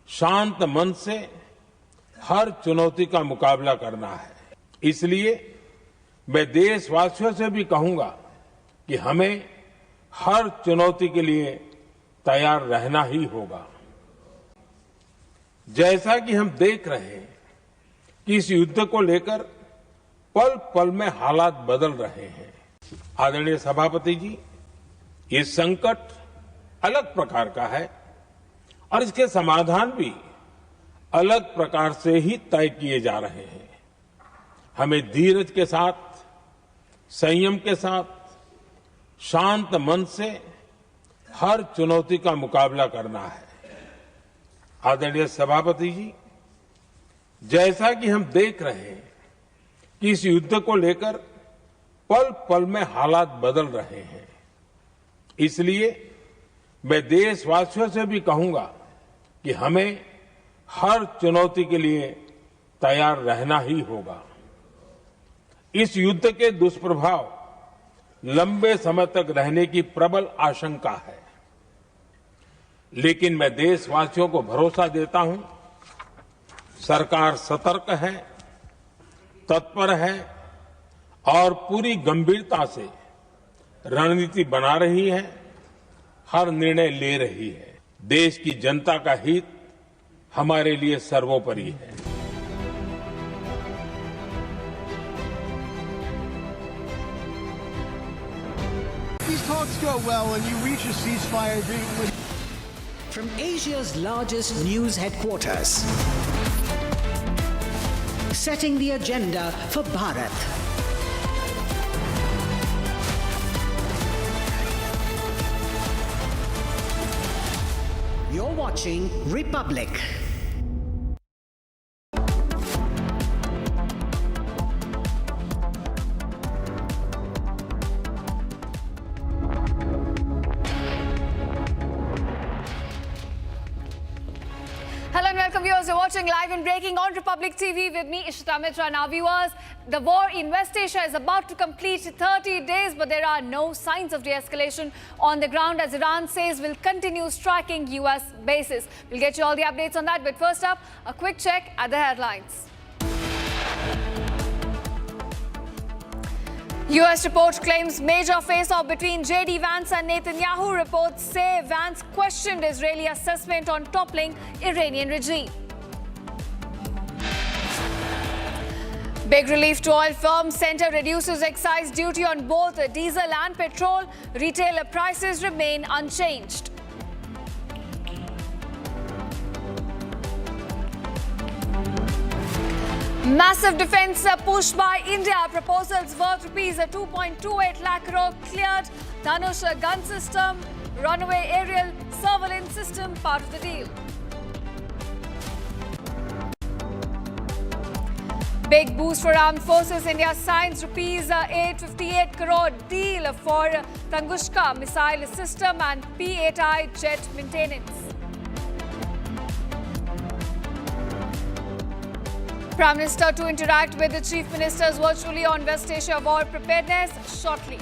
शांत मन से हर चुनौती का मुकाबला करना है। इसलिए मैं देशवासियों से भी कहूंगा कि हमें हर चुनौती के लिए तैयार रहना ही होगा। जैसा कि हम देख रहे हैं कि इस युद्ध को लेकर पल पल में हालात बदल रहे हैं। आदरणीय सभापति जी, ये संकट अलग प्रकार का है और इसके समाधान भी अलग प्रकार से ही तय किए जा रहे हैं। हमें धीरज के साथ, संयम के साथ, शांत मन से हर चुनौती का मुकाबला करना है। आदरणीय सभापति जी, जैसा कि हम देख रहे हैं कि इस युद्ध को लेकर पल पल में हालात बदल रहे हैं। इसलिए मैं देशवासियों से भी कहूंगा कि हमें हर चुनौती के लिए तैयार रहना ही होगा। इस युद्ध के दुष्प्रभाव लंबे समय तक रहने की प्रबल आशंका है, लेकिन मैं देशवासियों को भरोसा देता हूं, सरकार सतर्क है, तत्पर है और पूरी गंभीरता से रणनीति बना रही है, हर निर्णय ले रही है। देश की जनता का हित हमारे लिए सर्वोपरि है। These talks go well and you reach a ceasefire agreement with... From Asia's largest news headquarters, setting the agenda for Bharat. You're watching Republic. Hello and welcome viewers. You're watching live and breaking on Republic TV with me, Ishita Mitra. Now viewers, the war in West Asia is about to complete 30 days, but there are no signs of de-escalation on the ground as Iran says will continue striking US bases. We'll get you all the updates on that, but first up, a quick check at the headlines. US report claims major face-off between J.D. Vance and Netanyahu. Reports say Vance questioned Israeli assessment on toppling Iranian regime. Big relief to oil firms. Centre reduces excise duty on both diesel and petrol. Retailer prices remain unchanged. Massive defence push by India. Proposals worth rupees 2.28 lakh crore cleared. Dhanush gun system, runaway aerial surveillance system part of the deal. Big boost for armed forces. India signs rupees 858 crore deal for Tunguska missile system and P-8I jet maintenance. Prime Minister to interact with the Chief Ministers virtually on West Asia war preparedness shortly.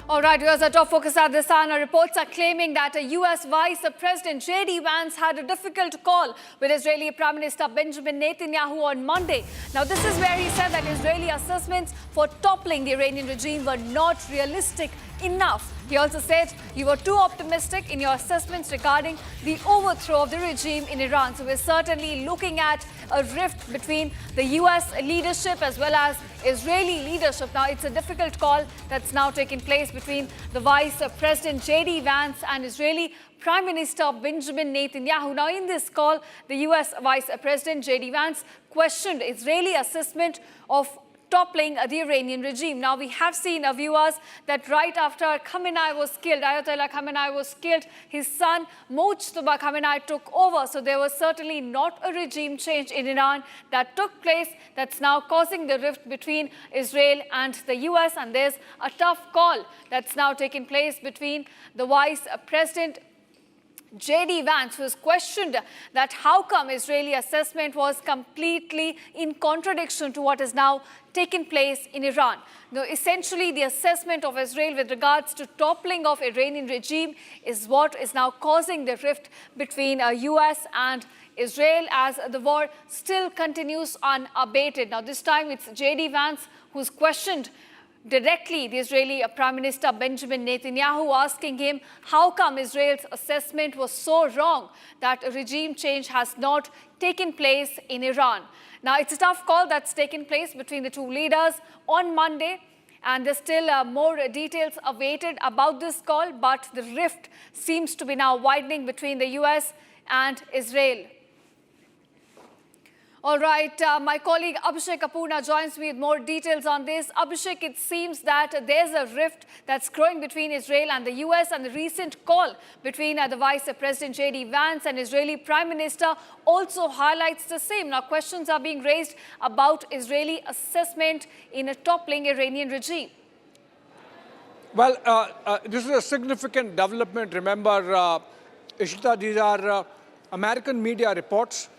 All right, here's our top focus at this hour. Reports are claiming that US Vice President J.D. Vance had a difficult call with Israeli Prime Minister Benjamin Netanyahu on Monday. Now, this is where he said that Israeli assessments for toppling the Iranian regime were not realistic enough. He also said you were too optimistic in your assessments regarding the overthrow of the regime in Iran. So we're certainly looking at a rift between the US leadership as well as Israeli leadership. Now, it's a difficult call that's now taking place between the Vice President J.D. Vance and Israeli Prime Minister Benjamin Netanyahu. Now, in this call, the US Vice President J.D. Vance questioned Israeli assessment of toppling the Iranian regime. Now, we have seen, viewers, that right after Khamenei was killed, Ayatollah Khamenei was killed, his son Mojtaba Khamenei took over. So there was certainly not a regime change in Iran that took place that's now causing the rift between Israel and the US. And there's a tough call that's now taking place between the Vice President J.D. Vance, who has questioned that how come Israeli assessment was completely in contradiction to what has now taken place in Iran. Now, essentially, the assessment of Israel with regards to toppling of Iranian regime is what is now causing the rift between U.S. and Israel as the war still continues unabated. Now, this time it's J.D. Vance who's questioned directly the Israeli Prime Minister Benjamin Netanyahu, asking him how come Israel's assessment was so wrong that a regime change has not taken place in Iran. Now, it's a tough call that's taken place between the two leaders on Monday, and there's still more details awaited about this call, but the rift seems to be now widening between the US and Israel. All right, my colleague Abhishek Apurna joins me with more details on this. Abhishek, it seems that there's a rift that's growing between Israel and the US, and the recent call between the Vice President J.D. Vance and Israeli Prime Minister also highlights the same. Now, questions are being raised about Israeli assessment in a toppling Iranian regime. Well, this is a significant development. Remember, Ishita, these are American media reports,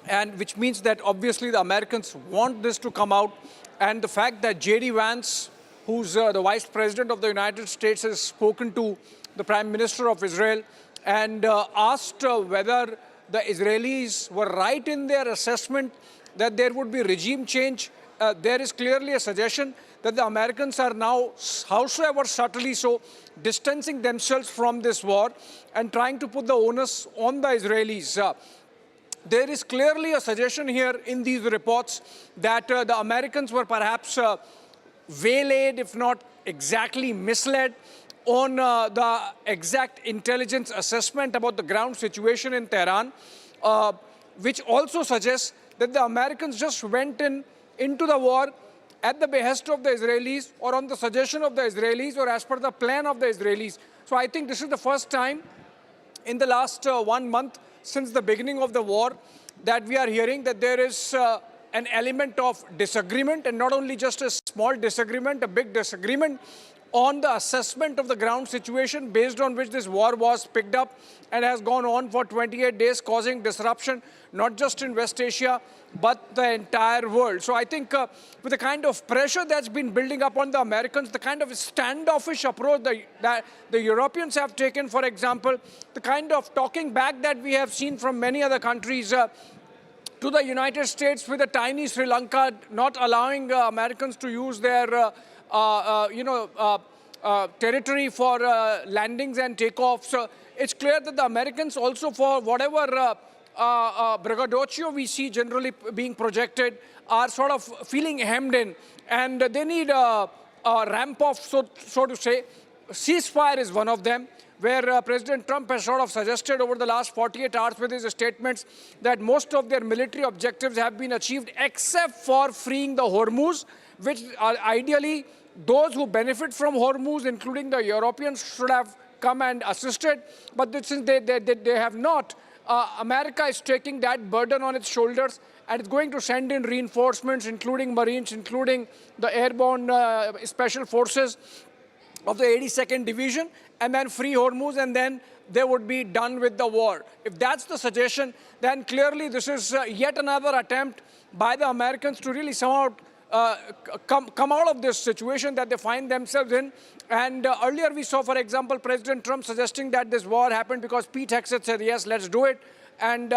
and which means that obviously the Americans want this to come out. And the fact that J.D. Vance, who's the Vice President of the United States, has spoken to the Prime Minister of Israel and asked whether the Israelis were right in their assessment that there would be regime change. There is clearly a suggestion that the Americans are now, howsoever subtly so, distancing themselves from this war and trying to put the onus on the Israelis. There is clearly a suggestion here in these reports that the Americans were perhaps waylaid, if not exactly misled, on the exact intelligence assessment about the ground situation in Tehran, which also suggests that the Americans just went into the war at the behest of the Israelis, or on the suggestion of the Israelis, or as per the plan of the Israelis. So I think this is the first time in the last 1 month since the beginning of the war that we are hearing that there is an element of disagreement, and not only just a small disagreement, a big disagreement on the assessment of the ground situation based on which this war was picked up and has gone on for 28 days, causing disruption not just in West Asia but the entire world. So I think with the kind of pressure that's been building up on the Americans, the kind of standoffish approach that the Europeans have taken, for example, the kind of talking back that we have seen from many other countries to the United States, with a tiny Sri Lanka not allowing Americans to use their territory for landings and takeoffs. It's clear that the Americans also, for whatever braggadocio we see generally being projected, are sort of feeling hemmed in, and they need a ramp off, so to say. Ceasefire is one of them, where President Trump has sort of suggested over the last 48 hours with his statements that most of their military objectives have been achieved except for freeing the Hormuz, which are ideally those who benefit from Hormuz, including the Europeans, should have come and assisted. But since they have not, America is taking that burden on its shoulders, and it's going to send in reinforcements, including Marines, including the airborne special forces of the 82nd Division, and then free Hormuz, and then they would be done with the war. If that's the suggestion, then clearly this is yet another attempt by the Americans to really somehow come out of this situation that they find themselves in. And earlier we saw, for example, President Trump suggesting that this war happened because Pete Hegseth said, yes, let's do it. And,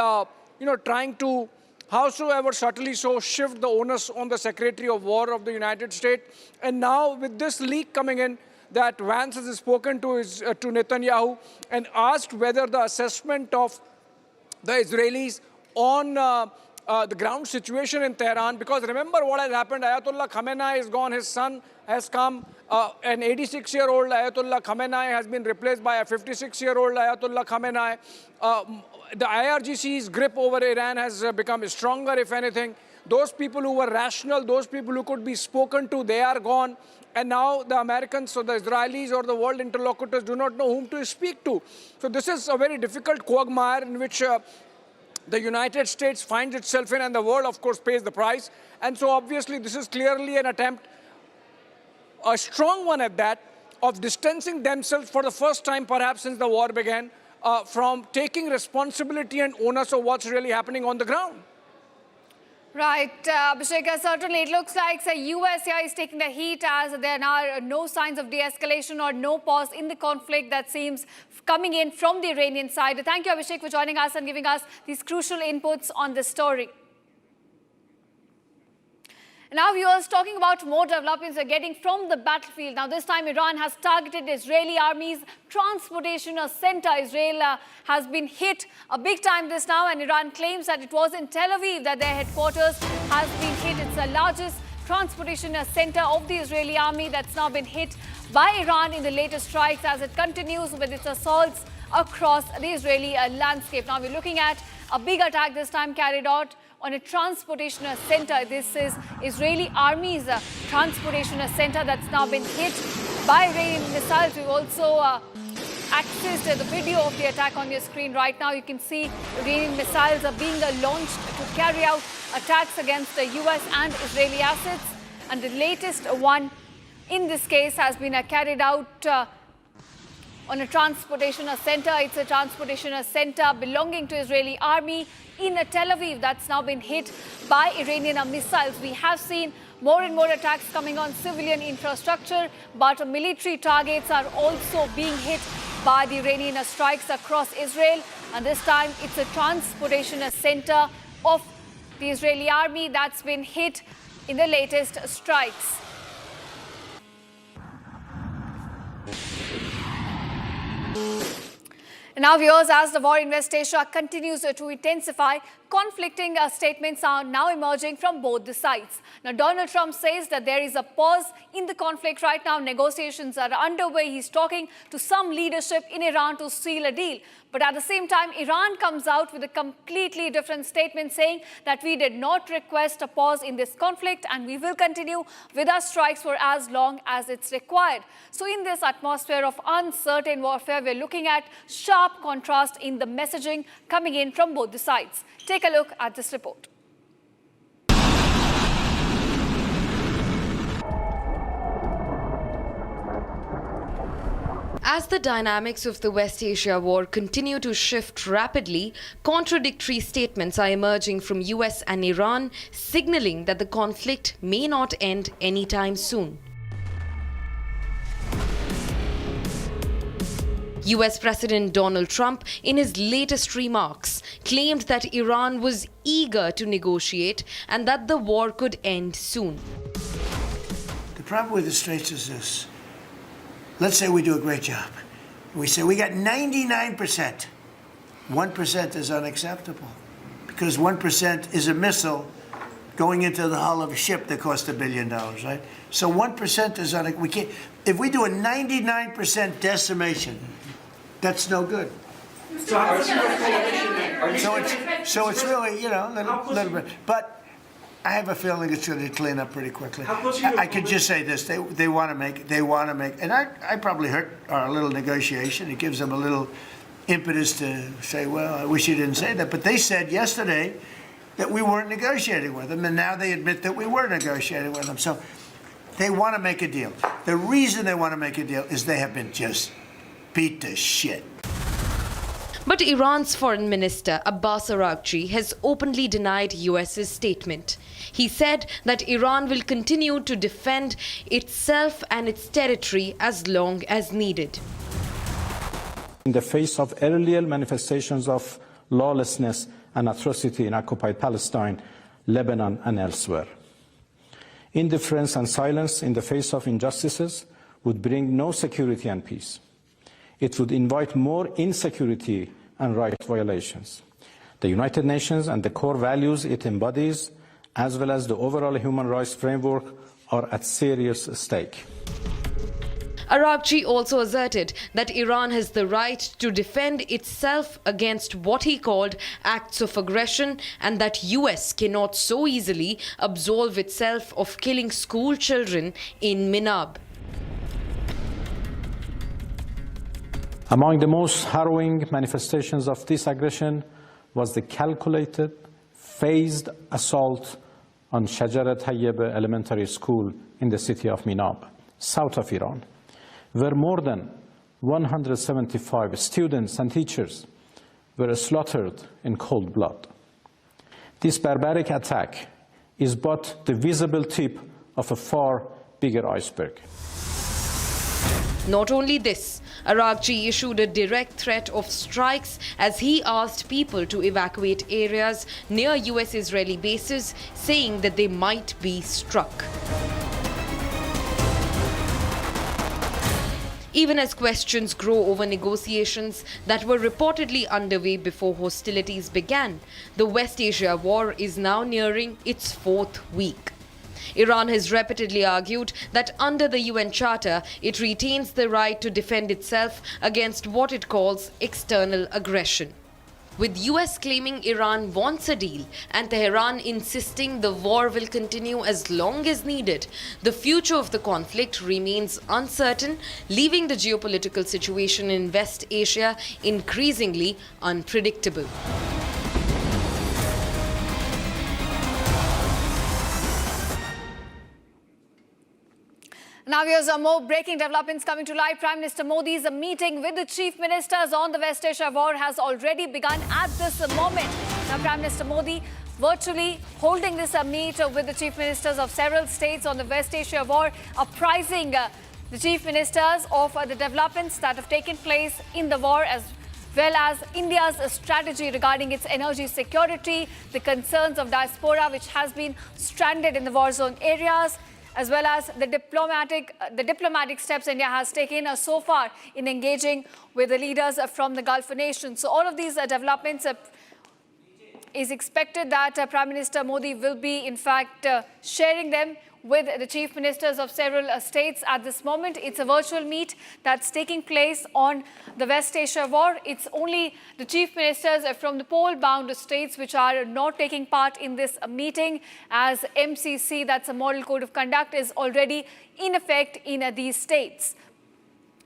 trying to, howsoever subtly so, shift the onus on the Secretary of War of the United States. And now with this leak coming in, that Vance has spoken to Netanyahu and asked whether the assessment of the Israelis on the ground situation in Tehran, because remember what has happened, Ayatollah Khamenei is gone, his son has come, an 86-year-old Ayatollah Khamenei has been replaced by a 56-year-old Ayatollah Khamenei. The IRGC's grip over Iran has become stronger, if anything. Those people who were rational, those people who could be spoken to, they are gone. And now the Americans or the Israelis or the world interlocutors do not know whom to speak to. So this is a very difficult quagmire in which the United States finds itself in, and the world, of course, pays the price. And so obviously this is clearly an attempt, a strong one at that, of distancing themselves for the first time perhaps since the war began from taking responsibility and onus of what's really happening on the ground. Right, Abhishek, certainly it looks like the US here is taking the heat as there are no signs of de-escalation or no pause in the conflict that seems coming in from the Iranian side. Thank you, Abhishek, for joining us and giving us these crucial inputs on this story. Now, viewers, talking about more developments we're getting from the battlefield. Now, this time Iran has targeted Israeli army's transportation center. Israel has been hit a big time this now, and Iran claims that it was in Tel Aviv that their headquarters has been hit. It's the largest transportation center of the Israeli army that's now been hit by Iran in the latest strikes as it continues with its assaults across the Israeli landscape. Now, we're looking at a big attack this time carried out on a transportation center. This is Israeli Army's transportation center that's now been hit by Iranian missiles. We've also accessed the video of the attack on your screen right now. You can see Iranian missiles are being launched to carry out attacks against the US and Israeli assets. And the latest one in this case has been carried out on a transportation center. It's a transportation center belonging to Israeli army in Tel Aviv that's now been hit by Iranian missiles. We have seen more and more attacks coming on civilian infrastructure, but military targets are also being hit by the Iranian strikes across Israel. And this time it's a transportation center of the Israeli army that's been hit in the latest strikes. Now, viewers, as the war in West Asia continues to intensify, conflicting statements are now emerging from both the sides. Now, Donald Trump says that there is a pause in the conflict right now. Negotiations are underway. He's talking to some leadership in Iran to seal a deal. But at the same time, Iran comes out with a completely different statement saying that we did not request a pause in this conflict and we will continue with our strikes for as long as it's required. So in this atmosphere of uncertain warfare, we're looking at sharp contrast in the messaging coming in from both the sides. Take a look at this report. As the dynamics of the West Asia war continue to shift rapidly, contradictory statements are emerging from US and Iran, signaling that the conflict may not end anytime soon. US President Donald Trump, in his latest remarks, claimed that Iran was eager to negotiate and that the war could end soon. The problem with the Straits is this. Let's say we do a great job. We say we got 99%. 1% is unacceptable because 1% is a missile going into the hull of a ship that cost $1 billion, right? So 1% is unacceptable. We can't. If we do a 99% decimation, that's no good. So it's really, you know, a little bit. But I have a feeling it's going to clean up pretty quickly. I could just say this: they want to make, and I probably hurt our little negotiation. It gives them a little impetus to say, well, I wish you didn't say that. But they said yesterday that we weren't negotiating with them, and now they admit that we were negotiating with them. So they want to make a deal. The reason they want to make a deal is they have been just beat to shit. But Iran's foreign minister, Abbas Araghchi, has openly denied US's statement. He said that Iran will continue to defend itself and its territory as long as needed. In the face of earlier manifestations of lawlessness and atrocity in occupied Palestine, Lebanon, and elsewhere, indifference and silence in the face of injustices would bring no security and peace. It would invite more insecurity and right violations. The United Nations and the core values it embodies, as well as the overall human rights framework, are at serious stake. Araghchi also asserted that Iran has the right to defend itself against what he called acts of aggression and that US cannot so easily absolve itself of killing school children in Minab. Among the most harrowing manifestations of this aggression was the calculated, phased assault on Shajarat Tayyebe Elementary School in the city of Minab, south of Iran, where more than 175 students and teachers were slaughtered in cold blood. This barbaric attack is but the visible tip of a far bigger iceberg. Not only this, Araqchi issued a direct threat of strikes as he asked people to evacuate areas near US-Israeli bases, saying that they might be struck. Even as questions grow over negotiations that were reportedly underway before hostilities began, the West Asia war is now nearing its fourth week. Iran has repeatedly argued that under the UN Charter, it retains the right to defend itself against what it calls external aggression. With US claiming Iran wants a deal and Tehran insisting the war will continue as long as needed, the future of the conflict remains uncertain, leaving the geopolitical situation in West Asia increasingly unpredictable. Now here's more breaking developments coming to light. Prime Minister Modi's meeting with the chief ministers on the West Asia war has already begun at this moment. Now Prime Minister Modi virtually holding this meet with the chief ministers of several states on the West Asia war, apprising the chief ministers of the developments that have taken place in the war, as well as India's strategy regarding its energy security, the concerns of diaspora which has been stranded in the war zone areas, as well as the diplomatic steps India has taken so far in engaging with the leaders from the Gulf nations. So all of these developments is expected that Prime Minister Modi will be in fact sharing them with the chief ministers of several states at this moment. It's a virtual meet that's taking place on the West Asia war. It's only the chief ministers from the pole-bound states which are not taking part in this meeting, as MCC, that's a Model Code of Conduct, is already in effect in these states.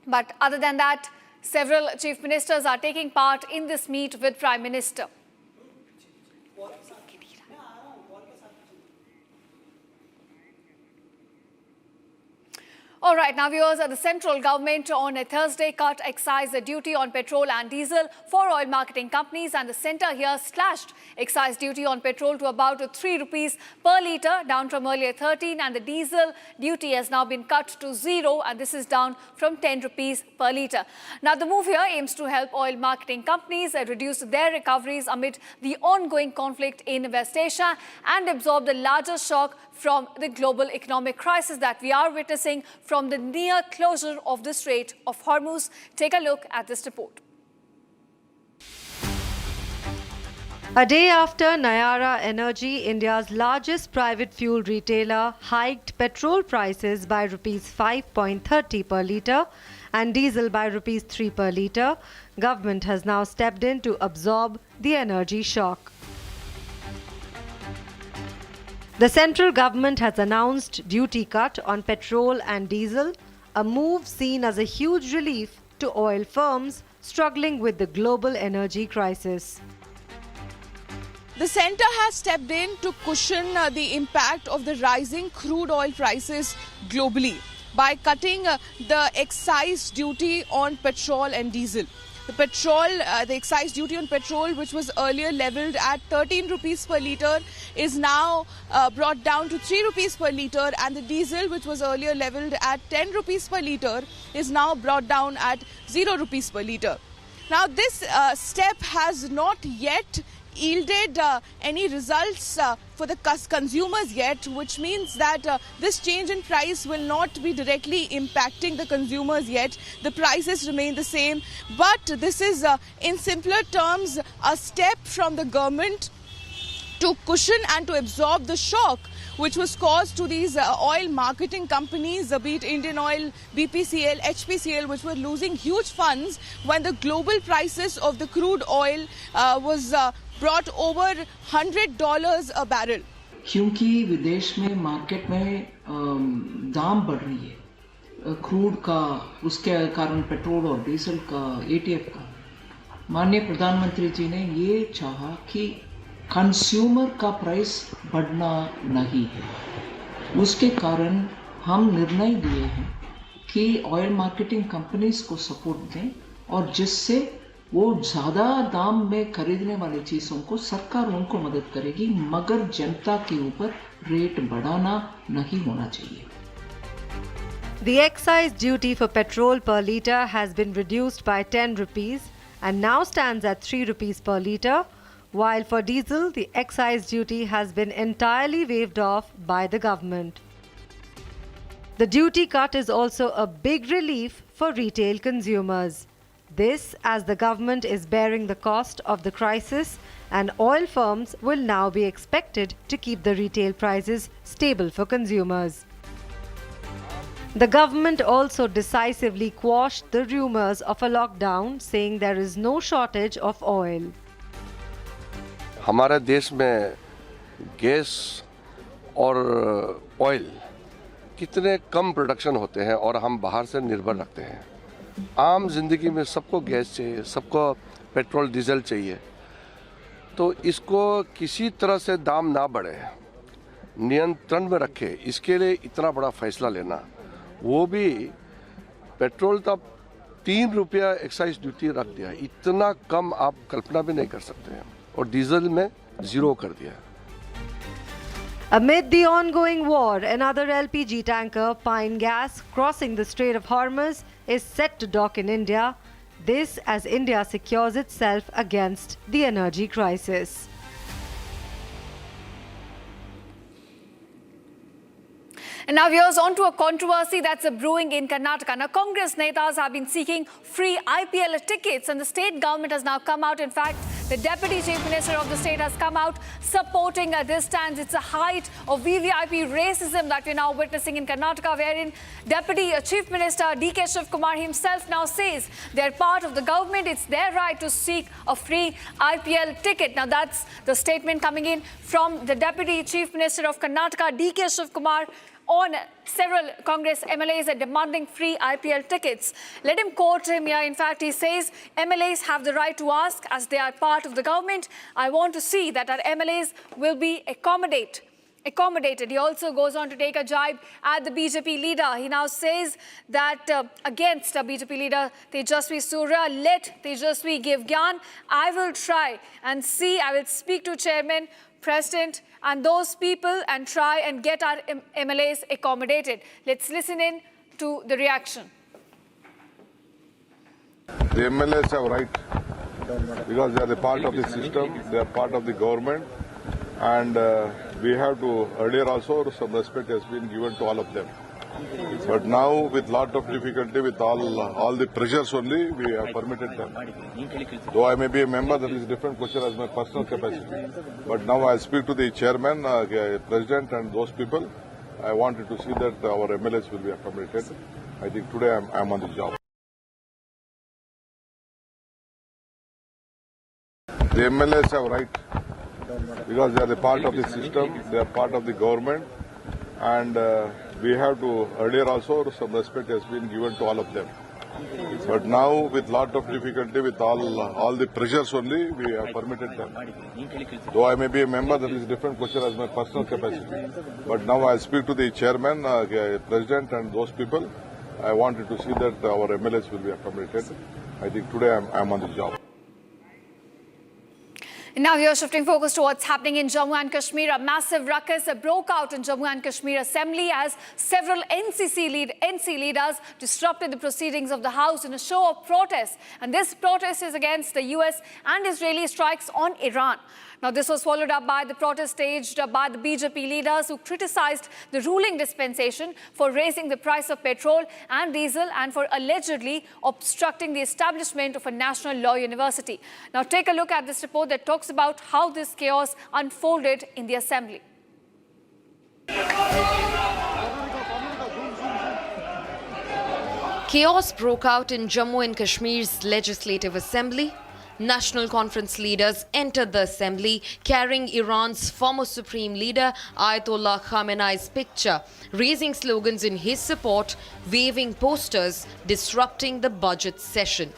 But other than that, several chief ministers are taking part in this meet with Prime Minister. All right, now viewers, the central government on a Thursday cut excise duty on petrol and diesel for oil marketing companies, and the centre here slashed excise duty on petrol to about 3 rupees per litre, down from earlier 13, and the diesel duty has now been cut to 0, and this is down from 10 rupees per litre. Now the move here aims to help oil marketing companies reduce their recoveries amid the ongoing conflict in West Asia and absorb the larger shock from the global economic crisis that we are witnessing from the near closure of the Strait of Hormuz. Take a look at this report. A day after Nayara Energy, India's largest private fuel retailer, hiked petrol prices by Rs 5.30 per litre and diesel by Rs 3 per litre, government has now stepped in to absorb the energy shock. The central government has announced duty cut on petrol and diesel, a move seen as a huge relief to oil firms struggling with the global energy crisis. The centre has stepped in to cushion the impact of the rising crude oil prices globally by cutting the excise duty on petrol and diesel. The excise duty on petrol, which was earlier levelled at 13 rupees per litre, is now brought down to 3 rupees per litre, and the diesel, which was earlier levelled at 10 rupees per litre, is now brought down at 0 rupees per litre. Now, this step has not yet yielded any results for the consumers yet, which means that this change in price will not be directly impacting the consumers yet. The prices remain the same, but this is in simpler terms a step from the government to cushion and to absorb the shock which was caused to these oil marketing companies, be it Indian Oil, BPCL, HPCL, which were losing huge funds when the global prices of the crude oil was brought over $100 a barrel. क्योंकि विदेश में market में दाम बढ़ रही है crude का, उसके कारण पेट्रोल और डीजल का, एटीएफ का, माननीय प्रधानमंत्री जी ने ये चाहा कि कंज्यूमर का प्राइस बढ़ना नहीं है। उसके कारण हम निर्णय लिए हैं कि ऑयल मार्केटिंग कंपनीज को सपोर्ट दें और जिससे वो ज़्यादा दाम में खरीदने वाली चीज़ों को सरकार उनको मदद करेगी, मगर जनता के ऊपर रेट बढ़ाना नहीं होना चाहिए। The excise duty for petrol per litre has been reduced by 10 rupees and now stands at 3 rupees per litre, while for diesel the excise duty has been entirely waived off by the government. The duty cut is also a big relief for retail consumers. This as the government is bearing the cost of the crisis and oil firms will now be expected to keep the retail prices stable for consumers. The government also decisively quashed the rumors of a lockdown, saying there is no shortage of oil. हमारे देश में gas और oil कितने कम production होते हैं और हम बाहर से निर्भर रखते हैं। आम जिंदगी में सबको गैस चाहिए, सबको पेट्रोल डीजल चाहिए, तो इसको किसी तरह से दाम ना बढ़े, नियंत्रण में रखे, इसके लिए इतना बड़ा फैसला लेना, वो भी पेट्रोल तब 3 रुपया एक्साइज ड्यूटी रख दिया, इतना कम आप कल्पना भी नहीं कर सकते हैं, और डीजल में 0 कर दिया। Amid the ongoing war, another LPG tanker, Pine Gas, crossing the Strait of Hormuz, is set to dock in India. This as India secures itself against the energy crisis. And now here's on to a controversy that's brewing in Karnataka. Now, Congress netas have been seeking free IPL tickets, and the state government has now come out. In fact, the Deputy Chief Minister of the state has come out supporting this stance. It's a height of VVIP racism that we're now witnessing in Karnataka, wherein Deputy Chief Minister D.K. Shivkumar himself now says they're part of the government. It's their right to seek a free IPL ticket. Now, that's the statement coming in from the Deputy Chief Minister of Karnataka, D.K. Shivkumar, on several Congress MLAs are demanding free IPL tickets. Let him quote him here. In fact, he says, MLAs have the right to ask as they are part of the government. I want to see that our MLAs will be accommodated. He also goes on to take a jibe at the BJP leader. He now says that against the BJP leader Tejasvi Surya, let Tejasvi give gyan. I will try and see, I will speak to Chairman, President and those people and try and get our MLAs accommodated. Let's listen in to the reaction. The MLAs have right because they are the part of the system, they are part of the government, and we have to, earlier also some respect has been given to all of them. But now with lot of difficulty, with all the pressures only, we have permitted them. Though I may be a member, that is a different question as my personal capacity. But now I speak to the chairman, president and those people. I wanted to see that our MLAs will be accommodated. I think today I am on the job. The MLAs have right because they are the part of the system, they are part of the government, and we have to, earlier also some respect has been given to all of them. But now with lot of difficulty, with all the pressures only, we have permitted them. Though I may be a member, that is a different question as my personal capacity. But now I speak to the chairman, president and those people. I wanted to see that our MLAs will be accommodated. I think today I am on the job. And now we are shifting focus to what's happening in Jammu and Kashmir. A massive ruckus broke out in Jammu and Kashmir Assembly as several NC leaders disrupted the proceedings of the House in a show of protest. And this protest is against the US and Israeli strikes on Iran. Now, this was followed up by the protest staged by the BJP leaders who criticized the ruling dispensation for raising the price of petrol and diesel and for allegedly obstructing the establishment of a national law university. Now, take a look at this report that talks about how this chaos unfolded in the assembly. Chaos broke out in Jammu and Kashmir's Legislative Assembly. National Conference leaders entered the assembly carrying Iran's former supreme leader Ayatollah Khamenei's picture, raising slogans in his support, waving posters, disrupting the budget session.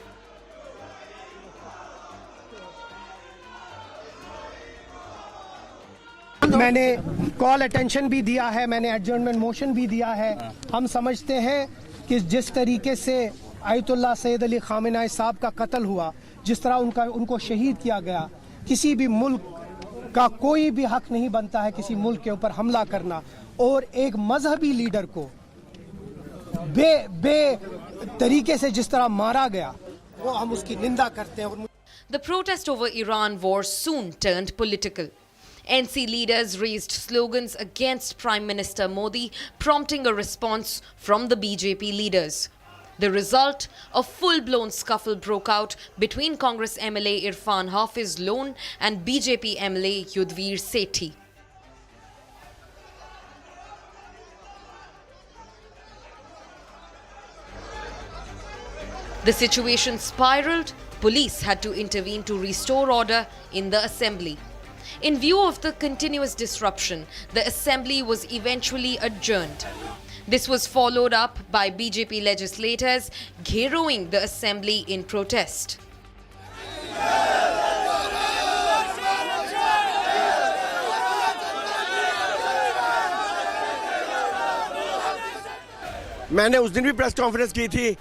मैंने call attention भी दिया है, मैंने adjournment motion भी दिया है। हम समझते हैं कि जिस तरीके से आयतुल्लाह सैयद अली खामेनी साहब का कत्ल हुआ, जिस तरह उनको शहीद किया गया, किसी भी मुल्क का कोई भी हक नहीं बनता है किसी मुल्क के ऊपर हमला करना, और एक मजहबी लीडर को बे तरीके से जिस तरह मारा गया, वो हम उसकी निंदा करते हैं। The protest over Iran war soon turned political. NC leaders raised slogans against Prime Minister Modi, prompting a response from the BJP leaders. The result, a full-blown scuffle broke out between Congress MLA Irfan Hafiz Lone and BJP MLA Yudhvir Sethi. The situation spiraled. Police had to intervene to restore order in the assembly. In view of the continuous disruption, the assembly was eventually adjourned. This was followed up by BJP legislators gheroing the assembly in protest. मैंने उस दिन भी press conference की थी।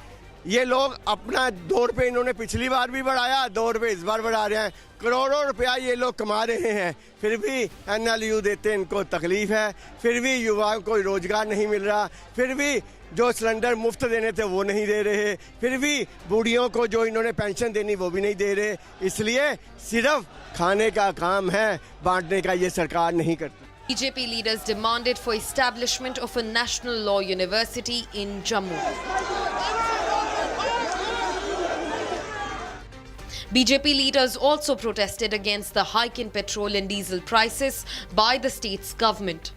ये लोग अपना 2 रुपये इन्होंने पिछली बार भी बढ़ाया, 2 रुपये इस बार बढ़ा रहे हैं। करोड़ों रुपया ये लोग कमा रहे हैं, फिर भी NLU देते इनको तकलीफ है, फिर भी युवाओं को रोजगार नहीं मिल रहा, फिर भी जो सिलेंडर मुफ्त देने थे वो नहीं दे रहे, फिर भी बूढ़ियों को जो इन्होंने पेंशन देनी वो भी नहीं दे रहे। इसलिए सिर्फ खाने का काम है, बांटने का ये सरकार नहीं करती। BJP leaders demanded for establishment of a national law university in Jammu. BJP leaders also protested against the hike in petrol and diesel prices by the state's government.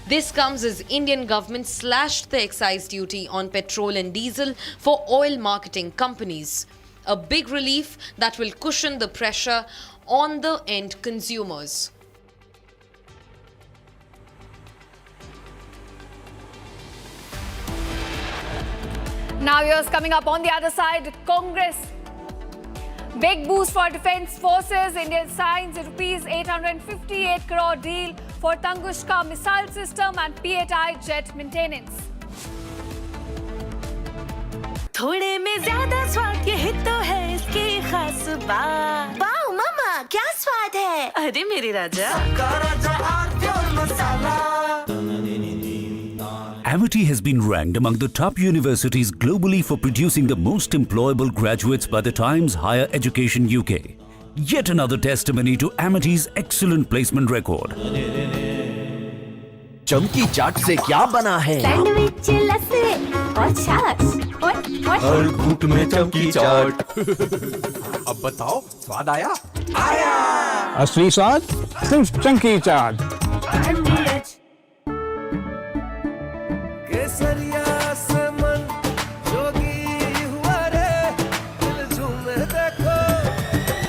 This comes as Indian government slashed the excise duty on petrol and diesel for oil marketing companies, a big relief that will cushion the pressure on the end consumers. Now, yours coming up on the other side, Congress. Big boost for defense forces. India signs a rupees 858 crore deal for Tunguska missile system and P-8I jet maintenance. थोड़े में ज्यादा स्वाद, यही तो है इसकी खास बात। वाओ मामा, क्या स्वाद है? अरे मेरे राजा, Amity has been ranked among the top universities globally for producing the most employable graduates by the Times Higher Education UK. Yet another testimony to Amity's excellent placement record. चमकी चाट से क्या बना है? सैंडविच, लस्सी और छाछ और हर घूंट में चमकी चाट। अब बताओ, स्वाद आया? आया। असली स्वाद सिर्फ चमकी चाट। केसरिया से मन जोगी हुआ रे, दिल झूमे देखो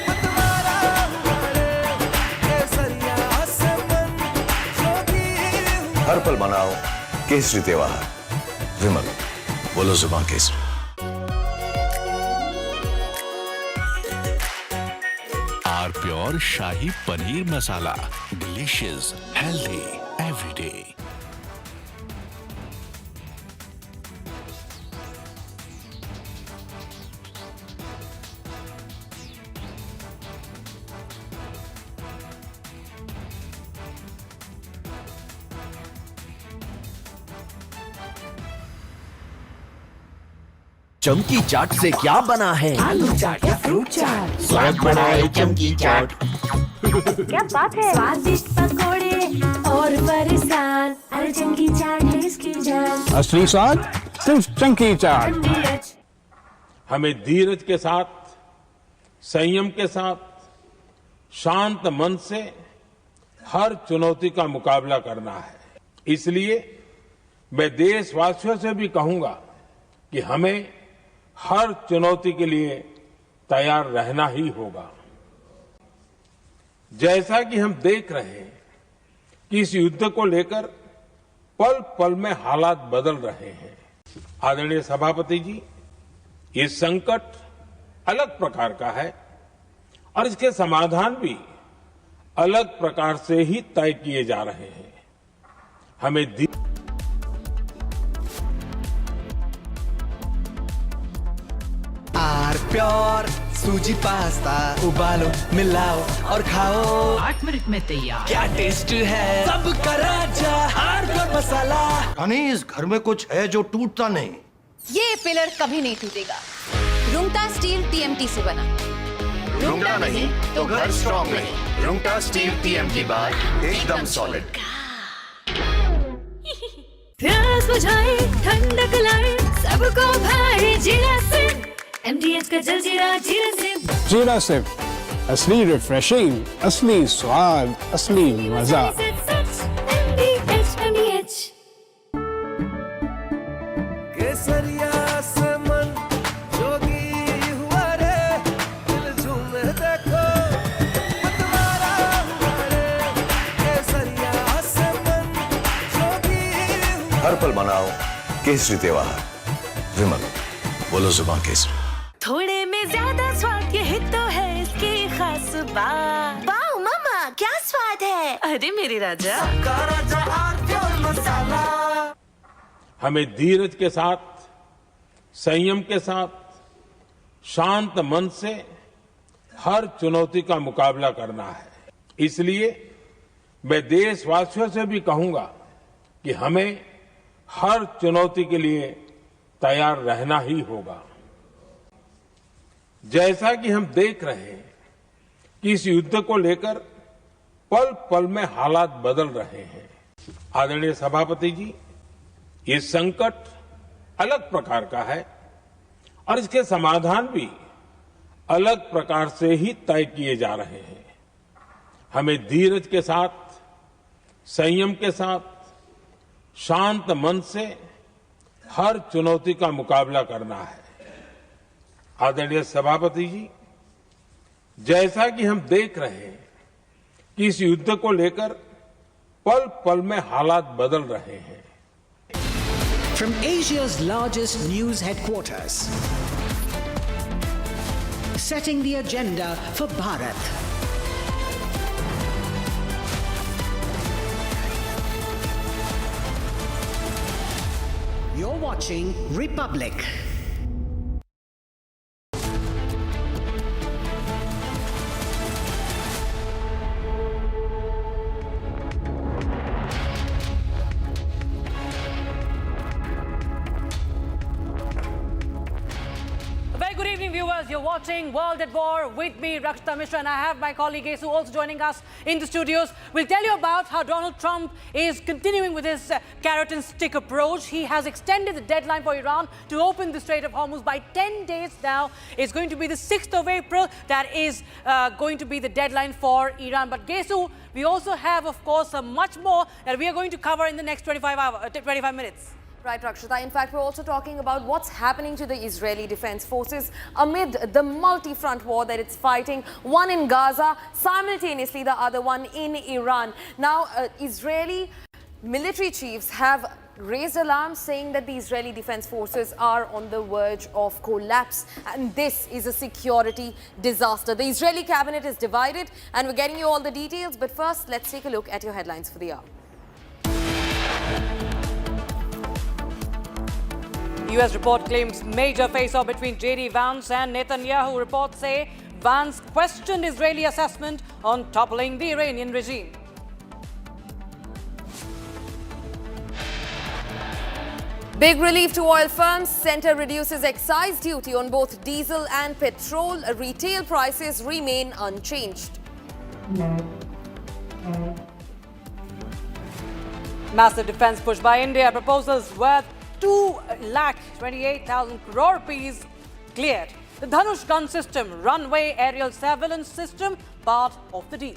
मतवारा हुआ रे। केसरिया से मन जोगी हुआ। हर पल मनाओ केसरी त्योहार। विमल, बोलो जुबान Kesari. Are pure shahi paneer masala, delicious, healthy every day. चमकी चाट से क्या बना है? आलू चाट या फ्रूट चाट, स्वाद बढ़ाए चमकी चाट। क्या बात है? स्वादिष्ट पकोड़े और फरसान, अरे चमकी चाट है इसकी जान। असली स्वाद सिर्फ चमकी चाट। हमें धीरज के साथ, संयम के साथ, शांत मन से हर चुनौती का मुकाबला करना है। इसलिए मैं देशवासियों से भी कहूंगा कि हमें हर चुनौती के लिए तैयार रहना ही होगा। जैसा कि हम देख रहे हैं कि इस युद्ध को लेकर पल पल में हालात बदल रहे हैं। आदरणीय सभापति जी, ये संकट अलग प्रकार का है और इसके समाधान भी अलग प्रकार से ही तय किए जा रहे हैं। हमें प्योर सूजी पास्ता उबालो मिलाओ और खाओ 8 मिनट में तैयार। क्या टेस्ट है सबका राजा आरबीआर मसाला। यानी इस घर में कुछ है जो टूटता नहीं। ये पिलर कभी नहीं टूटेगा। रुंगटा स्टील TMT से बना। रुंगटा नहीं तो घर स्ट्रॉन्ग नहीं। रुंगटा स्टील TMT बार एकदम सॉलिड। प्यास बुझाए ठंडक लाए सबको भाए जीरा से MDH का जलजीरा जीरा से। जीरा सिर्फ असली रिफ्रेशिंग, असली स्वाद, असली मजा। MDH केसरिया से मन जोगी हुआ रे दिल झूमे देखो मतवारा हुआ रे केसरिया से मन जोगी हर पल मनाओ केसरी त्योहार। विमल बोलो जुबान केसरी। थोड़े में ज्यादा स्वाद यही तो है इसकी खास बात। वाओ मामा क्या स्वाद है। अरे मेरे राजा मसाला। हमें धीरज के साथ, संयम के साथ, शांत मन से हर चुनौती का मुकाबला करना है। इसलिए मैं देशवासियों से भी कहूंगा कि हमें हर चुनौती के लिए तैयार रहना ही होगा। जैसा कि हम देख रहे हैं कि इस युद्ध को लेकर पल पल में हालात बदल रहे हैं। आदरणीय सभापति जी, ये संकट अलग प्रकार का है और इसके समाधान भी अलग प्रकार से ही तय किए जा रहे हैं। हमें धीरज के साथ, संयम के साथ, शांत मन से हर चुनौती का मुकाबला करना है। आदरणीय सभापति जी, जैसा कि हम देख रहे हैं कि इस युद्ध को लेकर पल पल में हालात बदल रहे हैं। From Asia's largest news headquarters, setting the agenda for Bharat. You're watching Republic. Good evening, viewers. You're watching World at War with me, Rakshita Mishra, and I have my colleague Gesu also joining us in the studios. We'll tell you about how Donald Trump is continuing with his carrot and stick approach. He has extended the deadline for Iran to open the Strait of Hormuz by 10 days now. It's going to be the 6th of April. That is going to be the deadline for Iran. But Gesu, we also have, of course, much more that we are going to cover in the next 25 minutes. Right, Rakshita. In fact, we're also talking about what's happening to the Israeli Defense Forces amid the multi-front war that it's fighting, one in Gaza, simultaneously the other one in Iran. Now, Israeli military chiefs have raised alarms saying that the Israeli Defense Forces are on the verge of collapse, and this is a security disaster. The Israeli cabinet is divided, and we're getting you all the details. But first, let's take a look at your headlines for the hour. US report claims major face-off between J.D. Vance and Netanyahu. Reports say Vance questioned Israeli assessment on toppling the Iranian regime. Big relief to oil firms. Centre reduces excise duty on both diesel and petrol. Retail prices remain unchanged. Massive defense push by India. Proposals worth 2,28,000 crore rupees cleared. The Dhanush gun system, runway aerial surveillance system, part of the deal.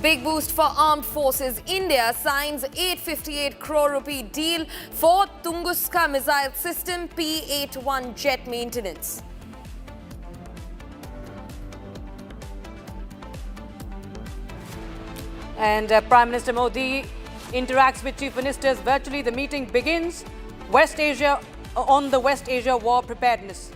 Big boost for armed forces. India signs 858 crore rupee deal for Tunguska missile system P-81 jet maintenance. And Prime Minister Modi interacts with chief ministers virtually. The meeting begins West Asia on the West Asia war preparedness.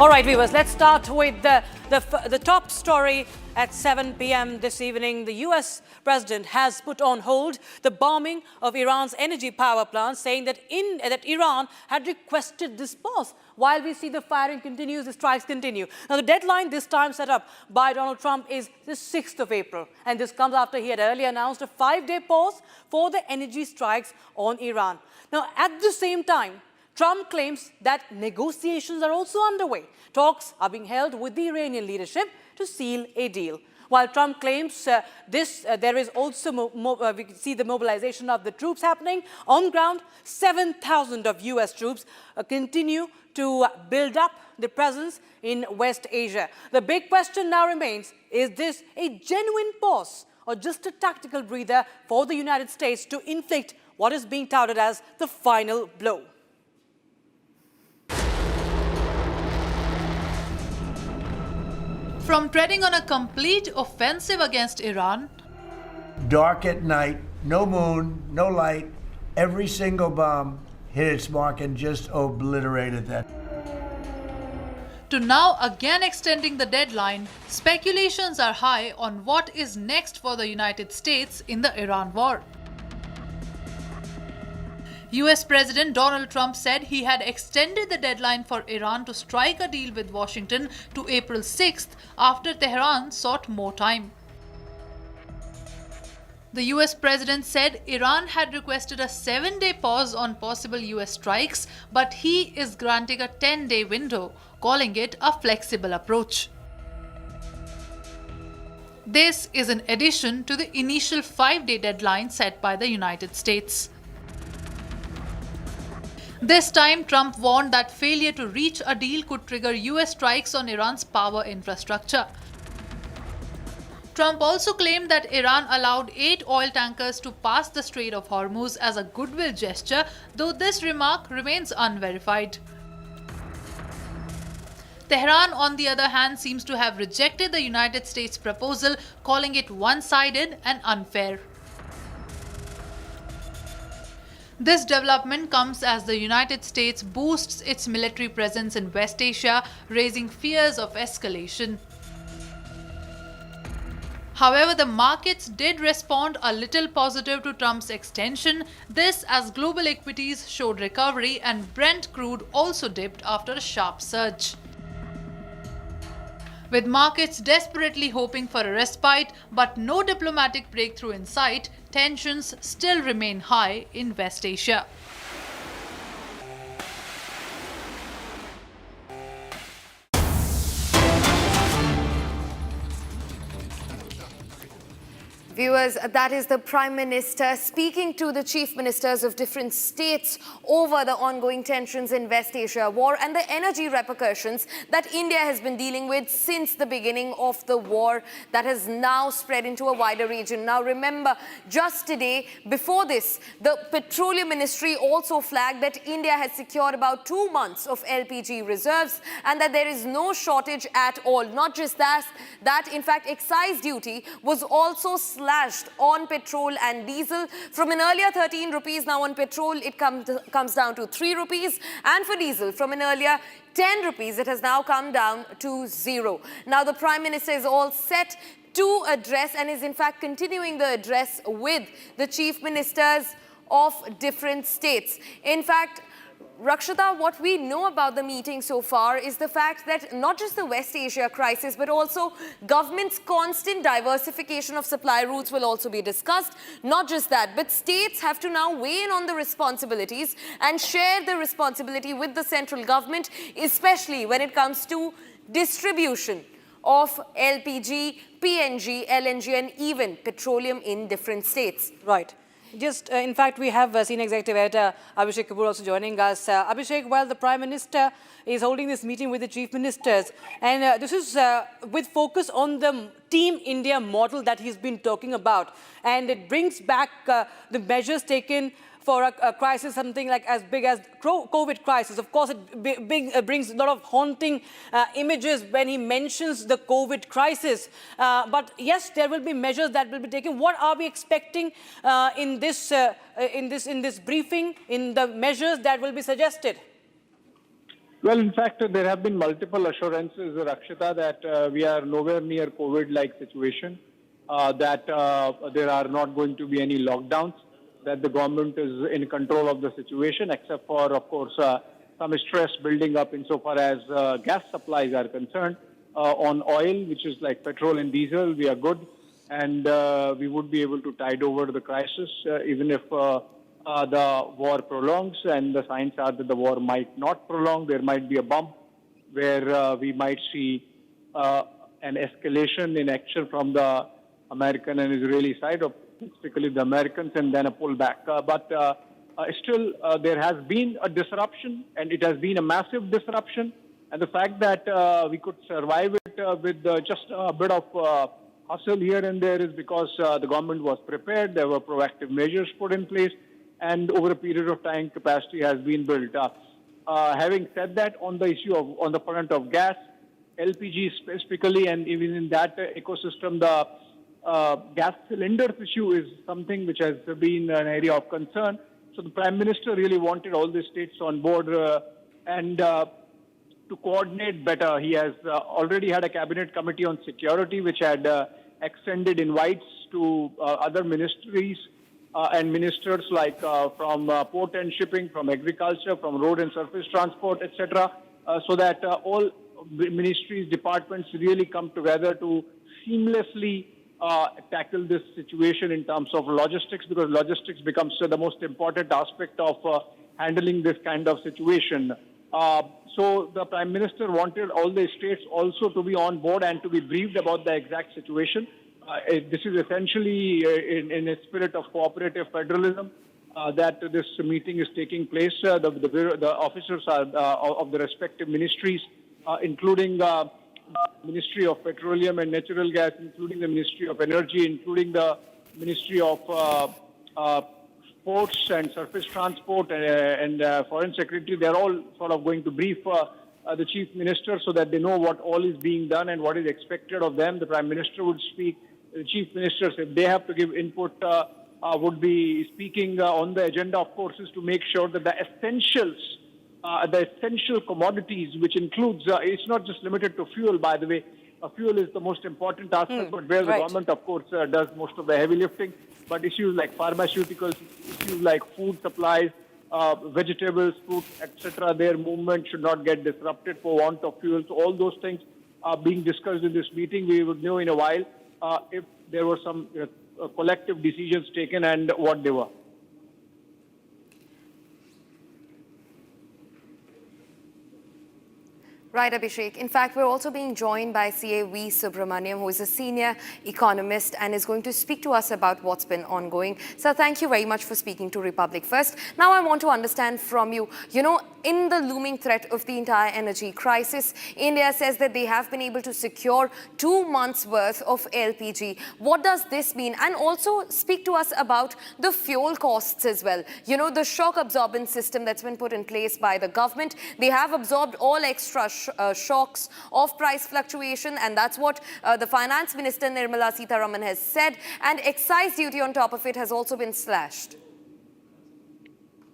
All right, viewers, let's start with the top story at 7 p.m. this evening. The U.S. president has put on hold the bombing of Iran's energy power plants, saying that Iran had requested this pause. While we see the firing continues, the strikes continue. Now, the deadline this time set up by Donald Trump is the 6th of April. And this comes after he had earlier announced a 5-day pause for the energy strikes on Iran. Now, at the same time, Trump claims that negotiations are also underway. Talks are being held with the Iranian leadership to seal a deal. While Trump claims there is also, we can see the mobilization of the troops happening on ground. 7,000 of U.S. troops continue to build up the presence in West Asia. The big question now remains, is this a genuine pause or just a tactical breather for the United States to inflict what is being touted as the final blow? From treading on a complete offensive against Iran, dark at night, no moon, no light, every single bomb hit its mark and just obliterated that. to now again extending the deadline, speculations are high on what is next for the United States in the Iran war. US President Donald Trump said he had extended the deadline for Iran to strike a deal with Washington to April 6th after Tehran sought more time. The US President said Iran had requested a 7-day pause on possible US strikes, but he is granting a 10-day window, calling it a flexible approach. This is in addition to the initial 5-day deadline set by the United States. This time, Trump warned that failure to reach a deal could trigger US strikes on Iran's power infrastructure. Trump also claimed that Iran allowed 8 oil tankers to pass the Strait of Hormuz as a goodwill gesture, though this remark remains unverified. Tehran, on the other hand, seems to have rejected the United States proposal, calling it one-sided and unfair. This development comes as the United States boosts its military presence in West Asia, raising fears of escalation. However, the markets did respond a little positive to Trump's extension, this as global equities showed recovery and Brent crude also dipped after a sharp surge. With markets desperately hoping for a respite but no diplomatic breakthrough in sight, tensions still remain high in West Asia. Viewers, that is the Prime Minister speaking to the Chief Ministers of different states over the ongoing tensions in West Asia war and the energy repercussions that India has been dealing with since the beginning of the war that has now spread into a wider region. Now remember, just today, before this, the Petroleum Ministry also flagged that India has secured about 2 months of LPG reserves and that there is no shortage at all. Not just that in fact excise duty was also slashed on petrol and diesel from an earlier 13 rupees. Now on petrol it comes down to 3 rupees, and for diesel from an earlier 10 rupees it has now come down to 0. Now the Prime Minister is all set to address and is in fact continuing the address with the Chief Ministers of different states. In fact, Rakshita, what we know about the meeting so far is the fact that not just the West Asia crisis, but also government's constant diversification of supply routes will also be discussed. Not just that, but states have to now weigh in on the responsibilities and share the responsibility with the central government, especially when it comes to distribution of LPG, PNG, LNG, and even petroleum in different states. Right. Just, in fact, we have Senior Executive Editor Abhishek Kapoor also joining us. Abhishek, while the Prime Minister is holding this meeting with the Chief Ministers, and this is with focus on the Team India model that he's been talking about, and it brings back the measures taken for a crisis, something like as big as COVID crisis. Of course, it brings a lot of haunting images when he mentions the COVID crisis. But yes, there will be measures that will be taken. What are we expecting in this briefing, in the measures that will be suggested? Well, in fact, there have been multiple assurances, Rakshita, that we are nowhere near COVID-like situation, that there are not going to be any lockdowns, that the government is in control of the situation, except for, of course, some stress building up insofar as gas supplies are concerned. On oil, which is like petrol and diesel, we are good, and we would be able to tide over the crisis, even if the war prolongs, and the signs are that the war might not prolong. There might be a bump where we might see an escalation in action from the American and Israeli side, of particularly the Americans, and then a pullback. But still, there has been a disruption, and it has been a massive disruption. And the fact that we could survive it with just a bit of hustle here and there is because the government was prepared. There were proactive measures put in place, and over a period of time, capacity has been built up. Having said that, on the issue of, on the front of gas, LPG specifically, and even in that ecosystem, the gas cylinders issue is something which has been an area of concern. So the Prime Minister really wanted all the states on board and to coordinate better. He has already had a cabinet committee on security, which had extended invites to other ministries and ministers like from port and shipping, from agriculture, from road and surface transport, etc., so that all ministries, departments really come together to seamlessly tackle this situation in terms of logistics, because logistics becomes the most important aspect of handling this kind of situation. So the Prime Minister wanted all the states also to be on board and to be briefed about the exact situation. This is essentially in a spirit of cooperative federalism that this meeting is taking place. The officers are, of the respective ministries, including the Ministry of Petroleum and Natural Gas, including the Ministry of Energy, including the Ministry of Ports and Surface Transport and Foreign Secretary. They're all sort of going to brief the Chief Minister so that they know what all is being done and what is expected of them. The Prime Minister would speak. The Chief Ministers, if they have to give input, would be speaking on the agenda, of course, is to make sure that the essentials, the essential commodities, which includes, it's not just limited to fuel, by the way. Fuel is the most important aspect, but where the government, of course, does most of the heavy lifting. But issues like pharmaceuticals, issues like food supplies, vegetables, fruit, etc., their movement should not get disrupted for want of fuel. So all those things are being discussed in this meeting. We would know in a while if there were some collective decisions taken and what they were. Right, Abhishek. In fact, we're also being joined by CA V. Subramaniam, who is a senior economist and is going to speak to us about what's been ongoing. Sir, thank you very much for speaking to Republic First. Now I want to understand from you, in the looming threat of the entire energy crisis, India says that they have been able to secure 2 months' worth of LPG. What does this mean? And also speak to us about the fuel costs as well. The shock absorbance system that's been put in place by the government. They have absorbed all extra shocks of price fluctuation, and that's what the Finance Minister Nirmala Sitharaman has said, and excise duty on top of it has also been slashed.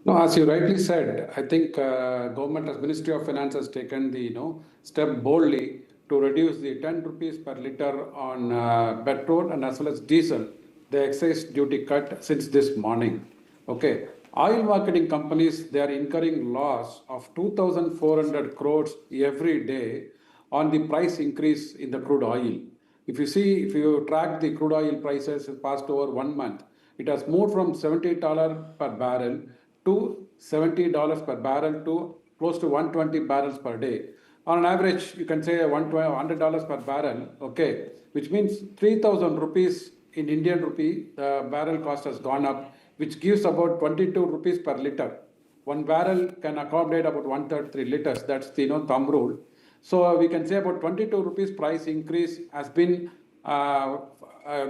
No, as you rightly said, I think government as Ministry of Finance has taken the step boldly to reduce the 10 rupees per litre on petrol and as well as diesel, the excise duty cut since this morning. Okay. Oil marketing companies, they are incurring loss of 2,400 crores every day on the price increase in the crude oil. If you track the crude oil prices past over 1 month, it has moved from $70 per barrel to $70 per barrel to close to 120 barrels per day. On an average, you can say $100 per barrel, okay, which means 3,000 rupees in Indian rupee, the barrel cost has gone up, which gives about 22 rupees per litre. 1 barrel can accommodate about 133 litres. That's the thumb rule. So we can say about 22 rupees price increase has been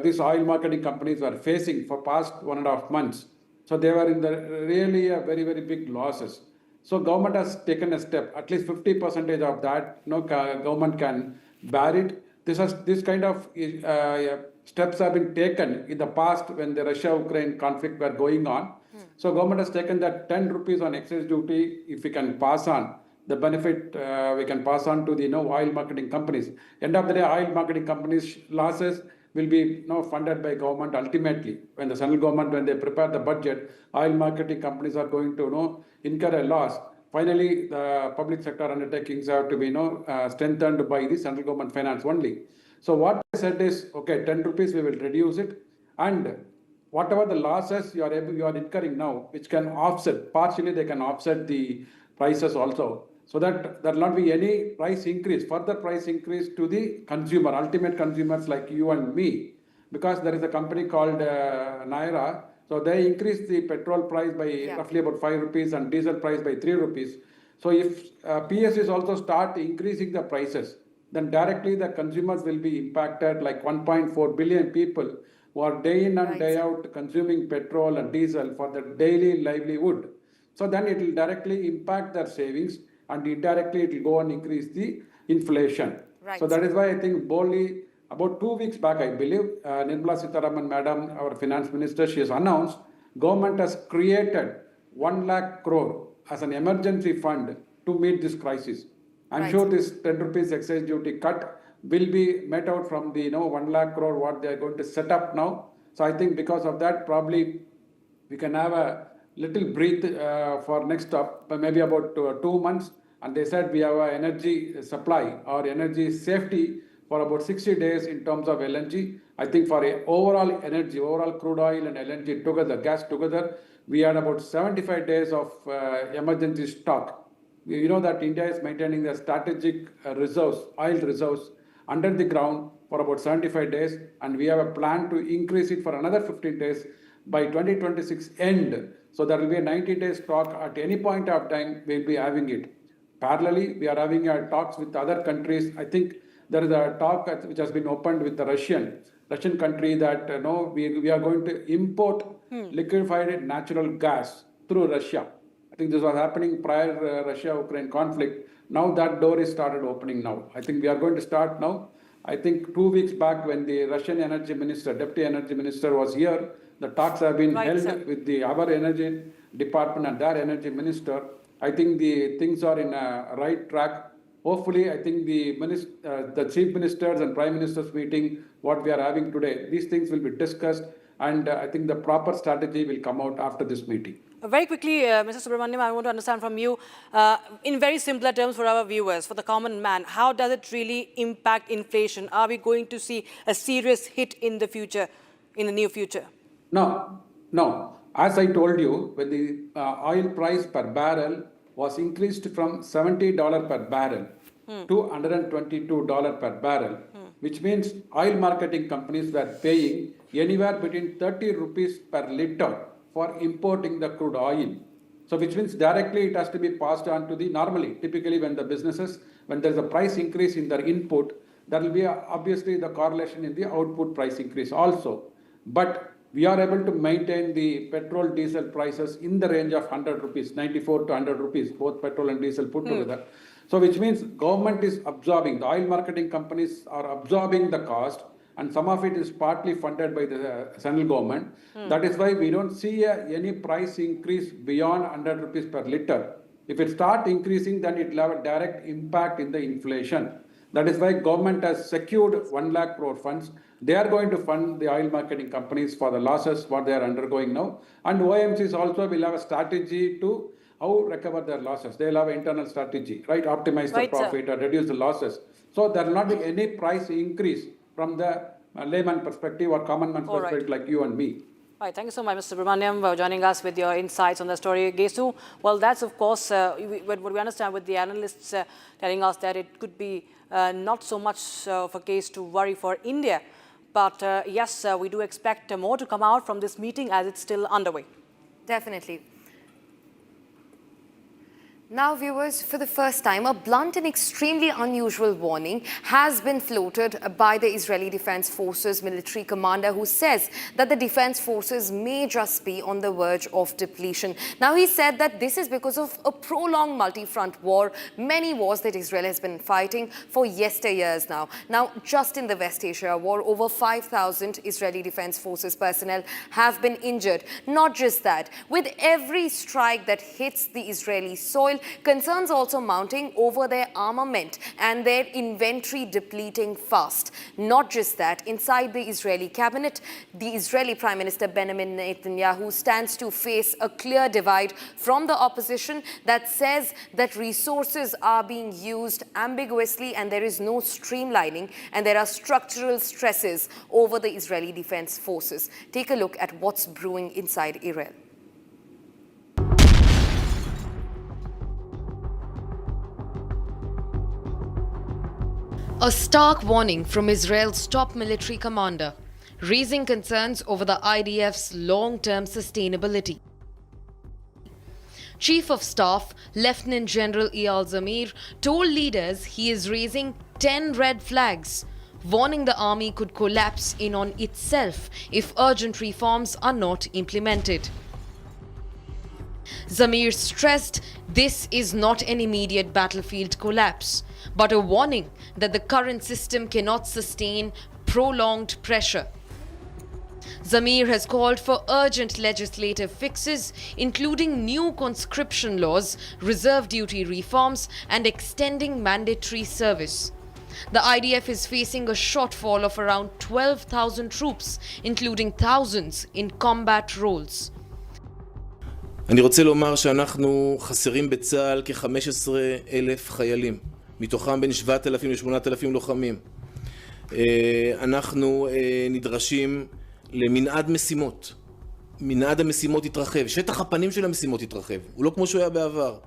these oil marketing companies were facing for past 1.5 months. So they were in the really very, very big losses. So government has taken a step. At least 50% of that, government can bear it. This kind of steps have been taken in the past when the Russia-Ukraine conflict were going on. So government has taken that 10 rupees on excise duty, if we can pass on, the benefit we can pass on to the oil marketing companies. End of the day, oil marketing companies' losses will be funded by government ultimately. When the central government, when they prepare the budget, oil marketing companies are going to incur a loss. Finally, the public sector undertakings have to be strengthened by the central government finance only. So what I said is, okay, 10 rupees we will reduce it, and whatever the losses you are incurring now, which can offset, partially they can offset the prices also, so that there will not be any further price increase to the consumer, ultimate consumers like you and me, because there is a company called Naira, so they increased the petrol price by roughly about 5 rupees and diesel price by 3 rupees. So if PSUs also start increasing the prices, then directly the consumers will be impacted, like 1.4 billion people who are day in and day out consuming petrol and diesel for their daily livelihood. So then it will directly impact their savings, and indirectly it will go and increase the inflation. Right. So that is why I think boldly, about 2 weeks back, I believe, Nirmala Sitharaman Madam, our finance minister, she has announced government has created 1 lakh crore as an emergency fund to meet this crisis. I'm sure this 10 rupees excise duty cut will be met out from the 1 lakh crore what they are going to set up now. So I think because of that, probably we can have a little breathe for next up, maybe about 2 months. And they said we have an energy supply or energy safety for about 60 days in terms of LNG. I think for overall energy, overall crude oil and LNG together, gas together, we had about 75 days of emergency stock. You know that India is maintaining the strategic reserves, oil reserves under the ground for about 75 days, and we have a plan to increase it for another 15 days by 2026 end. So there will be a 90-day stock at any point of time. We'll be having it. Parallelly, we are having talks with other countries. I think there is a talk which has been opened with the Russian country that we are going to import liquefied natural gas through Russia. I think this was happening prior Russia-Ukraine conflict. Now that door is started opening now. I think we are going to start now. I think 2 weeks back when the Russian energy minister, deputy energy minister was here, the talks have been held with our energy department and their energy minister. I think the things are in a right track. Hopefully, I think the chief ministers and prime ministers meeting, what we are having today, these things will be discussed, and I think the proper strategy will come out after this meeting. Very quickly, Mr. Subramaniam, I want to understand from you, in very simpler terms for our viewers, for the common man, how does it really impact inflation? Are we going to see a serious hit in the future, in the near future? No. As I told you, when the oil price per barrel was increased from $70 per barrel to $122 per barrel, which means oil marketing companies were paying anywhere between 30 rupees per liter for importing the crude oil. So which means directly it has to be passed on to the typically when the businesses, when there's a price increase in their input, there will be obviously the correlation in the output price increase also. But we are able to maintain the petrol diesel prices in the range of 100 rupees, 94 to 100 rupees, both petrol and diesel put together. So which means government is absorbing, the oil marketing companies are absorbing the cost, and some of it is partly funded by the central government. That is why we don't see any price increase beyond 100 rupees per liter. If it starts increasing, then it will have a direct impact in the inflation. That is why government has secured 1 lakh crore funds. They are going to fund the oil marketing companies for the losses what they are undergoing now. And OMCs also will have a strategy to how recover their losses. They will have an internal strategy, right? Optimize the profit or reduce the losses. So there will not be any price increase from the layman perspective or common man perspective like you and me. Right, thank you so much, Mr. Subramaniam, for joining us with your insights on the story. Gesu, well, that's of course what we understand with the analysts telling us that it could be not so much of a case to worry for India. But yes, we do expect more to come out from this meeting as it's still underway. Definitely. Now, viewers, for the first time, a blunt and extremely unusual warning has been floated by the Israeli Defense Forces military commander, who says that the defense forces may just be on the verge of depletion. Now, he said that this is because of a prolonged multi-front war, many wars that Israel has been fighting for yesteryears now. Now, just in the West Asia war, over 5,000 Israeli Defense Forces personnel have been injured. Not just that, with every strike that hits the Israeli soil, Israel, concerns also mounting over their armament and their inventory depleting fast. Not just that, inside the Israeli cabinet, the Israeli Prime Minister Benjamin Netanyahu stands to face a clear divide from the opposition that says that resources are being used ambiguously and there is no streamlining and there are structural stresses over the Israeli Defense Forces. Take a look at what's brewing inside Israel. A stark warning from Israel's top military commander, raising concerns over the IDF's long-term sustainability. Chief of Staff Lieutenant General Eyal Zamir told leaders he is raising 10 red flags, warning the army could collapse in on itself if urgent reforms are not implemented. Zamir stressed this is not an immediate battlefield collapse, but a warning that the current system cannot sustain prolonged pressure. Zamir has called for urgent legislative fixes, including new conscription laws, reserve duty reforms, and extending mandatory service. The IDF is facing a shortfall of around 12,000 troops, including thousands in combat roles. אני רוצה לומר שאנחנו חסרים בצה"ל כ-15,000 חיילים, מתוכם בין 7,000 ל-8,000 לוחמים. אנחנו נדרשים למנעד משימות. מנעד המשימות יתרחב, שטח הפנים של המשימות יתרחב, הוא לא כמו שהוא היה בעבר.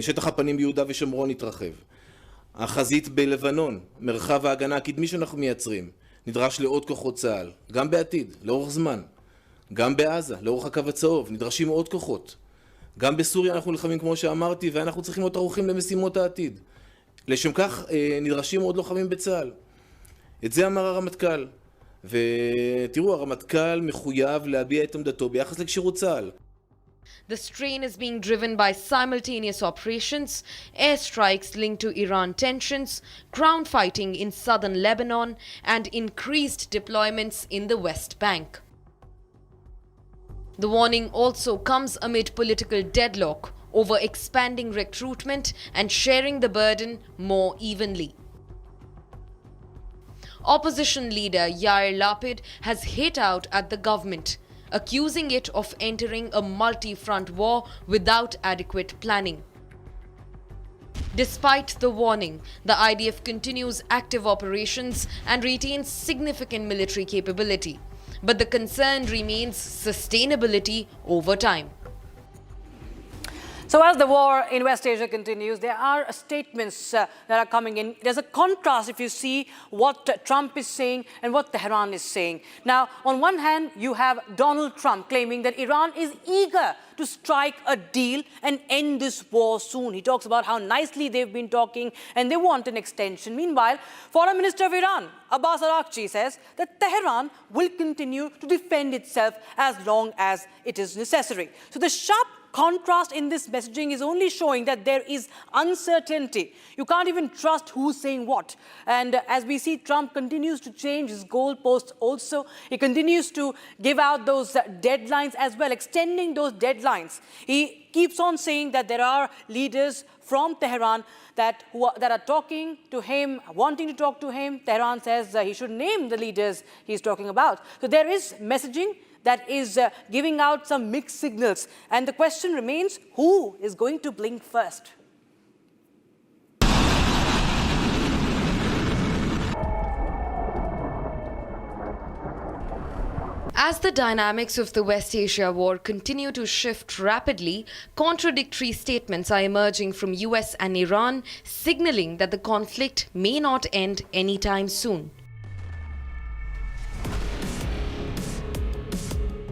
שטח הפנים ביהודה ושומרון יתרחב. החזית בלבנון, מרחב ההגנה הקדמי שאנחנו מייצרים, נדרש לעוד כוחות צה"ל, גם בעתיד, לאורך זמן. גם בעזה, לאורך הקו הצהוב, נדרשים עוד כוחות. גם בסוריה אנחנו נלחמים כמו שאמרתי, ואנחנו צריכים להיות ערוכים למשימות העתיד. לשם כך נדרשים עוד לוחמים בצה"ל. את זה אמר הרמטכ"ל. ותראו, הרמטכ"ל מחויב להביע את עמדתו ביחס לכשירות צה"ל. The strain is being driven by simultaneous operations, airstrikes linked to Iran tensions, ground fighting in southern Lebanon, and increased deployments in the West Bank. The warning also comes amid political deadlock over expanding recruitment and sharing the burden more evenly. Opposition leader Yair Lapid has hit out at the government, accusing it of entering a multi-front war without adequate planning. Despite the warning, the IDF continues active operations and retains significant military capability. But the concern remains sustainability over time. So as the war in West Asia continues, there are statements that are coming in. There's a contrast if you see what Trump is saying and what Tehran is saying. Now, on one hand, you have Donald Trump claiming that Iran is eager to strike a deal and end this war soon. He talks about how nicely they've been talking and they want an extension. Meanwhile, Foreign Minister of Iran, Abbas Araghchi, says that Tehran will continue to defend itself as long as it is necessary. So the sharp contrast in this messaging is only showing that there is uncertainty. You can't even trust who's saying what. And as we see, Trump continues to change his goalposts also. He continues to give out those deadlines as well, extending those deadlines. He keeps on saying that there are leaders from Tehran that are talking to him, wanting to talk to him. Tehran says he should name the leaders he's talking about. So there is messaging that is giving out some mixed signals. And the question remains, who is going to blink first? As the dynamics of the West Asia war continue to shift rapidly, contradictory statements are emerging from US and Iran, signaling that the conflict may not end anytime soon.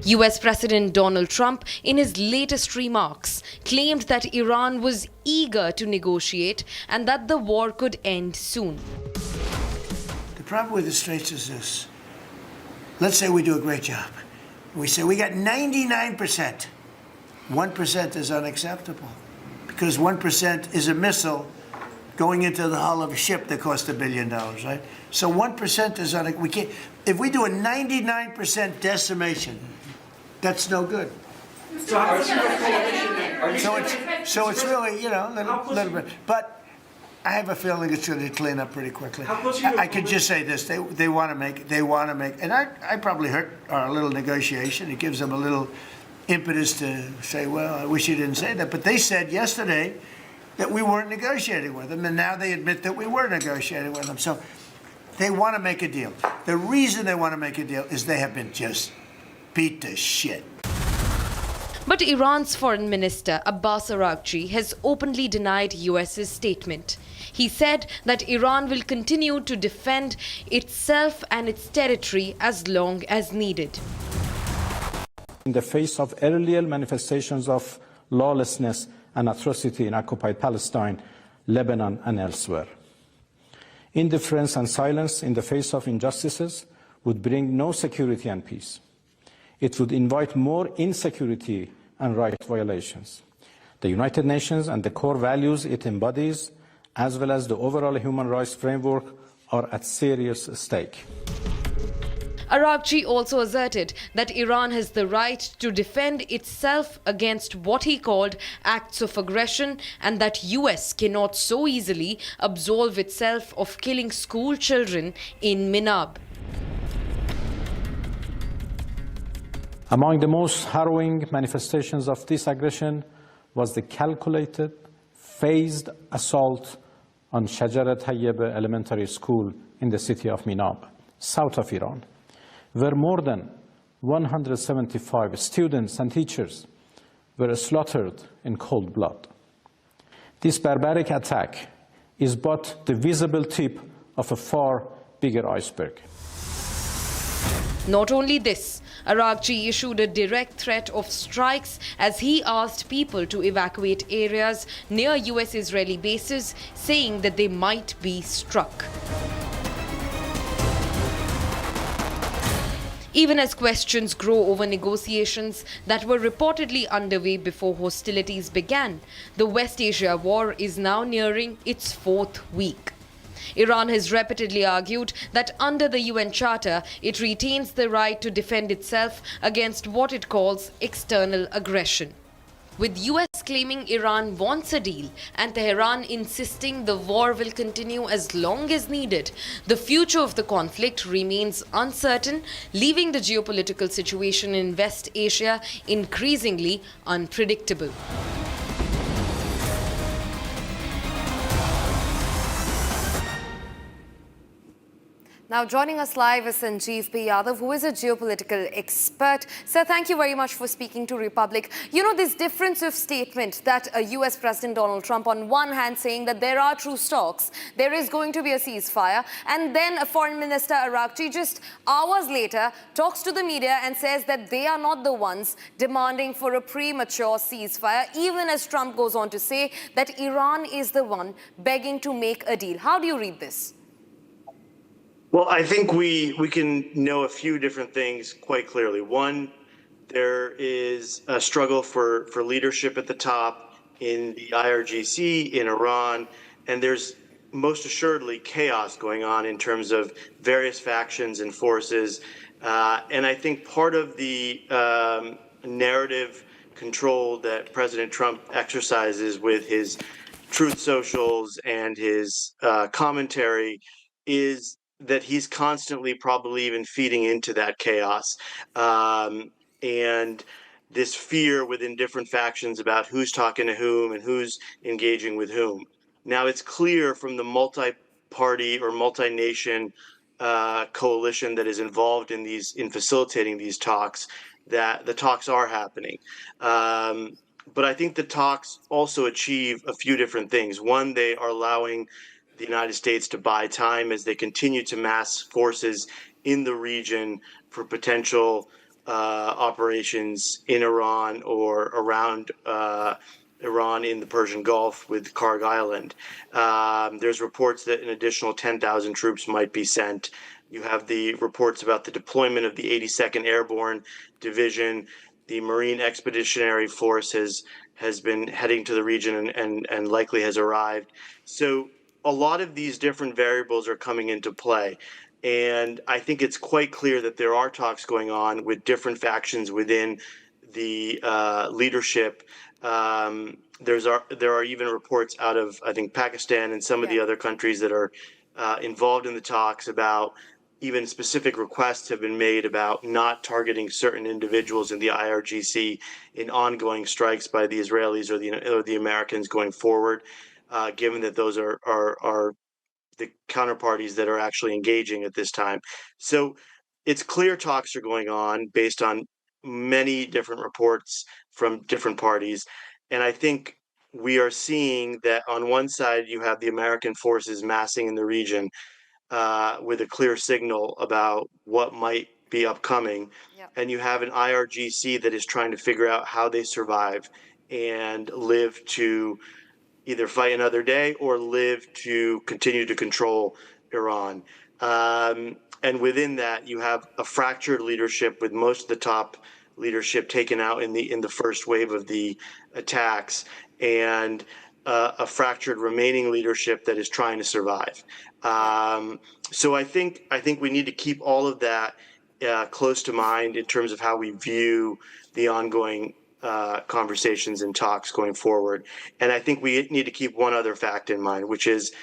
US President Donald Trump, in his latest remarks, claimed that Iran was eager to negotiate and that the war could end soon. The problem with the Straits is this. Let's say we do a great job. We say we got 99%. 1% is unacceptable because 1% is a missile going into the hull of a ship that cost $1 billion, right? So 1% is we can't. If we do a 99% decimation, that's no good. So it's really, you know, a little bit. But I have a feeling it's going to clean up pretty quickly. I could just say this: they want to make, and I probably hurt our little negotiation. It gives them a little impetus to say, well, I wish you didn't say that. But they said yesterday that we weren't negotiating with them, and now they admit that we were negotiating with them. So they want to make a deal. The reason they want to make a deal is they have been just beat to shit. But Iran's Foreign Minister Abbas Araghchi has openly denied US's statement. He said that Iran will continue to defend itself and its territory as long as needed. In the face of earlier manifestations of lawlessness and atrocity in occupied Palestine, Lebanon, and elsewhere, indifference and silence in the face of injustices would bring no security and peace. It would invite more insecurity and right violations. The United Nations and the core values it embodies, as well as the overall human rights framework, are at serious stake. Araghchi also asserted that Iran has the right to defend itself against what he called acts of aggression, and that US cannot so easily absolve itself of killing school children in Minab. Among the most harrowing manifestations of this aggression was the calculated, phased assault on Shajarat Tayyebe Elementary School in the city of Minab, south of Iran, where more than 175 students and teachers were slaughtered in cold blood. This barbaric attack is but the visible tip of a far bigger iceberg. Not only this, Araghchi issued a direct threat of strikes as he asked people to evacuate areas near US-Israeli bases, saying that they might be struck. Even as questions grow over negotiations that were reportedly underway before hostilities began, the West Asia war is now nearing its fourth week. Iran has repeatedly argued that under the UN Charter, it retains the right to defend itself against what it calls external aggression. With US claiming Iran wants a deal and Tehran insisting the war will continue as long as needed, the future of the conflict remains uncertain, leaving the geopolitical situation in West Asia increasingly unpredictable. Now joining us live is Sanjeev P. Yadav, who is a geopolitical expert. Sir, thank you very much for speaking to Republic. You know, this difference of statement that US President Donald Trump on one hand saying that there are truce talks, there is going to be a ceasefire, and then a Foreign Minister Araghchi just hours later talks to the media and says that they are not the ones demanding for a premature ceasefire, even as Trump goes on to say that Iran is the one begging to make a deal. How do you read this? Well, I think we can know a few different things quite clearly. One, there is a struggle for leadership at the top in the IRGC, in Iran, and there's most assuredly chaos going on in terms of various factions and forces. And I think part of the narrative control that President Trump exercises with his truth socials and his commentary is that he's constantly probably even feeding into that chaos and this fear within different factions about who's talking to whom and who's engaging with whom. Now, it's clear from the multi-party or multi-nation coalition that is involved in facilitating these talks that the talks are happening. But I think the talks also achieve a few different things. One, they are allowing the United States to buy time as they continue to mass forces in the region for potential operations in Iran or around Iran in the Persian Gulf with Karg Island. There's reports that an additional 10,000 troops might be sent. You have the reports about the deployment of the 82nd Airborne Division. The Marine Expeditionary Force has been heading to the region and likely has arrived. So a lot of these different variables are coming into play. And I think it's quite clear that there are talks going on with different factions within the leadership. There are even reports out of, I think, Pakistan and some of the other countries that are involved in the talks about even specific requests have been made about not targeting certain individuals in the IRGC in ongoing strikes by the Israelis or the Americans going forward, given that those are the counterparties that are actually engaging at this time. So it's clear talks are going on based on many different reports from different parties. And I think we are seeing that on one side, you have the American forces massing in the region with a clear signal about what might be upcoming. Yep. And you have an IRGC that is trying to figure out how they survive and live to either fight another day or live to continue to control Iran. And within that, you have a fractured leadership with most of the top leadership taken out in the first wave of the attacks, and a fractured remaining leadership that is trying to survive. So I think we need to keep all of that close to mind in terms of how we view the ongoing conversations and talks going forward. And I think we need to keep one other fact in mind, which is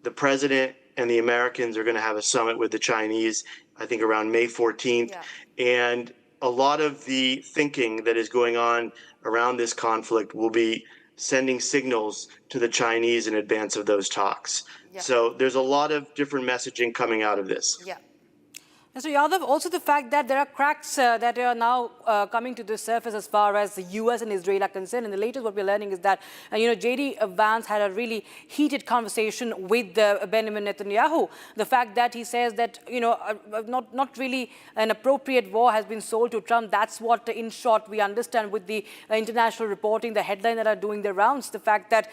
the president and the Americans are going to have a summit with the Chinese, I think around May 14th. Yeah. And a lot of the thinking that is going on around this conflict will be sending signals to the Chinese in advance of those talks. Yeah. So there's a lot of different messaging coming out of this. Yeah. Mr. Yadav, also the fact that there are cracks that are now coming to the surface as far as the US and Israel are concerned. And the latest what we're learning is that, J.D. Vance had a really heated conversation with Benjamin Netanyahu. The fact that he says that, not really an appropriate war has been sold to Trump. That's what, in short, we understand with the international reporting, the headline that are doing the rounds. The fact that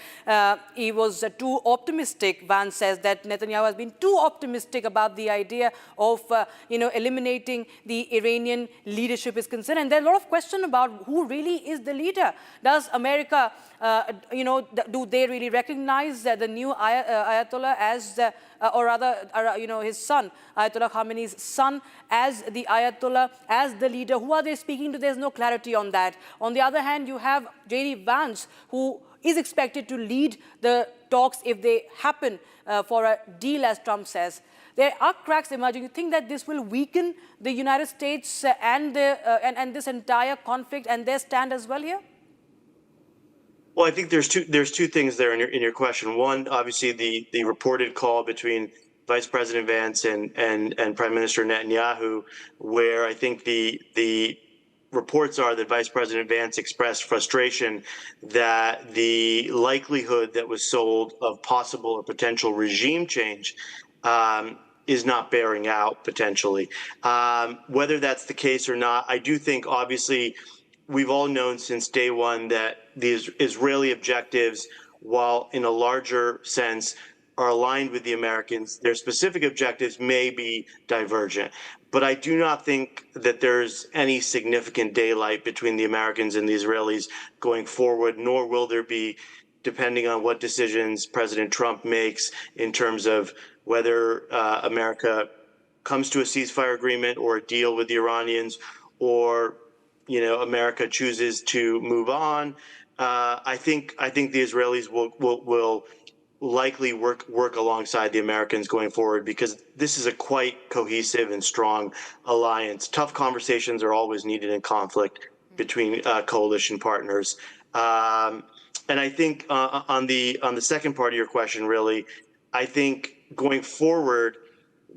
he was too optimistic. Vance says that Netanyahu has been too optimistic about the idea of, eliminating the Iranian leadership is concerned. And there's a lot of question about who really is the leader. Does America, do they really recognize the new Ayatollah as, or rather, his son, Ayatollah Khamenei's son, as the Ayatollah, as the leader? Who are they speaking to? There's no clarity on that. On the other hand, you have J.D. Vance, who is expected to lead the talks if they happen for a deal, as Trump says. There are cracks emerging. You think that this will weaken the United States and this entire conflict and their stand as well here? Well, I think there's two things there in your question. One, obviously, the reported call between Vice President Vance and Prime Minister Netanyahu, where I think the reports are that Vice President Vance expressed frustration that the likelihood that was sold of possible or potential regime change is not bearing out potentially. Whether that's the case or not, I do think, obviously, we've all known since day one that the Israeli objectives, while in a larger sense are aligned with the Americans, their specific objectives may be divergent. But I do not think that there's any significant daylight between the Americans and the Israelis going forward, nor will there be, depending on what decisions President Trump makes in terms of whether America comes to a ceasefire agreement or a deal with the Iranians, or America chooses to move on. I think the Israelis will likely work alongside the Americans going forward, because this is a quite cohesive and strong alliance. Tough conversations are always needed in conflict between coalition partners. And I think on the second part of your question, really, I think going forward,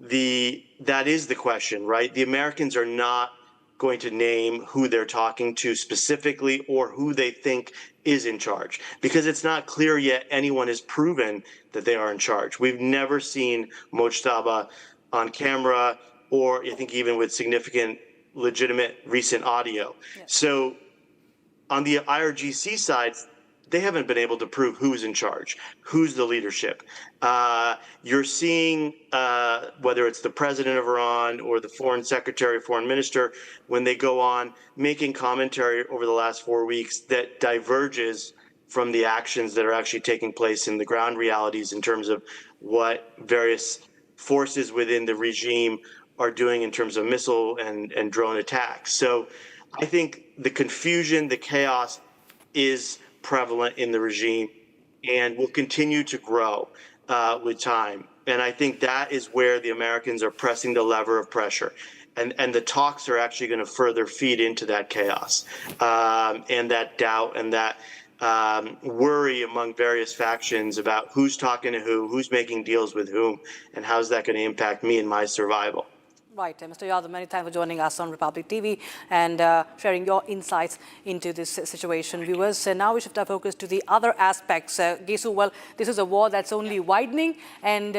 that is the question, right? The Americans are not going to name who they're talking to specifically or who they think is in charge, because it's not clear yet anyone has proven that they are in charge. We've never seen Mojtaba on camera, or I think even with significant legitimate recent audio. Yeah. So on the IRGC side, they haven't been able to prove who's in charge, who's the leadership. You're seeing whether it's the president of Iran or the foreign secretary, foreign minister, when they go on making commentary over the last 4 weeks that diverges from the actions that are actually taking place in the ground realities in terms of what various forces within the regime are doing in terms of missile and drone attacks. So I think the confusion, the chaos is prevalent in the regime and will continue to grow with time. And I think that is where the Americans are pressing the lever of pressure. And the talks are actually going to further feed into that chaos and that doubt and that worry among various factions about who's talking to who's making deals with whom, and how's that going to impact me and my survival. Right, Mr. Yadav, many thanks for joining us on Republic TV and sharing your insights into this situation. Viewers, now we shift our focus to the other aspects. Gesu, well, this is a war that's only widening, and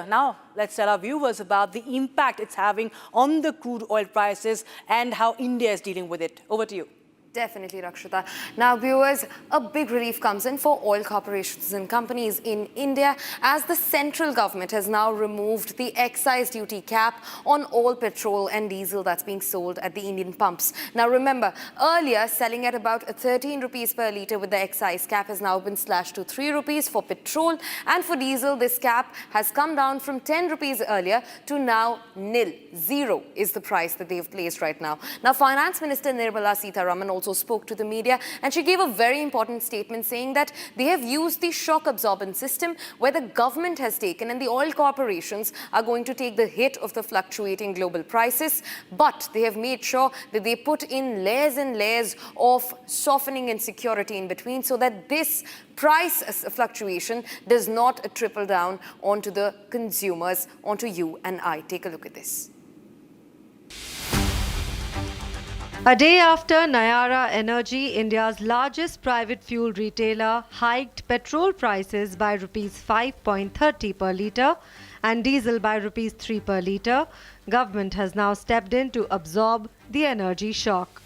now let's tell our viewers about the impact it's having on the crude oil prices and how India is dealing with it. Over to you. Definitely, Rakshita. Now, viewers, a big relief comes in for oil corporations and companies in India as the central government has now removed the excise duty cap on all petrol and diesel that's being sold at the Indian pumps. Now, remember, earlier selling at about 13 rupees per litre with the excise cap has now been slashed to 3 rupees for petrol, and for diesel, this cap has come down from 10 rupees earlier to now nil. 0 is the price that they've placed right now. Now, Finance Minister Nirmala Sitharaman also spoke to the media, and she gave a very important statement saying that they have used the shock absorbent system where the government has taken and the oil corporations are going to take the hit of the fluctuating global prices, but they have made sure that they put in layers and layers of softening and security in between so that this price fluctuation does not trickle down onto the consumers, onto you and I. Take a look at this. A day after Nayara Energy, India's largest private fuel retailer, hiked petrol prices by Rs 5.30 per litre and diesel by Rs 3 per litre, government has now stepped in to absorb the energy shock.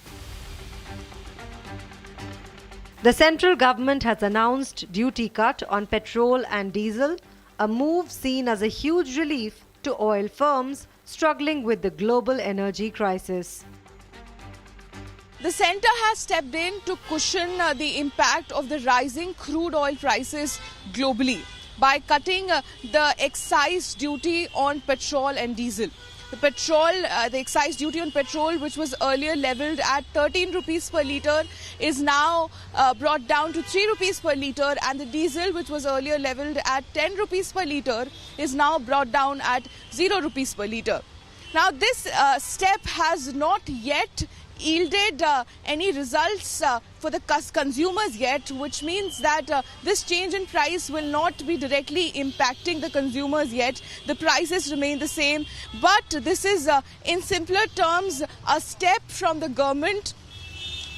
The central government has announced duty cut on petrol and diesel, a move seen as a huge relief to oil firms struggling with the global energy crisis. The centre has stepped in to cushion the impact of the rising crude oil prices globally by cutting the excise duty on petrol and diesel. The excise duty on petrol, which was earlier levelled at 13 rupees per litre, is now brought down to 3 rupees per litre, and the diesel, which was earlier levelled at 10 rupees per litre, is now brought down at 0 rupees per litre. Now, this step has not yet yielded any results for the consumers yet, which means that this change in price will not be directly impacting the consumers yet. The prices remain the same, but this is in simpler terms a step from the government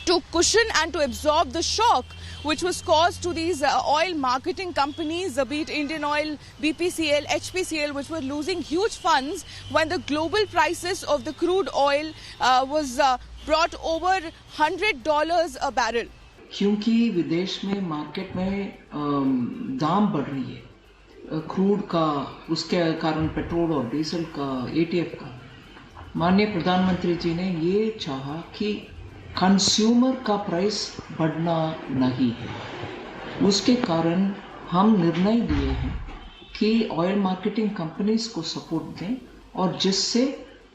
to cushion and to absorb the shock which was caused to these oil marketing companies, be it Indian Oil, BPCL, HPCL, which were losing huge funds when the global prices of the crude oil was brought over $100 a barrel. क्योंकि विदेश में market में दाम बढ़ रही है crude का, उसके कारण पेट्रोल और डीजल का, एटीएफ का, माननीय प्रधानमंत्री जी ने ये चाहा कि कंज्यूमर का प्राइस बढ़ना नहीं है। उसके कारण हम निर्णय लिए हैं कि ऑयल मार्केटिंग कंपनीज को सपोर्ट दें और जिससे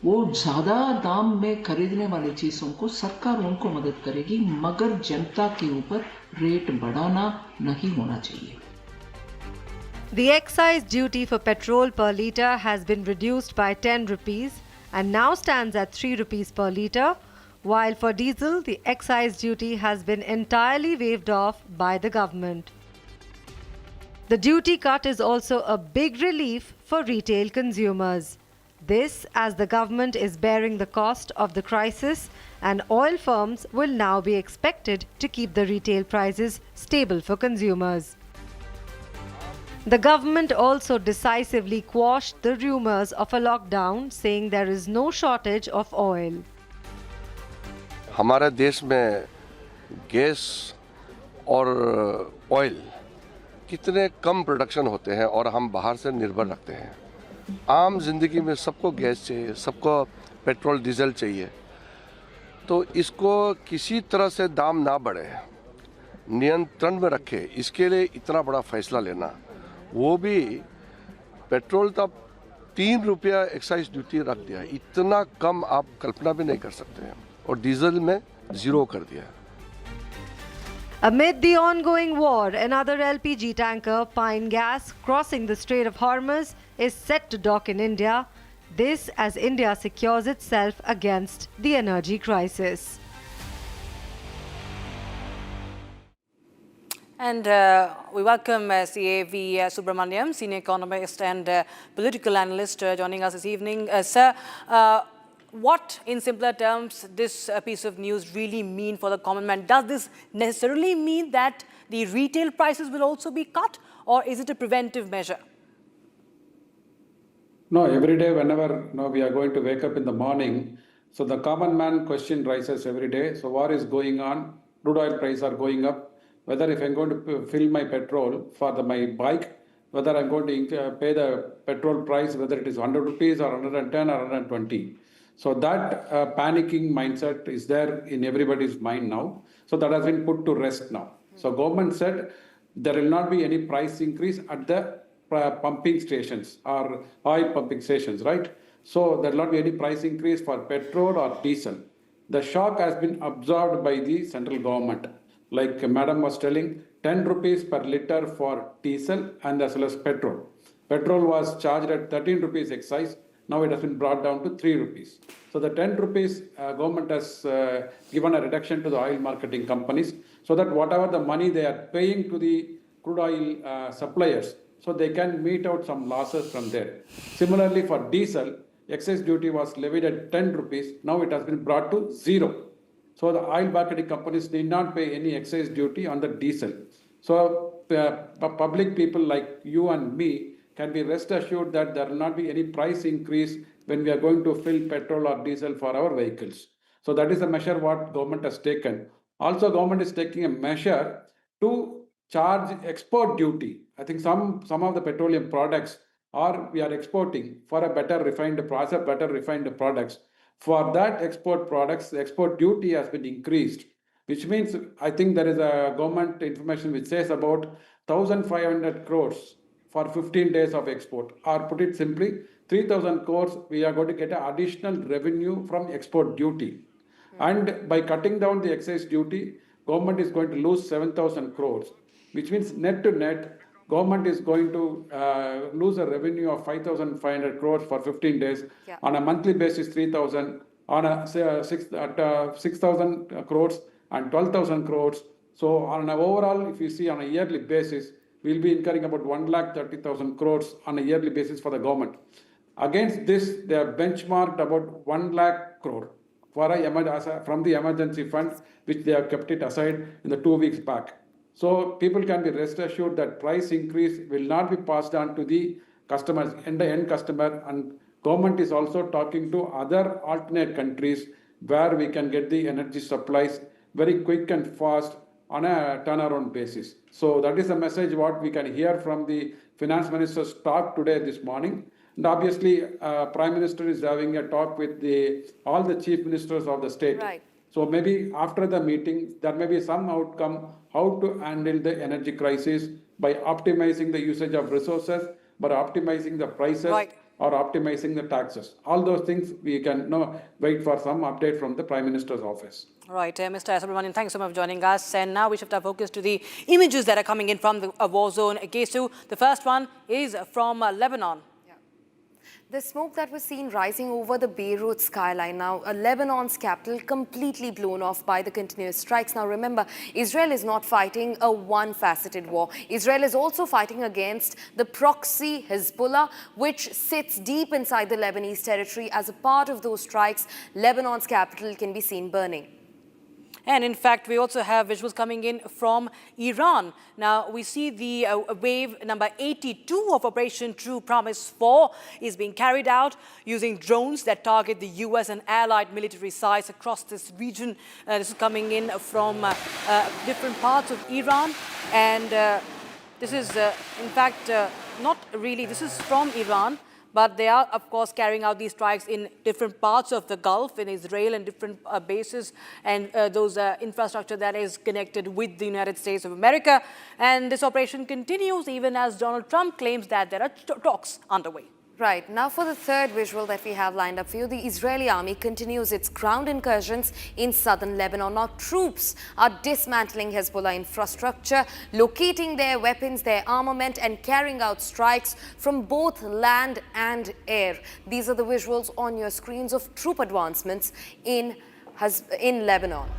वो ज़्यादा दाम में खरीदने वाली चीज़ों को सरकार उनको मदद करेगी, मगर जनता के ऊपर रेट बढ़ाना नहीं होना चाहिए। The excise duty for petrol per litre has been reduced by 10 rupees and now stands at 3 rupees per litre, while for diesel the excise duty has been entirely waived off by the government. The duty cut is also a big relief for retail consumers. This as the government is bearing the cost of the crisis and oil firms will now be expected to keep the retail prices stable for consumers. The government also decisively quashed the rumours of a lockdown, saying there is no shortage of oil. हमारे देश में gas और oil कितने कम production होते हैं और हम बाहर से निर्भर रखते हैं। आम जिंदगी में सबको गैस चाहिए, सबको पेट्रोल डीजल चाहिए, तो इसको किसी तरह से दाम ना बढ़े, नियंत्रण में रखे, इसके लिए इतना बड़ा फैसला लेना, वो भी पेट्रोल तब 3 रुपया एक्साइज ड्यूटी रख दिया, इतना कम आप कल्पना भी नहीं कर सकते हैं। और डीजल में 0 कर दिया। Amid the ongoing war, another LPG tanker, Pine Gas, crossing the Strait of Hormuz, is set to dock in India. This as India secures itself against the energy crisis. And we welcome CAV Subramaniam, senior economist and political analyst, joining us this evening. Sir, what, in simpler terms, this piece of news really mean for the common man? Does this necessarily mean that the retail prices will also be cut, or is it a preventive measure? No, every day whenever we are going to wake up in the morning, so the common man question rises every day. So what is going on? Crude oil prices are going up. Whether if I'm going to fill my petrol for my bike, whether I'm going to pay the petrol price, whether it is 100 rupees or 110 or 120. So that panicking mindset is there in everybody's mind now. So that has been put to rest now. So government said there will not be any price increase at the pumping stations or oil pumping stations, right? So there will not be any price increase for petrol or diesel. The shock has been absorbed by the central government. Like Madam was telling, 10 rupees per litre for diesel and as well as petrol. Petrol was charged at 13 rupees excise. Now it has been brought down to 3 rupees. So the 10 rupees government has given a reduction to the oil marketing companies so that whatever the money they are paying to the crude oil suppliers, so they can meet out some losses from there. Similarly for diesel, excise duty was levied at 10 rupees. Now it has been brought to 0. So the oil marketing companies need not pay any excise duty on the diesel. So public people like you and me can be rest assured that there will not be any price increase when we are going to fill petrol or diesel for our vehicles. So that is the measure what government has taken. Also, government is taking a measure to charge export duty. I think some of the petroleum products we are exporting for a better refined process, better refined products. For that export products, the export duty has been increased, which means I think there is a government information which says about 1,500 crores for 15 days of export, or put it simply, 3,000 crores we are going to get an additional revenue from export duty. And by cutting down the excise duty, government is going to lose 7,000 crores, which means net to net, government is going to lose a revenue of 5,500 crores for 15 days. Yeah. On a monthly basis, 3,000, on a 6,000 crores and 12,000 crores. So on an overall, if you see on a yearly basis, we'll be incurring about 1,30,000 crores on a yearly basis for the government. Against this, they have benchmarked about 1 lakh crore from the emergency fund, which they have kept it aside in the 2 weeks back. So people can be rest assured that price increase will not be passed on to the customers, end customer, and government is also talking to other alternate countries where we can get the energy supplies very quick and fast on a turnaround basis. So that is a message what we can hear from the finance minister's talk today this morning. And obviously, Prime Minister is having a talk with all the chief ministers of the state. Right. So maybe after the meeting, there may be some outcome how to handle the energy crisis by optimizing the usage of resources, by optimizing the prices, right, or optimizing the taxes. All those things we can wait for some update from the Prime Minister's office. Right, Mr. Subramanian, thanks so much for joining us. And now we shift our focus to the images that are coming in from the war zone. Kesu, the first one is from Lebanon. The smoke that was seen rising over the Beirut skyline now, Lebanon's capital, completely blown off by the continuous strikes. Now remember, Israel is not fighting a one-faceted war. Israel is also fighting against the proxy Hezbollah, which sits deep inside the Lebanese territory. As a part of those strikes, Lebanon's capital can be seen burning. And in fact, we also have visuals coming in from Iran. Now, we see the wave number 82 of Operation True Promise 4 is being carried out using drones that target the US and allied military sites across this region. This is coming in from different parts of Iran. And this is, in fact, not really, this is from Iran. But they are, of course, carrying out these strikes in different parts of the Gulf, in Israel, and different bases, and those infrastructure that is connected with the United States of America. And this operation continues even as Donald Trump claims that there are talks underway. Right, now for the third visual that we have lined up for you, the Israeli army continues its ground incursions in southern Lebanon. Now troops are dismantling Hezbollah infrastructure, locating their weapons, their armament and carrying out strikes from both land and air. These are the visuals on your screens of troop advancements in Lebanon.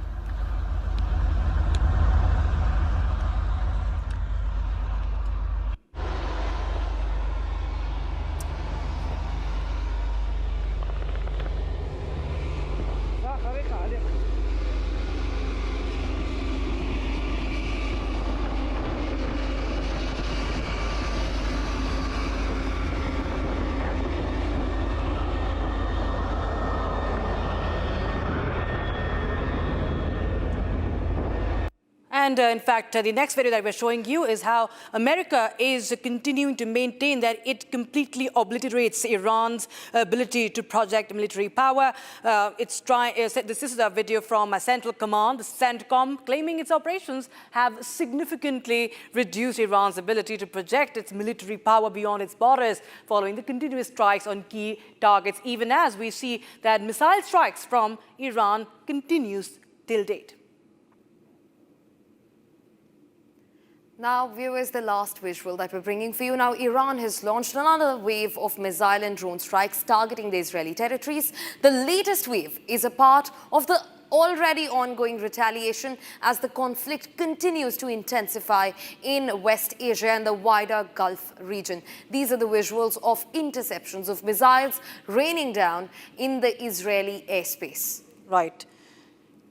And in fact, the next video that we're showing you is how America is continuing to maintain that it completely obliterates Iran's ability to project military power. This is a video from Central Command, the CENTCOM, claiming its operations have significantly reduced Iran's ability to project its military power beyond its borders, following the continuous strikes on key targets, even as we see that missile strikes from Iran continues till date. Now, viewers, the last visual that we're bringing for you. Now, Iran has launched another wave of missile and drone strikes targeting the Israeli territories. The latest wave is a part of the already ongoing retaliation as the conflict continues to intensify in West Asia and the wider Gulf region. These are the visuals of interceptions of missiles raining down in the Israeli airspace. Right.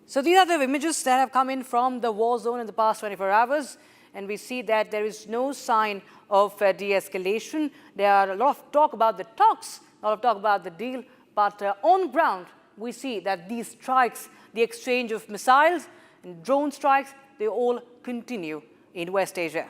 So these are the images that have come in from the war zone in the past 24 hours. And we see that there is no sign of de-escalation. There are a lot of talk about the talks, a lot of talk about the deal, but on ground, we see that these strikes, the exchange of missiles and drone strikes, they all continue in West Asia.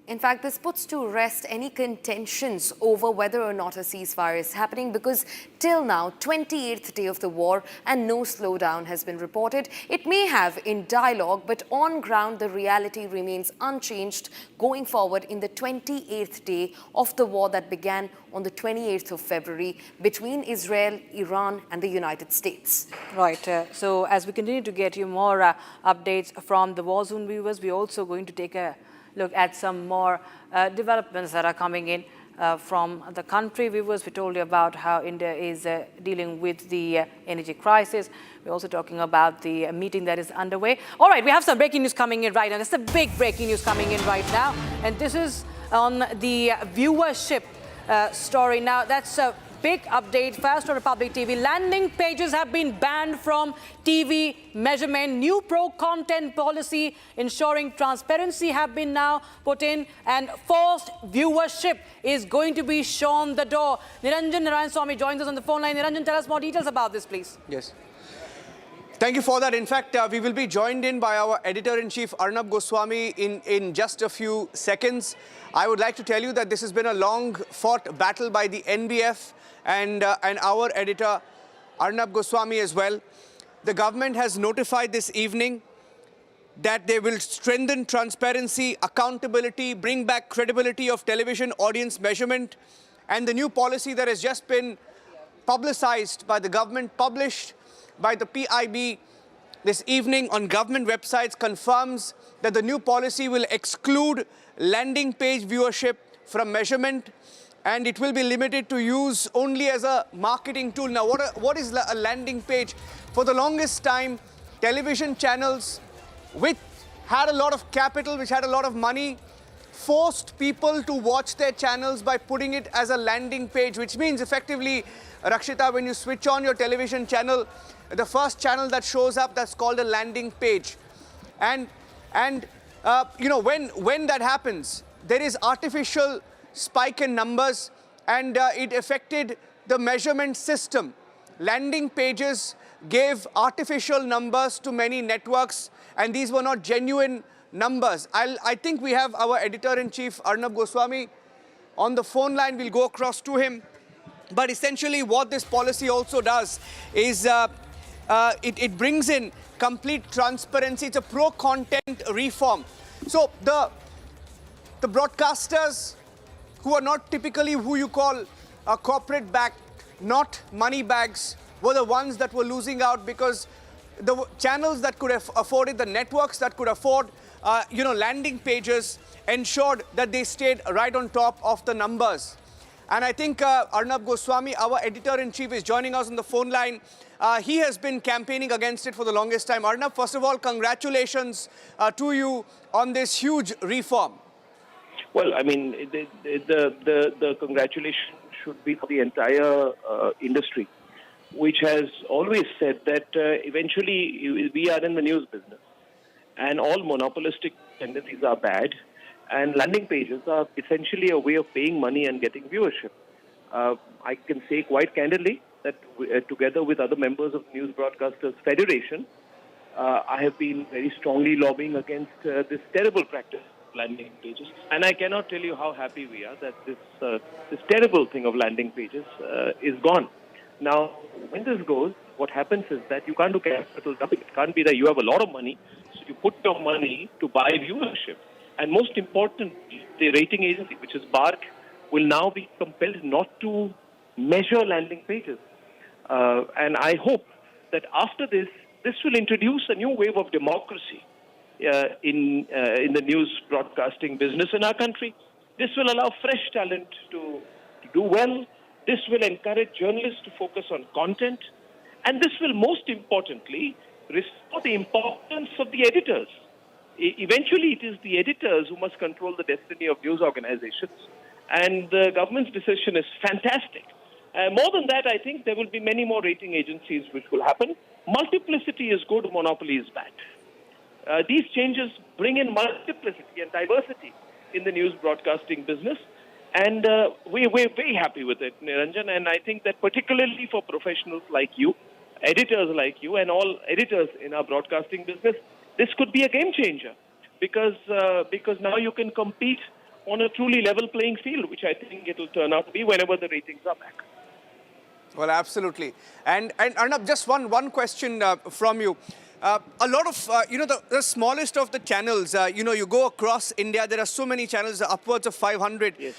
In fact, this puts to rest any contentions over whether or not a ceasefire is happening, because till now, 28th day of the war, and no slowdown has been reported. It may have in dialogue, but on ground, the reality remains unchanged going forward in the 28th day of the war that began on the 28th of February between Israel, Iran and the United States. Right. So as we continue to get you more updates from the war zone, viewers, we're also going to take a look at some more developments that are coming in from the country. Viewers, we told you about how India is dealing with the energy crisis. We're also talking about the meeting that is underway. All right, we have some breaking news coming in right now. It's a big breaking news coming in right now. And this is on the viewership story. Now, that's a big update. First on Republic TV, landing pages have been banned from TV measurement. New pro-content policy ensuring transparency have been now put in, and forced viewership is going to be shown the door. Niranjan Narayan joins us on the phone line. Niranjan, tell us more details about this, please. Yes. Thank you for that. In fact, we will be joined in by our editor-in-chief, Arnab Goswami, in just a few seconds. I would like to tell you that this has been a long-fought battle by the NBF and our editor, Arnab Goswami, as well. The government has notified this evening that they will strengthen transparency, accountability, bring back credibility of television audience measurement, and the new policy that has just been publicized by the government, published by the PIB this evening on government websites, confirms that the new policy will exclude landing page viewership from measurement, and it will be limited to use only as a marketing tool. Now, what is a landing page? For the longest time, television channels which had a lot of capital, which had a lot of money, forced people to watch their channels by putting it as a landing page, which means effectively, Rakshita, when you switch on your television channel, the first channel that shows up, that's called a landing page. And you know, when that happens, there is artificial spike in numbers, and it affected the measurement system. Landing pages gave artificial numbers to many networks, and these were not genuine numbers. I think we have our editor-in-chief, Arnab Goswami, on the phone line. We'll go across to him. But essentially what this policy also does is it brings in complete transparency. It's a pro-content reform. So the broadcasters who are not typically who you call corporate-backed, not money bags, were the ones that were losing out because the channels that could have afforded, the networks that could afford, landing pages ensured that they stayed right on top of the numbers. And I think Arnab Goswami, our editor-in-chief, is joining us on the phone line. He has been campaigning against it for the longest time. Arnab, first of all, congratulations to you on this huge reform. Well, I mean, the congratulations should be for the entire industry, which has always said that eventually we are in the news business and all monopolistic tendencies are bad, and landing pages are essentially a way of paying money and getting viewership. I can say quite candidly that together with other members of the News Broadcasters Federation, I have been very strongly lobbying against this terrible practice of landing pages. And I cannot tell you how happy we are that this terrible thing of landing pages is gone. Now, when this goes, what happens is that you can't do capital dumping. It can't be that you have a lot of money, so you put your money to buy viewership. And most importantly, the rating agency, which is BARC, will now be compelled not to measure landing pages. And I hope that after this will introduce a new wave of democracy in the news broadcasting business in our country. This will allow fresh talent to do well. This will encourage journalists to focus on content. And this will, most importantly, restore the importance of the editors. Eventually, it is the editors who must control the destiny of news organizations. And the government's decision is fantastic. More than that, I think there will be many more rating agencies which will happen. Multiplicity is good, monopoly is bad. These changes bring in multiplicity and diversity in the news broadcasting business. And we're very happy with it, Niranjan. And I think that particularly for professionals like you, editors like you, and all editors in our broadcasting business, this could be a game changer because now you can compete on a truly level playing field, which I think it will turn out to be whenever the ratings are back. Well, absolutely. And Arnab, just one question from you. A lot of, the smallest of the channels, you go across India, there are so many channels, upwards of 500. Yes.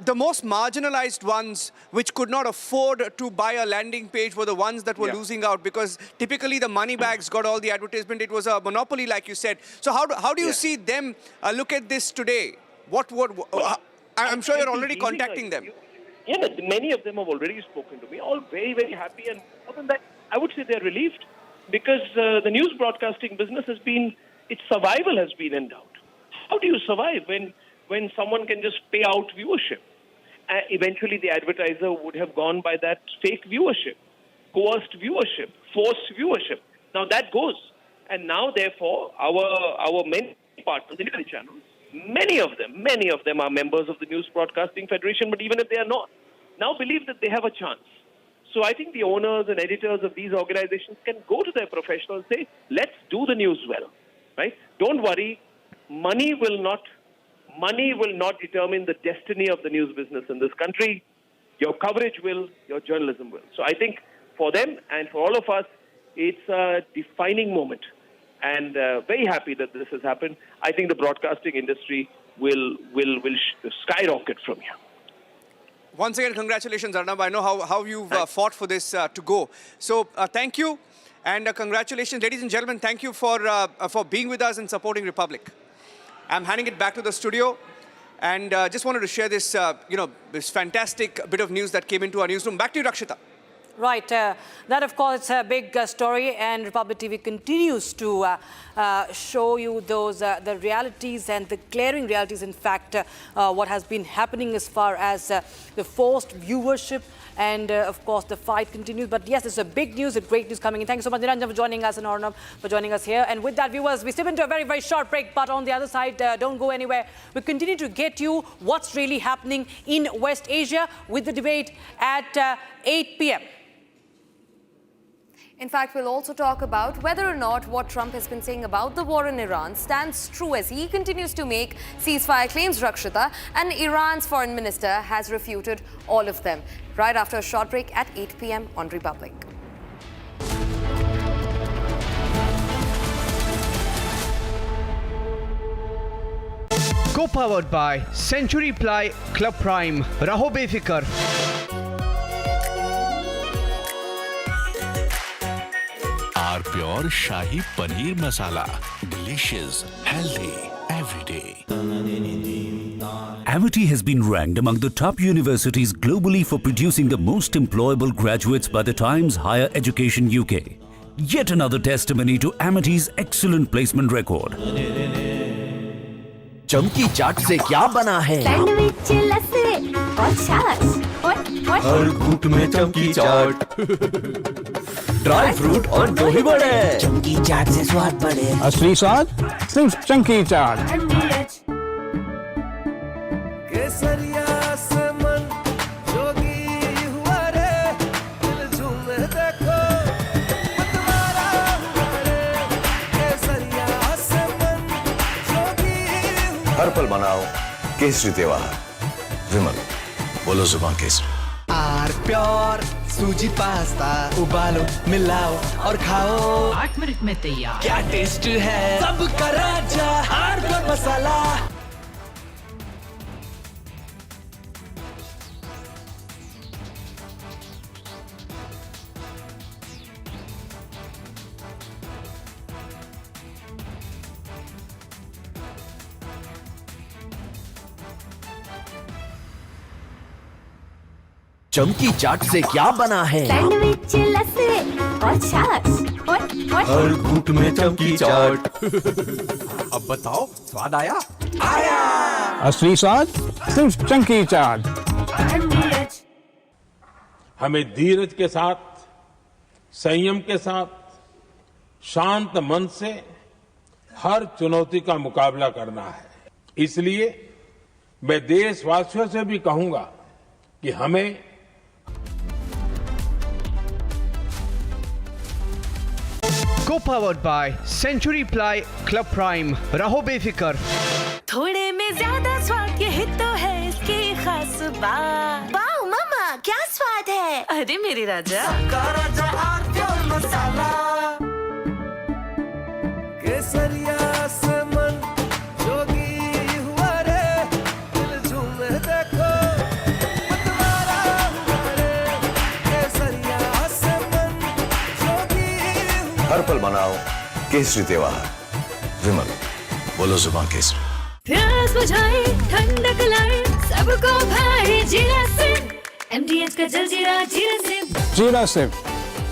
The most marginalized ones, which could not afford to buy a landing page, were the ones that were losing out because typically the money bags got all the advertisement. It was a monopoly, like you said. So how do you see them look at this today? I'm sure you're already contacting them. Yeah, many of them have already spoken to me, all very, very happy. And more than that, I would say they're relieved because the news broadcasting business its survival has been in doubt. How do you survive when someone can just pay out viewership? Eventually, the advertiser would have gone by that fake viewership, coerced viewership, forced viewership. Now that goes. And now, therefore, our many partners in the channels, many of them are members of the News Broadcasting Federation, but even if they are not, now believe that they have a chance. So I think the owners and editors of these organizations can go to their professionals and say, let's do the news well, right? Don't worry, money will not determine the destiny of the news business in this country. Your coverage will, your journalism will. So I think for them and for all of us, it's a defining moment. And very happy that this has happened. I think the broadcasting industry will skyrocket from here. Once again, congratulations, Arnab. I know how you've fought for this to go. So thank you and congratulations. Ladies and gentlemen, thank you for being with us and supporting Republic. I'm handing it back to the studio and just wanted to share this, this fantastic bit of news that came into our newsroom. Back to you, Rakshita. Right. That, of course, is a big story, and Republic TV continues to show you those the realities and the glaring realities, in fact, what has been happening as far as the forced viewership. And, of course, the fight continues. But, yes, it's a big news, a great news coming in. Thank you so much, Niranjan, for joining us, and Arnab for joining us here. And with that, viewers, we step into a very, very short break. But on the other side, don't go anywhere. We continue to get you what's really happening in West Asia with the debate at 8 p.m. In fact, we'll also talk about whether or not what Trump has been saying about the war in Iran stands true as he continues to make ceasefire claims, Rakshita, and Iran's foreign minister has refuted all of them. Right after a short break at 8 p.m. on Republic. Go Co-powered by Century Ply Club Prime. Raho befikar. Our Pure Shahi Paneer Masala. Delicious, healthy, every day. Amity has been ranked among the top universities globally for producing the most employable graduates by the Times Higher Education UK. Yet another testimony to Amity's excellent placement record. चमकी चाट से क्या बना है? Sandwich, लस्सी और छाछ और हर घूंट में चमकी चाट। ड्राई फ्रूट और दही बड़े। चमकी चाट से स्वाद बढ़े। असली स्वाद सिर्फ चमकी चाट। केसरिया से मन जोगी हुआ रे, दिल झूमे देखो मतवारा हुआ रे। केसरिया से मन जोगी हुआ। हर पल मनाओ केसरी त्योहार। विमल, बोलो जुबान केसरी। आर प्योर सूजी पास्ता उबालो मिलाओ और खाओ 8 मिनट में तैयार। क्या टेस्ट है सबका राजा आर प्योर मसाला। चमकी चाट से क्या बना है? सैंडविच, लस्सी और छाछ और हर घूंट में चमकी चाट। अब बताओ स्वाद आया? आया। असली स्वाद सिर्फ चमकी चाट। हमें धीरज के साथ, संयम के साथ, शांत मन से हर चुनौती का मुकाबला करना है। इसलिए मैं देशवासियों से भी कहूंगा कि हमें Co-powered by Century Ply Club Prime. Raho befikar. थोड़े में ज्यादा स्वाद, यही तो है इसकी खास बात। वाओ मामा, क्या स्वाद है? अरे मेरे राजा, सबका राजा आर प्योर मसाला। केसरिया से मन जोगी हुआ रे, दिल झूमे देखो मतवारा हुआ रे। केसरिया से मन जोगी हुआ। हर पल मनाओ केसरी त्योहार। विमल, बोलो जुबान केसरी। प्यास बुझाए, ठंडक लाए, सबको भाए जीरा से। MDH का जलजीरा जीरा से। जीरा सिर्फ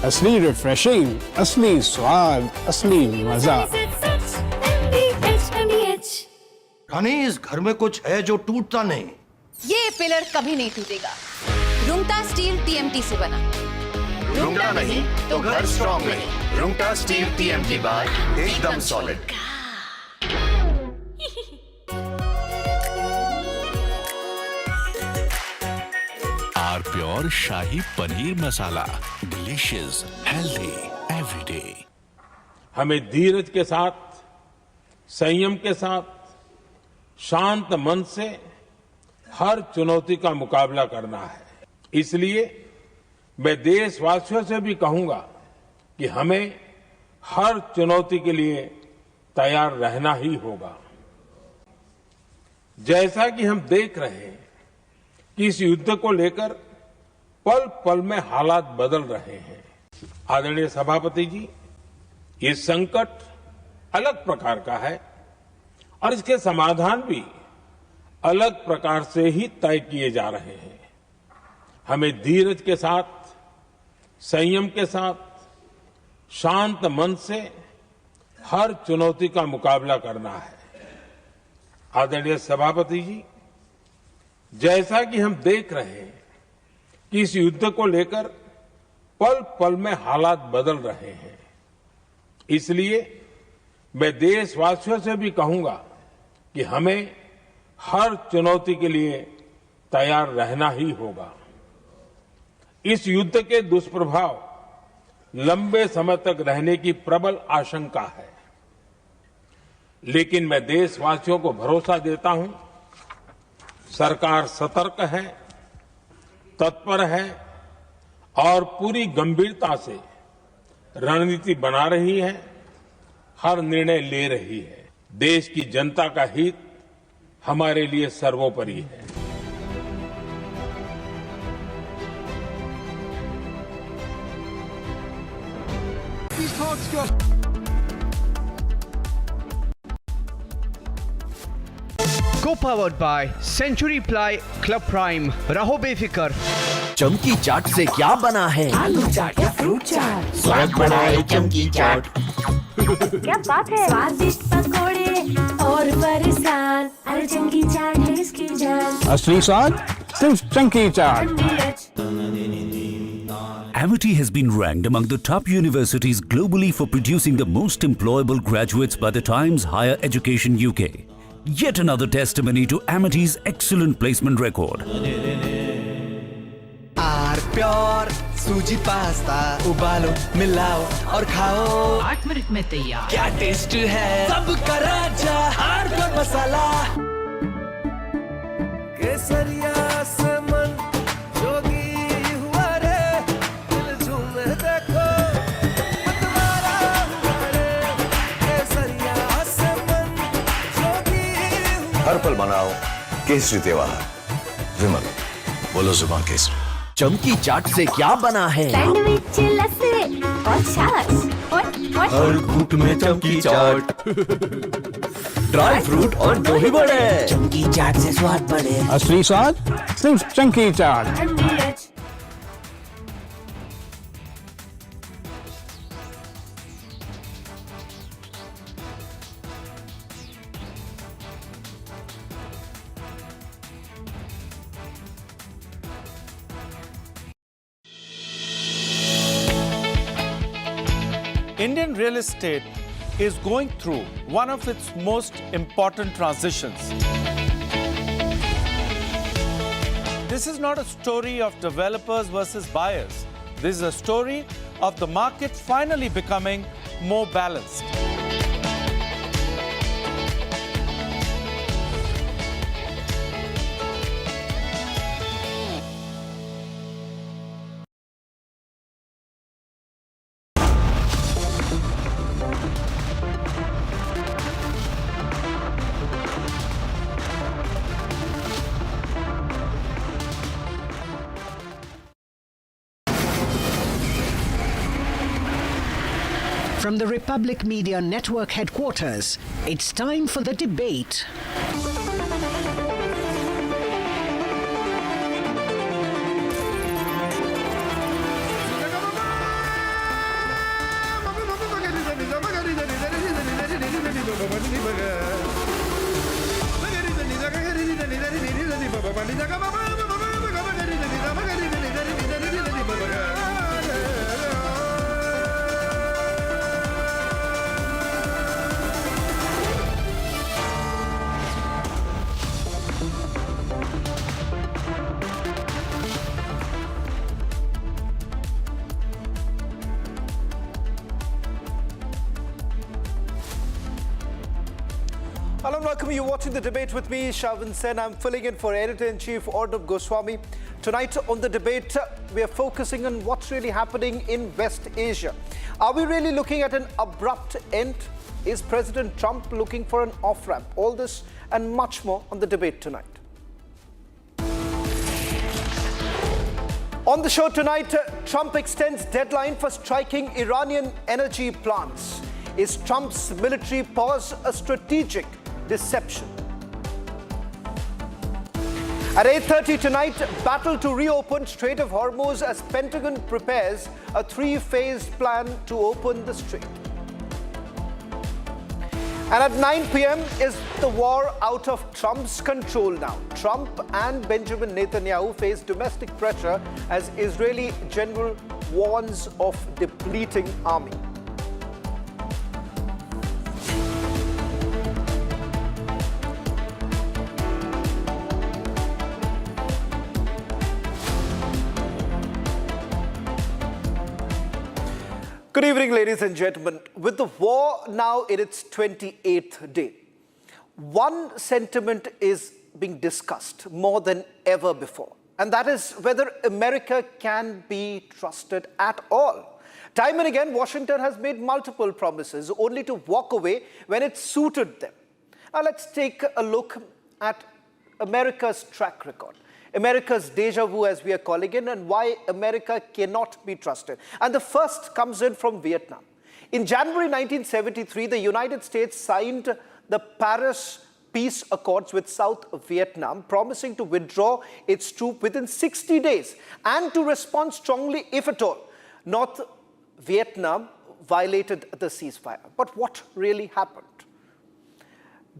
असली रिफ्रेशिंग, असली स्वाद, असली मजा। रानी, इस घर में कुछ है जो टूटता नहीं। ये पिलर कभी नहीं टूटेगा। रुंगटा स्टील TMT से बना। रुंगटा नहीं तो घर स्ट्रॉन्ग नहीं। रुंगटा स्टील TMT बार एकदम solid. Our Pure Shahi Paneer Masala. Delicious, healthy, every day. हमें धीरज के साथ, संयम के साथ, शांत मन से हर चुनौती का मुकाबला करना है। इसलिए मैं देशवासियों से भी कहूंगा कि हमें हर चुनौती के लिए तैयार रहना ही होगा। जैसा कि हम देख रहे हैं कि इस युद्ध को लेकर पल पल में हालात बदल रहे हैं। आदरणीय सभापति जी, ये संकट अलग प्रकार का है और इसके समाधान भी अलग प्रकार से ही तय किए जा रहे हैं। हमें धीरज के साथ, संयम के साथ, शांत मन से हर चुनौती का मुकाबला करना है। आदरणीय सभापति जी, जैसा कि हम देख रहे हैं कि इस युद्ध को लेकर पल पल में हालात बदल रहे हैं। इसलिए मैं देशवासियों से भी कहूंगा कि हमें हर चुनौती के लिए तैयार रहना ही होगा। इस युद्ध के दुष्प्रभाव लंबे समय तक रहने की प्रबल आशंका है, लेकिन मैं देशवासियों को भरोसा देता हूं, सरकार सतर्क है, तत्पर है और पूरी गंभीरता से रणनीति बना रही है, हर निर्णय ले रही है। देश की जनता का हित हमारे लिए सर्वोपरि है। Co-powered by Century Ply Club Prime. रहो बेफिक्र। चमकी चाट से क्या बना है? आलू चाट या फ्रूट चाट, स्वाद बढ़ाए चमकी चाट। क्या बात है? स्वादिष्ट पकोड़े और फरसान, अरे चमकी चाट है इसकी जान। असली स्वाद सिर्फ चमकी चाट। Amity has been ranked among the top universities globally for producing the most employable graduates by the Times Higher Education UK. Yet another testimony to Amity's excellent placement record. Pure सूजी पास्ता उबालो मिलाओ और खाओ 8 minute में तैयार। क्या test है सबका राजा are मसाला। केसरिया से मन जोगी हुआ रे, दिल झूमे देखो मतवारा हुआ रे। केसरिया से मन जोगी हुआ। हर पल मनाओ केसरी त्योहार। विमल, बोलो जुबान केसरी। चमकी चाट से क्या बना है? सैंडविच, लस्सी और छाछ। हर घूंट में चमकी चाट। ड्राई फ्रूट और दही बड़े। चमकी चाट से स्वाद बढ़े। असली स्वाद सिर्फ चमकी चाट। Indian real estate is going through one of its most important transitions. This is not a story of developers versus buyers. This is a story of the market finally becoming more balanced. From the Republic Media Network headquarters, it's time for the debate. Hello and welcome. You're watching the debate with me, Shavan Sen. I'm filling in for Editor-in-Chief Arnab Goswami. Tonight on the debate, we are focusing on what's really happening in West Asia. Are we really looking at an abrupt end? Is President Trump looking for an off-ramp? All this and much more on the debate tonight. On the show tonight, Trump extends deadline for striking Iranian energy plants. Is Trump's military pause a strategic deception? At 8:30 tonight, battle to reopen Strait of Hormuz as Pentagon prepares a three-phase plan to open the strait. And at 9 p.m. is the war out of Trump's control now. Trump and Benjamin Netanyahu face domestic pressure as Israeli general warns of depleting army. Good evening, ladies and gentlemen. With the war now in its 28th day, one sentiment is being discussed more than ever before, and that is whether America can be trusted at all. Time and again, Washington has made multiple promises only to walk away when it suited them. Now let's take a look at America's track record, America's deja vu, as we are calling it, and why America cannot be trusted. And the first comes in from Vietnam. In January 1973, the United States signed the Paris Peace Accords with South Vietnam, promising to withdraw its troops within 60 days and to respond strongly if at all North Vietnam violated the ceasefire. But what really happened?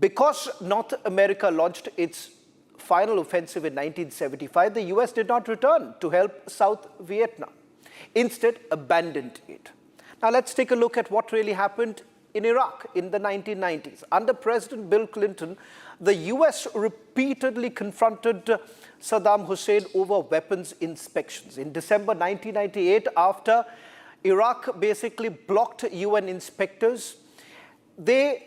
Because North America launched its final offensive in 1975, the US did not return to help South Vietnam, instead abandoned it. Now let's take a look at what really happened in Iraq in the 1990s. Under President Bill Clinton, the US repeatedly confronted Saddam Hussein over weapons inspections. In December 1998, after Iraq basically blocked UN inspectors, the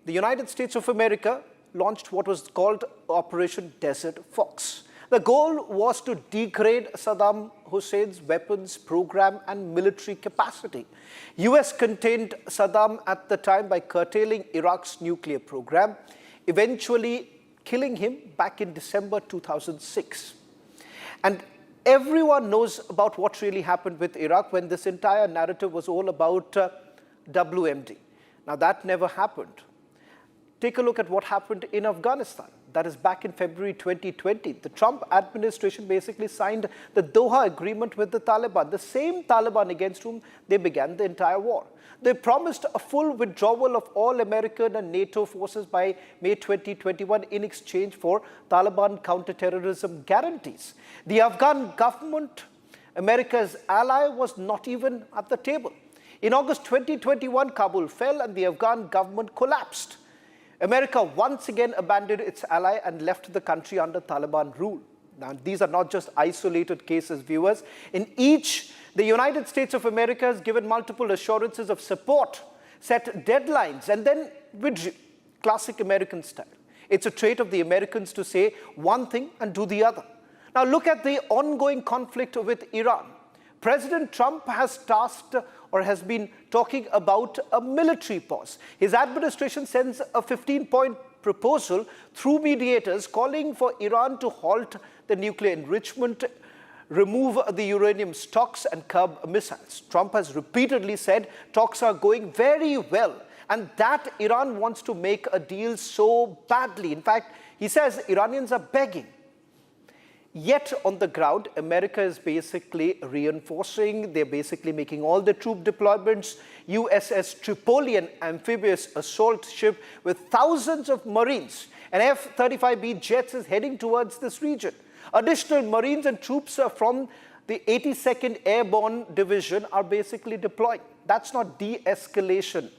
United States of America launched what was called Operation Desert Fox. The goal was to degrade Saddam Hussein's weapons program and military capacity. US contained Saddam at the time by curtailing Iraq's nuclear program, eventually killing him back in December 2006. And everyone knows about what really happened with Iraq when this entire narrative was all about WMD. Now that never happened. Take a look at what happened in Afghanistan. That is back in February 2020. The Trump administration basically signed the Doha Agreement with the Taliban, the same Taliban against whom they began the entire war. They promised a full withdrawal of all American and NATO forces by May 2021 in exchange for Taliban counterterrorism guarantees. The Afghan government, America's ally, was not even at the table. In August 2021, Kabul fell and the Afghan government collapsed. America once again abandoned its ally and left the country under Taliban rule. Now, these are not just isolated cases, viewers. In each, the United States of America has given multiple assurances of support, set deadlines, and then withdrew. Classic American style. It's a trait of the Americans to say one thing and do the other. Now, look at the ongoing conflict with Iran. President Trump has tasked or has been talking about a military pause. His administration sends a 15-point proposal through mediators calling for Iran to halt the nuclear enrichment, remove the uranium stocks and curb missiles. Trump has repeatedly said talks are going very well and that Iran wants to make a deal so badly. In fact, he says Iranians are begging. Yet on the ground, America is basically reinforcing. They're basically making all the troop deployments. USS Tripoli, an amphibious assault ship with thousands of Marines, and F-35B jets is heading towards this region. Additional Marines and troops from the 82nd Airborne Division are basically deploying. That's not de-escalation.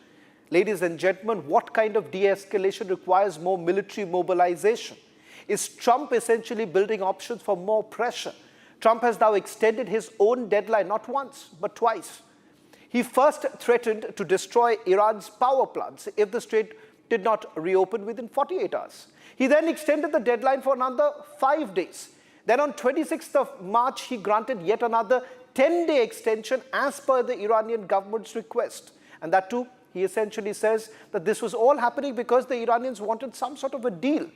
Ladies and gentlemen, what kind of de-escalation requires more military mobilization? Is Trump essentially building options for more pressure? Trump has now extended his own deadline, not once, but twice. He first threatened to destroy Iran's power plants if the strait did not reopen within 48 hours. He then extended the deadline for another 5 days. Then on 26th of March, he granted yet another 10-day extension as per the Iranian government's request. And that too, he essentially says that this was all happening because the Iranians wanted some sort of a deal.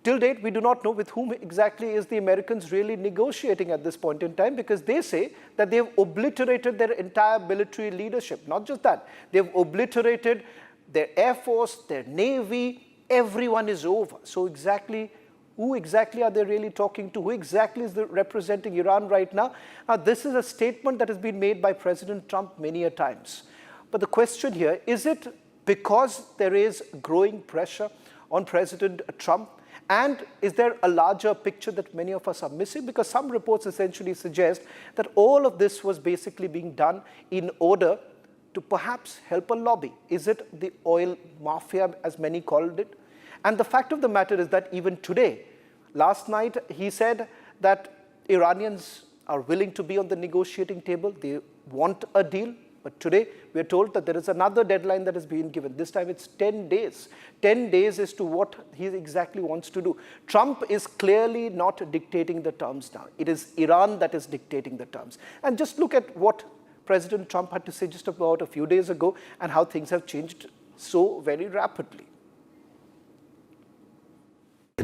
Till date, we do not know with whom exactly is the Americans really negotiating at this point in time, because they say that they've obliterated their entire military leadership. Not just that, they've obliterated their Air Force, their Navy, everyone is over. So exactly, who exactly are they really talking to? Who exactly is representing Iran right now? Now, this is a statement that has been made by President Trump many a times. But the question here, is it because there is growing pressure on President Trump? And is there a larger picture that many of us are missing? Because some reports essentially suggest that all of this was basically being done in order to perhaps help a lobby. Is it the oil mafia, as many called it? And the fact of the matter is that even today, last night, he said that Iranians are willing to be on the negotiating table. They want a deal. But today, we are told that there is another deadline that has been given. This time, it's 10 days. 10 days as to what he exactly wants to do. Trump is clearly not dictating the terms now. It is Iran that is dictating the terms. And just look at what President Trump had to say just about a few days ago and how things have changed so very rapidly.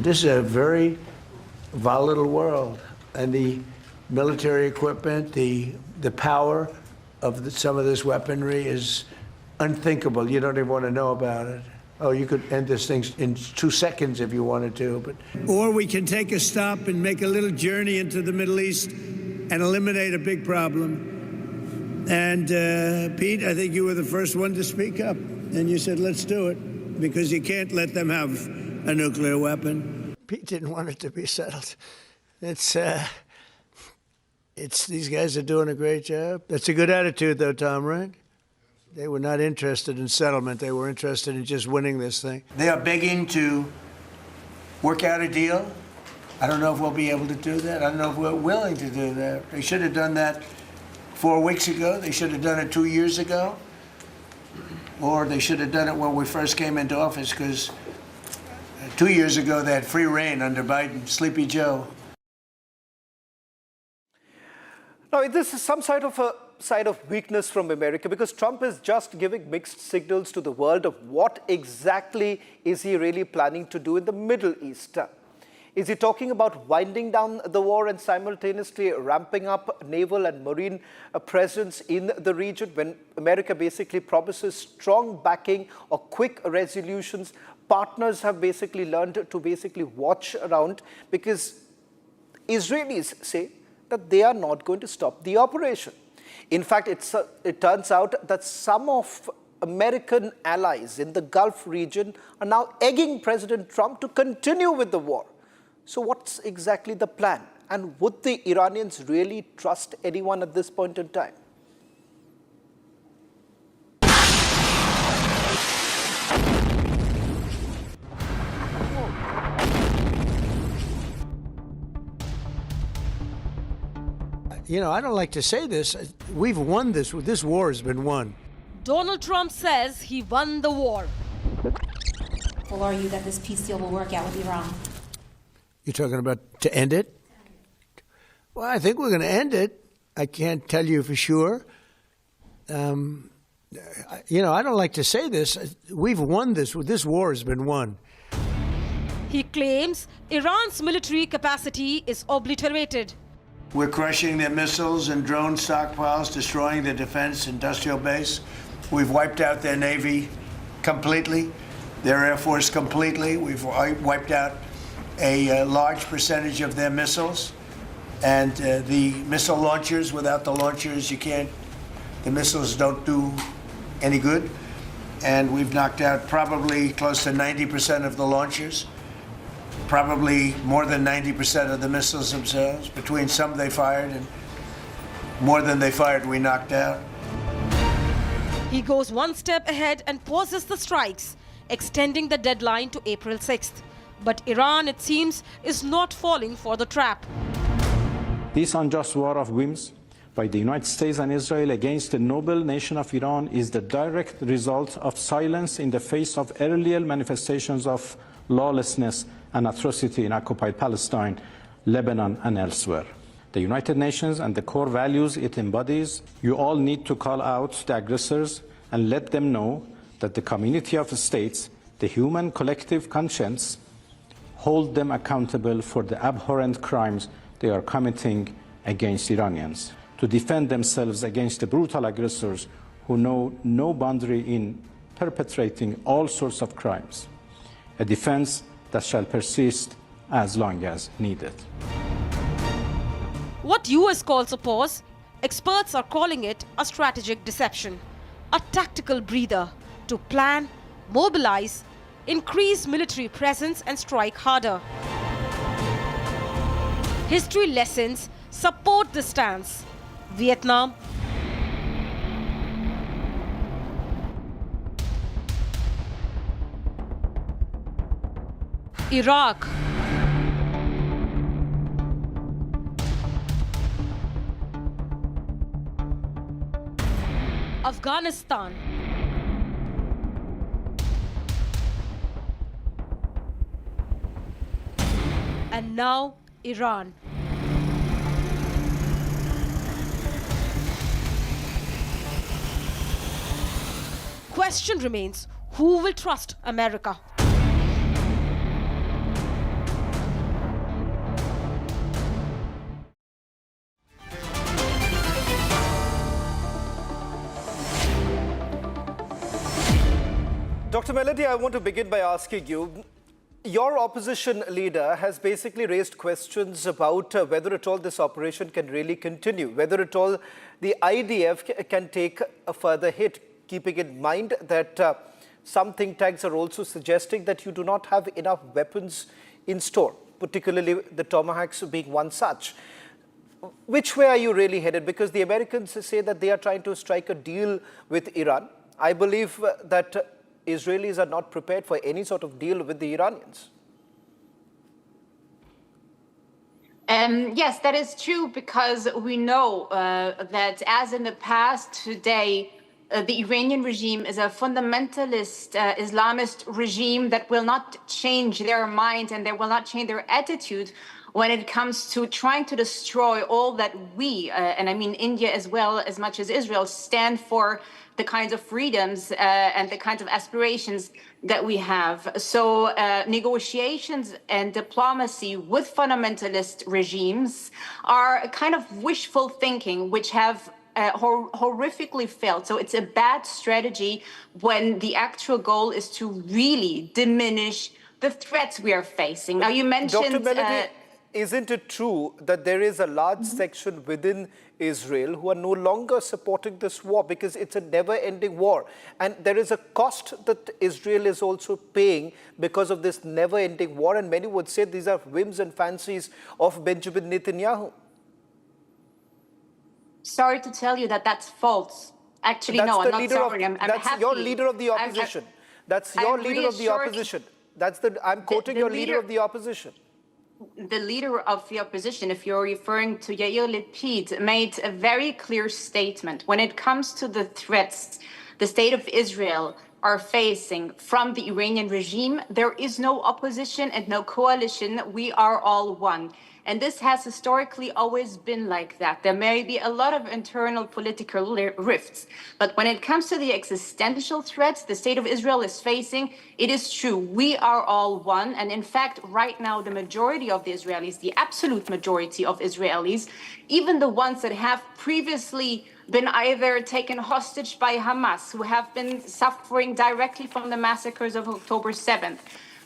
This is a very volatile world, and the military equipment, the power of some of this weaponry is unthinkable. You don't even want to know about it. Oh, you could end this thing in 2 seconds if you wanted to, but. Or we can take a stop and make a little journey into the Middle East and eliminate a big problem. And Pete, I think you were the first one to speak up, and you said, let's do it, because you can't let them have a nuclear weapon. Pete didn't want it to be settled. It's these guys are doing a great job. That's a good attitude, though, Tom, right? They were not interested in settlement. They were interested in just winning this thing. They are begging to work out a deal. I don't know if we'll be able to do that. I don't know if we're willing to do that. They should have done that 4 weeks ago. They should have done it 2 years ago. Or they should have done it when we first came into office, because 2 years ago they had free reign under Biden, Sleepy Joe. Now, this is some sort of a side of weakness from America, because Trump is just giving mixed signals to the world of what exactly is he really planning to do in the Middle East. Is he talking about winding down the war and simultaneously ramping up naval and marine presence in the region, when America basically promises strong backing or quick resolutions? Partners have basically learned to basically watch around, because Israelis say that they are not going to stop the operation. In fact, it turns out that some of American allies in the Gulf region are now egging President Trump to continue with the war. So what's exactly the plan? And would the Iranians really trust anyone at this point in time? You know, I don't like to say this. We've won this. This war has been won. Donald Trump says he won the war. Well, are you that this peace deal will work out with Iran? You're talking about to end it? Well, I think we're going to end it. I can't tell you for sure. You know, I don't like to say this. We've won this. This war has been won. He claims Iran's military capacity is obliterated. We're crushing their missiles and drone stockpiles, destroying their defense industrial base. We've wiped out their Navy completely, their Air Force completely. We've wiped out a large percentage of their missiles. And the missile launchers, without the launchers, the missiles don't do any good. And we've knocked out probably close to 90% of the launchers. Probably more than 90% of the missiles themselves. Between some they fired and more than they fired, we knocked out. He goes one step ahead and pauses the strikes, extending the deadline to April 6th. But Iran, it seems, is not falling for the trap. This unjust war of whims by the United States and Israel against the noble nation of Iran is the direct result of silence in the face of earlier manifestations of lawlessness and atrocity in occupied Palestine, Lebanon, and elsewhere. The United Nations and the core values it embodies, you all need to call out the aggressors and let them know that the community of states, the human collective conscience, hold them accountable for the abhorrent crimes they are committing against Iranians, to defend themselves against the brutal aggressors who know no boundary in perpetrating all sorts of crimes, a defense that shall persist as long as needed. What US calls a pause, experts are calling it a strategic deception, a tactical breather to plan, mobilize, increase military presence and strike harder. History lessons support this stance. Vietnam, Iraq, Afghanistan, and now Iran. Question remains, who will trust America? Dr. Melody, I want to begin by asking you, your opposition leader has basically raised questions about whether at all this operation can really continue, whether at all the IDF can take a further hit, keeping in mind that some think tanks are also suggesting that you do not have enough weapons in store, particularly the Tomahawks being one such. Which way are you really headed? Because the Americans say that they are trying to strike a deal with Iran. I believe that Israelis are not prepared for any sort of deal with the Iranians. Yes, that is true, because we know that as in the past, today, the Iranian regime is a fundamentalist Islamist regime that will not change their mind and they will not change their attitude when it comes to trying to destroy all that we, and I mean India as well as much as Israel, stand for the kinds of freedoms and the kinds of aspirations that we have. So negotiations and diplomacy with fundamentalist regimes are a kind of wishful thinking, which have horrifically failed. So it's a bad strategy when the actual goal is to really diminish the threats we are facing. Now, you mentioned... Dr. Melody, isn't it true that there is a large section within Israel who are no longer supporting this war because it's a never-ending war? And there is a cost that Israel is also paying because of this never-ending war. And many would say these are whims and fancies of Benjamin Netanyahu. Sorry to tell you that that's false. Actually, no, I'm not sorry. I'm that's happy. Your leader of the opposition. That's your leader of the opposition. I'm quoting your leader of the opposition. The leader of the opposition, if you're referring to Yair Lapid, made a very clear statement. When it comes to the threats the state of Israel are facing from the Iranian regime, there is no opposition and no coalition. We are all one. And this has historically always been like that. There may be a lot of internal political rifts, but when it comes to the existential threats the state of Israel is facing, it is true. We are all one. And in fact, right now, the majority of the Israelis, the absolute majority of Israelis, even the ones that have previously been either taken hostage by Hamas, who have been suffering directly from the massacres of October 7th,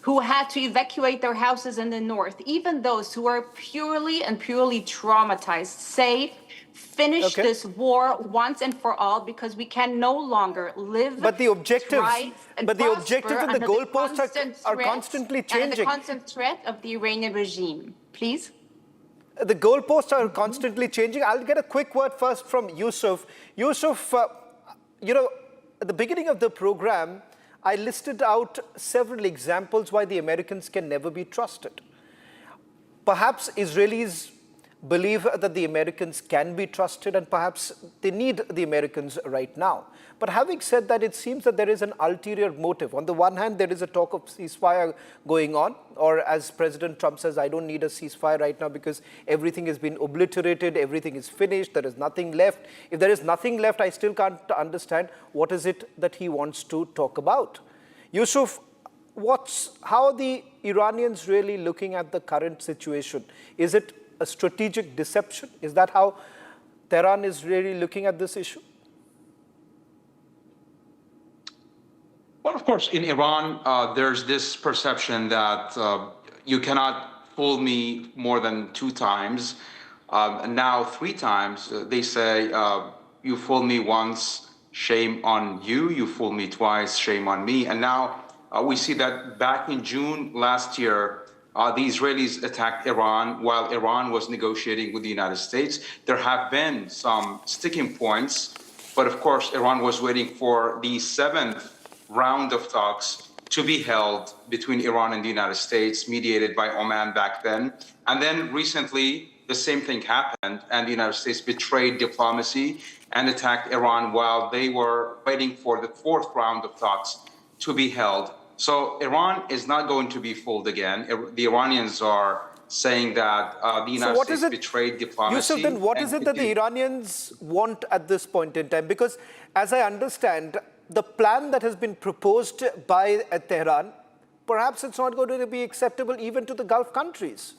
who had to evacuate their houses in the north, even those who are purely traumatized, say, finish this war once and for all, because we can no longer live, but the objectives and the goalposts are constantly changing. And the constant threat of the Iranian regime. Please? The goalposts are constantly changing. I'll get a quick word first from Yusuf. Yusuf, you know, at the beginning of the program, I listed out several examples why the Americans can never be trusted. Perhaps Israelis believe that the Americans can be trusted and perhaps they need the Americans right now. But having said that, it seems that there is an ulterior motive. On the one hand, there is a talk of ceasefire going on, or as President Trump says, I don't need a ceasefire right now because everything has been obliterated, everything is finished, there is nothing left. If there is nothing left, I still can't understand what is it that he wants to talk about. Yusuf, how are the Iranians really looking at the current situation? Is it a strategic deception? Is that how Tehran is really looking at this issue? Well, of course, in Iran, there's this perception that you cannot fool me more than 2 times. And now 3 times, they say, you fooled me once, shame on you. You fooled me twice, shame on me. And now we see that back in June last year, the Israelis attacked Iran while Iran was negotiating with the United States. There have been some sticking points, but of course, Iran was waiting for the 7th round of talks to be held between Iran and the United States, mediated by Oman back then. And then recently, the same thing happened, and the United States betrayed diplomacy and attacked Iran while they were waiting for the 4th round of talks to be held. So Iran is not going to be fooled again. The Iranians are saying that the United States betrayed diplomacy. Yusuf, then what is it that the Iranians want at this point in time? Because as I understand, the plan that has been proposed by Tehran, perhaps it's not going to be acceptable even to the Gulf countries.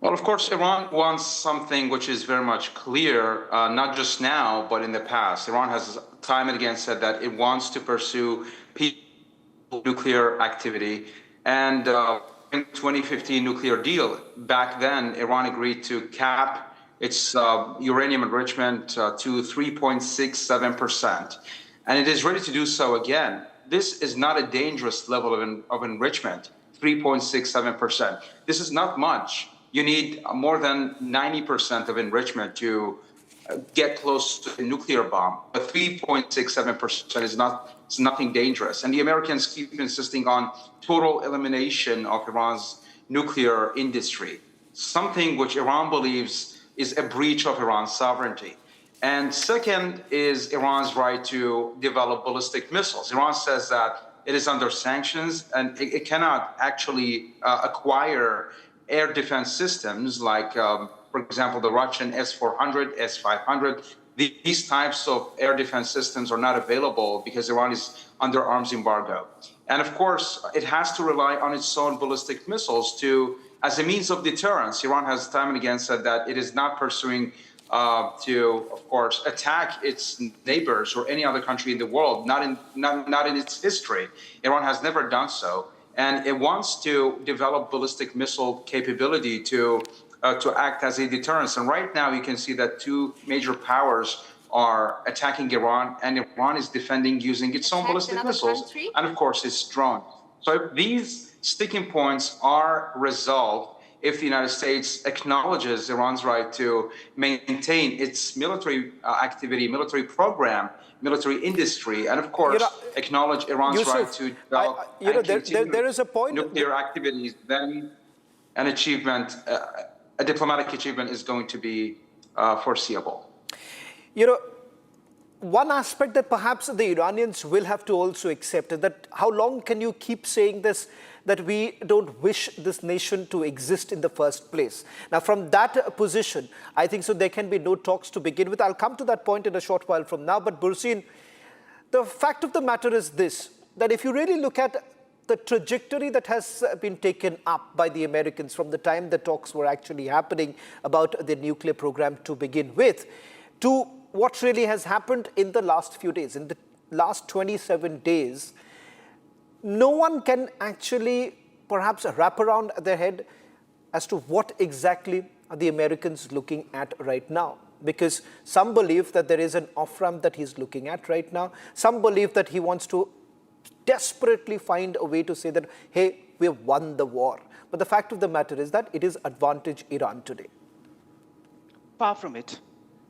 Well, of course, Iran wants something which is very much clear, not just now, but in the past. Iran has time and again said that it wants to pursue peaceful nuclear activity. And in 2015 nuclear deal, back then, Iran agreed to cap its uranium enrichment to 3.67%. And it is ready to do so again. This is not a dangerous level of enrichment, 3.67%. This is not much. You need more than 90% of enrichment to get close to a nuclear bomb. But 3.67% is nothing dangerous. And the Americans keep insisting on total elimination of Iran's nuclear industry, something which Iran believes is a breach of Iran's sovereignty. And second is Iran's right to develop ballistic missiles. Iran says that it is under sanctions and it cannot actually acquire air defense systems like, for example, the Russian S-400, S-500. These types of air defense systems are not available because Iran is under arms embargo. And of course, it has to rely on its own ballistic missiles as a means of deterrence. Iran has time and again said that it is not pursuing to, of course, attack its neighbors or any other country in the world, not in its history. Iran has never done so. And it wants to develop ballistic missile capability to act as a deterrence. And right now, you can see that two major powers are attacking Iran, and Iran is defending using its own ballistic missiles, and of course, its drone. So if these sticking points are resolved, if the United States acknowledges Iran's right to maintain its military activity, military program, military industry, and of course, acknowledge Iran's right to develop there is a point. Nuclear activities, then an achievement, a diplomatic achievement is going to be foreseeable. One aspect that perhaps the Iranians will have to also accept is that how long can you keep saying this, that we don't wish this nation to exist in the first place? Now, from that position, I think so there can be no talks to begin with. I'll come to that point in a short while from now. But Bursin, the fact of the matter is this, that if you really look at the trajectory that has been taken up by the Americans from the time the talks were actually happening about the nuclear program to begin with, to what really has happened in the last few days, in the last 27 days, no one can actually perhaps wrap around their head as to what exactly are the Americans looking at right now. Because some believe that there is an off-ramp that he's looking at right now. Some believe that he wants to desperately find a way to say that, hey, we have won the war. But the fact of the matter is that it is advantage Iran today. Far from it.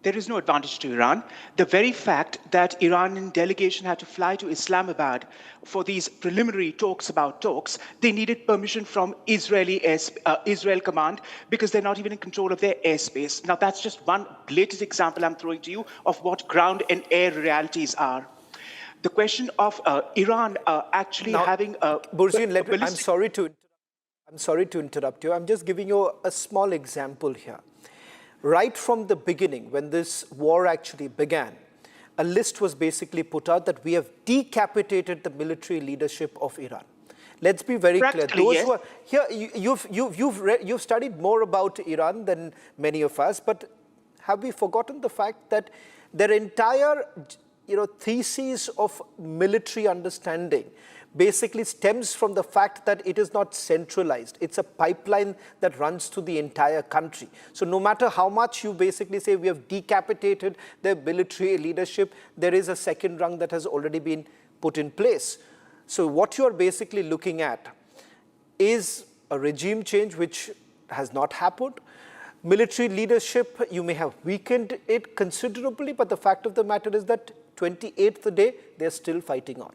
There is no advantage to Iran. The very fact that Iranian delegation had to fly to Islamabad for these preliminary talks about talks, they needed permission from Israel command because they're not even in control of their airspace. Now, that's just one latest example I'm throwing to you of what ground and air realities are. The question of Iran actually now, having a... Bursin, I'm sorry to interrupt you. I'm just giving you a small example here. Right from the beginning, when this war actually began, a list was basically put out that we have decapitated the military leadership of Iran. Let's be very clear. Those yes. who are here, you've studied more about Iran than many of us, but have we forgotten the fact that their entire thesis of military understanding basically stems from the fact that it is not centralized. It's a pipeline that runs through the entire country. So no matter how much you basically say we have decapitated their military leadership, there is a second rung that has already been put in place. So what you're basically looking at is a regime change which has not happened. Military leadership, you may have weakened it considerably, but the fact of the matter is that 28th day, they're still fighting on.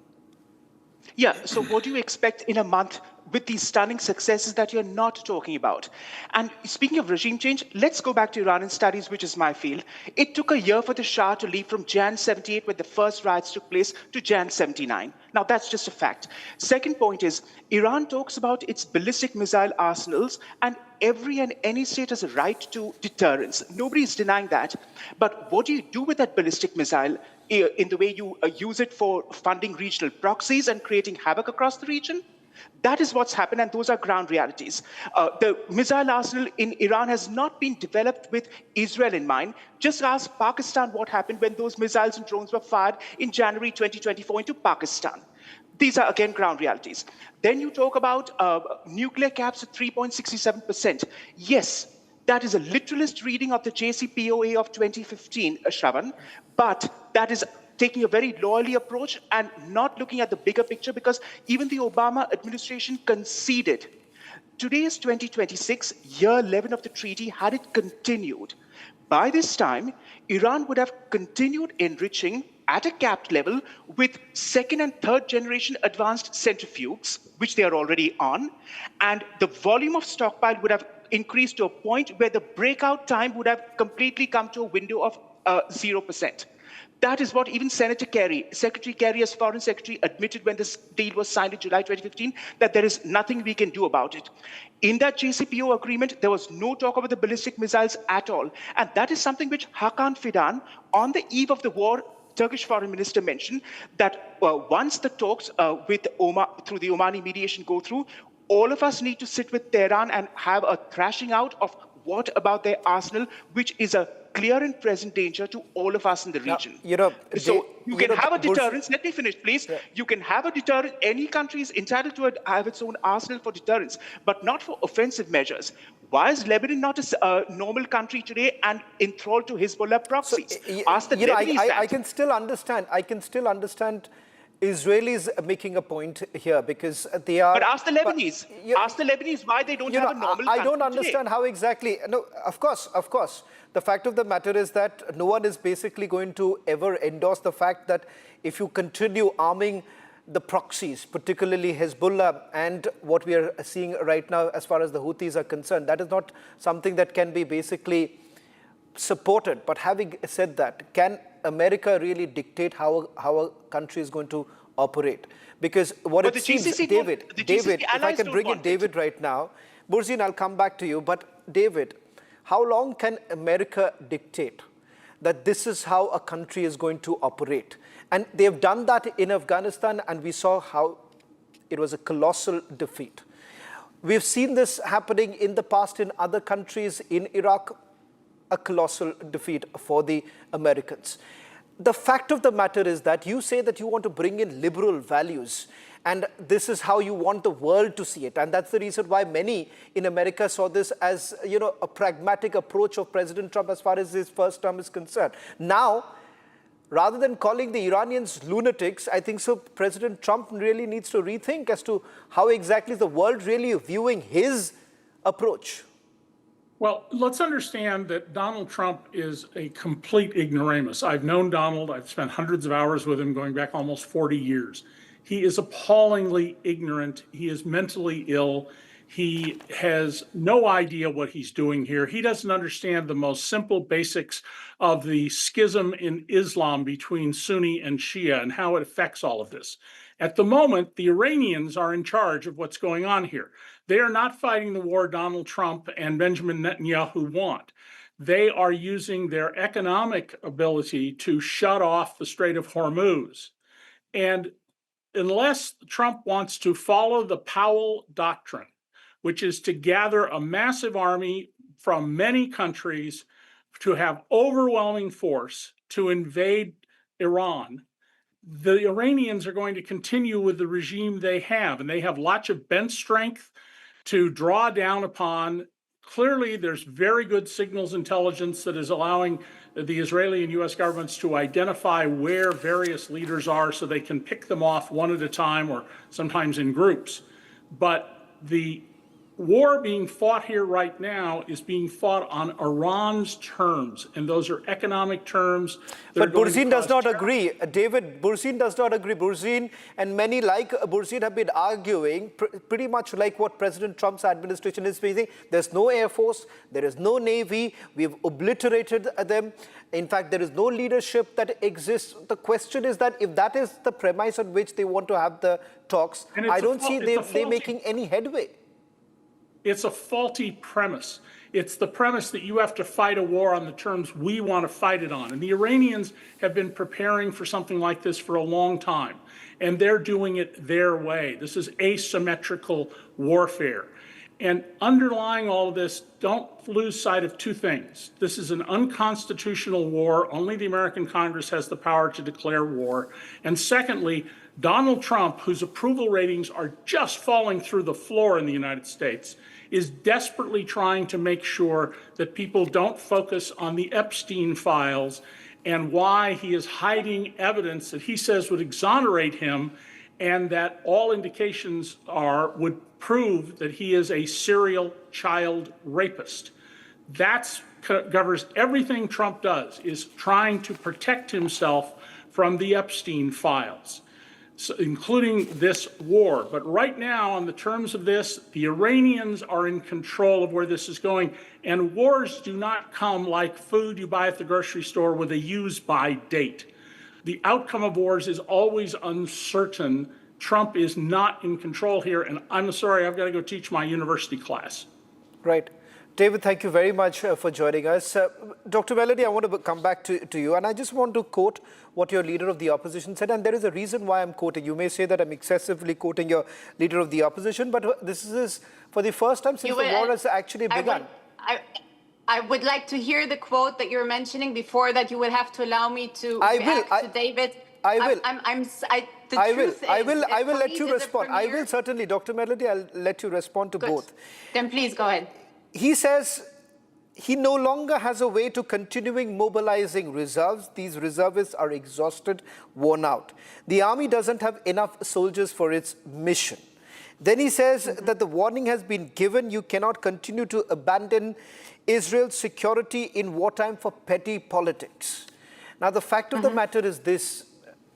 Yeah, so what do you expect in a month with these stunning successes that you're not talking about? And speaking of regime change, let's go back to Iranian studies, which is my field. It took a year for the Shah to leave from Jan 78, where the first riots took place, to Jan 79. Now, that's just a fact. Second point is, Iran talks about its ballistic missile arsenals, and every and any state has a right to deterrence. Nobody is denying that. But what do you do with that ballistic missile in the way you use it for funding regional proxies and creating havoc across the region? That is what's happened, and those are ground realities. The missile arsenal in Iran has not been developed with Israel in mind. Just ask Pakistan what happened when those missiles and drones were fired in January 2024 into Pakistan. These are, again, ground realities. Then you talk about nuclear caps at 3.67%. Yes, that is a literalist reading of the JCPOA of 2015, Shravan, but that is taking a very lawyerly approach and not looking at the bigger picture, because even the Obama administration conceded. Today is 2026, year 11 of the treaty. Had it continued, by this time, Iran would have continued enriching at a capped level with second and third generation advanced centrifuges, which they are already on, and the volume of stockpile would have increased to a point where the breakout time would have completely come to a window of 0%. That is what even Secretary Kerry as Foreign Secretary admitted when this deal was signed in July 2015, that there is nothing we can do about it. In that JCPO agreement, there was no talk about the ballistic missiles at all. And that is something which Hakan Fidan, on the eve of the war, Turkish foreign minister, mentioned that once the talks with Oman, through the Omani mediation, go through, all of us need to sit with Tehran and have a thrashing out of what about their arsenal, which is a clear and present danger to all of us in the region. So you can have a deterrence. Let me finish, please. Yeah. You can have a deterrence. Any country is entitled to have its own arsenal for deterrence, but not for offensive measures. Why is Lebanon not a normal country today and enthralled to Hezbollah proxies? Ask the Lebanese that. I can still understand Israelis making a point here, because they are... But ask the Lebanese. Ask the Lebanese why they don't have a normal country I don't understand how exactly... No, of course. The fact of the matter is that no one is basically going to ever endorse the fact that if you continue arming the proxies, particularly Hezbollah, and what we are seeing right now as far as the Houthis are concerned, that is not something that can be basically supported. But having said that, can America really dictate how a country is going to operate? Because what it seems, David, if I can bring in David right now, Burzin, I'll come back to you, but David, how long can America dictate that this is how a country is going to operate? And they've done that in Afghanistan, and we saw how it was a colossal defeat. We've seen this happening in the past in other countries, in Iraq, a colossal defeat for the Americans. The fact of the matter is that you say that you want to bring in liberal values, and this is how you want the world to see it. And that's the reason why many in America saw this as, a pragmatic approach of President Trump as far as his first term is concerned. Now, rather than calling the Iranians lunatics, I think so President Trump really needs to rethink as to how exactly the world really viewing his approach. Well, let's understand that Donald Trump is a complete ignoramus. I've known Donald. I've spent hundreds of hours with him going back almost 40 years. He is appallingly ignorant. He is mentally ill. He has no idea what he's doing here. He doesn't understand the most simple basics of the schism in Islam between Sunni and Shia and how it affects all of this. At the moment, the Iranians are in charge of what's going on here. They are not fighting the war Donald Trump and Benjamin Netanyahu want. They are using their economic ability to shut off the Strait of Hormuz. And unless Trump wants to follow the Powell Doctrine, which is to gather a massive army from many countries to have overwhelming force to invade Iran, the Iranians are going to continue with the regime they have, and they have lots of bench strength to draw down upon. Clearly, there's very good signals intelligence that is allowing the Israeli and U.S. governments to identify where various leaders are so they can pick them off one at a time or sometimes in groups. But the war being fought here right now is being fought on Iran's terms, and those are economic terms. But Burzin does not agree. David, Burzin does not agree. Burzin and many like Burzin have been arguing pretty much like what President Trump's administration is facing. There's no Air Force, there is no Navy, we've obliterated them. In fact, there is no leadership that exists. The question is that if that is the premise on which they want to have the talks, I don't see they making any headway. It's a faulty premise. It's the premise that you have to fight a war on the terms we want to fight it on. And the Iranians have been preparing for something like this for a long time, and they're doing it their way. This is asymmetrical warfare. And underlying all of this, don't lose sight of two things. This is an unconstitutional war. Only the American Congress has the power to declare war. And secondly, Donald Trump, whose approval ratings are just falling through the floor in the United States, is desperately trying to make sure that people don't focus on the Epstein files and why he is hiding evidence that he says would exonerate him, and that all indications would prove that he is a serial child rapist. That governs everything Trump does, is trying to protect himself from the Epstein files, so, including this war. But right now, on the terms of this, the Iranians are in control of where this is going. And wars do not come like food you buy at the grocery store with a use-by date. The outcome of wars is always uncertain. Trump is not in control here, and I'm sorry, I've got to go teach my university class. Right. David, thank you very much for joining us. Dr. Melody, I want to come back to you, and I just want to quote what your leader of the opposition said, and there is a reason why I'm quoting. You may say that I'm excessively quoting your leader of the opposition, but this is for the first time since the war has actually begun. I would like to hear the quote that you're mentioning. Before that, you would have to allow me to react to David. I will. I will let you respond. I will certainly, Dr. Melody, I'll let you respond to both. Then please go ahead. He says he no longer has a way to continuing mobilizing reserves. These reservists are exhausted, worn out. The army doesn't have enough soldiers for its mission. Then he says that the warning has been given. You cannot continue to abandon Israel's security in wartime for petty politics. Now, the fact of the matter is this,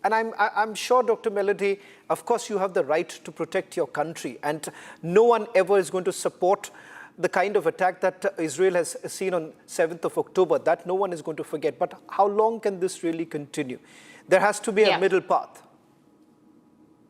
and I'm sure, Dr. Melody, of course, you have the right to protect your country, and no one ever is going to support the kind of attack that Israel has seen on 7th of October. That no one is going to forget. But how long can this really continue? There has to be a middle path.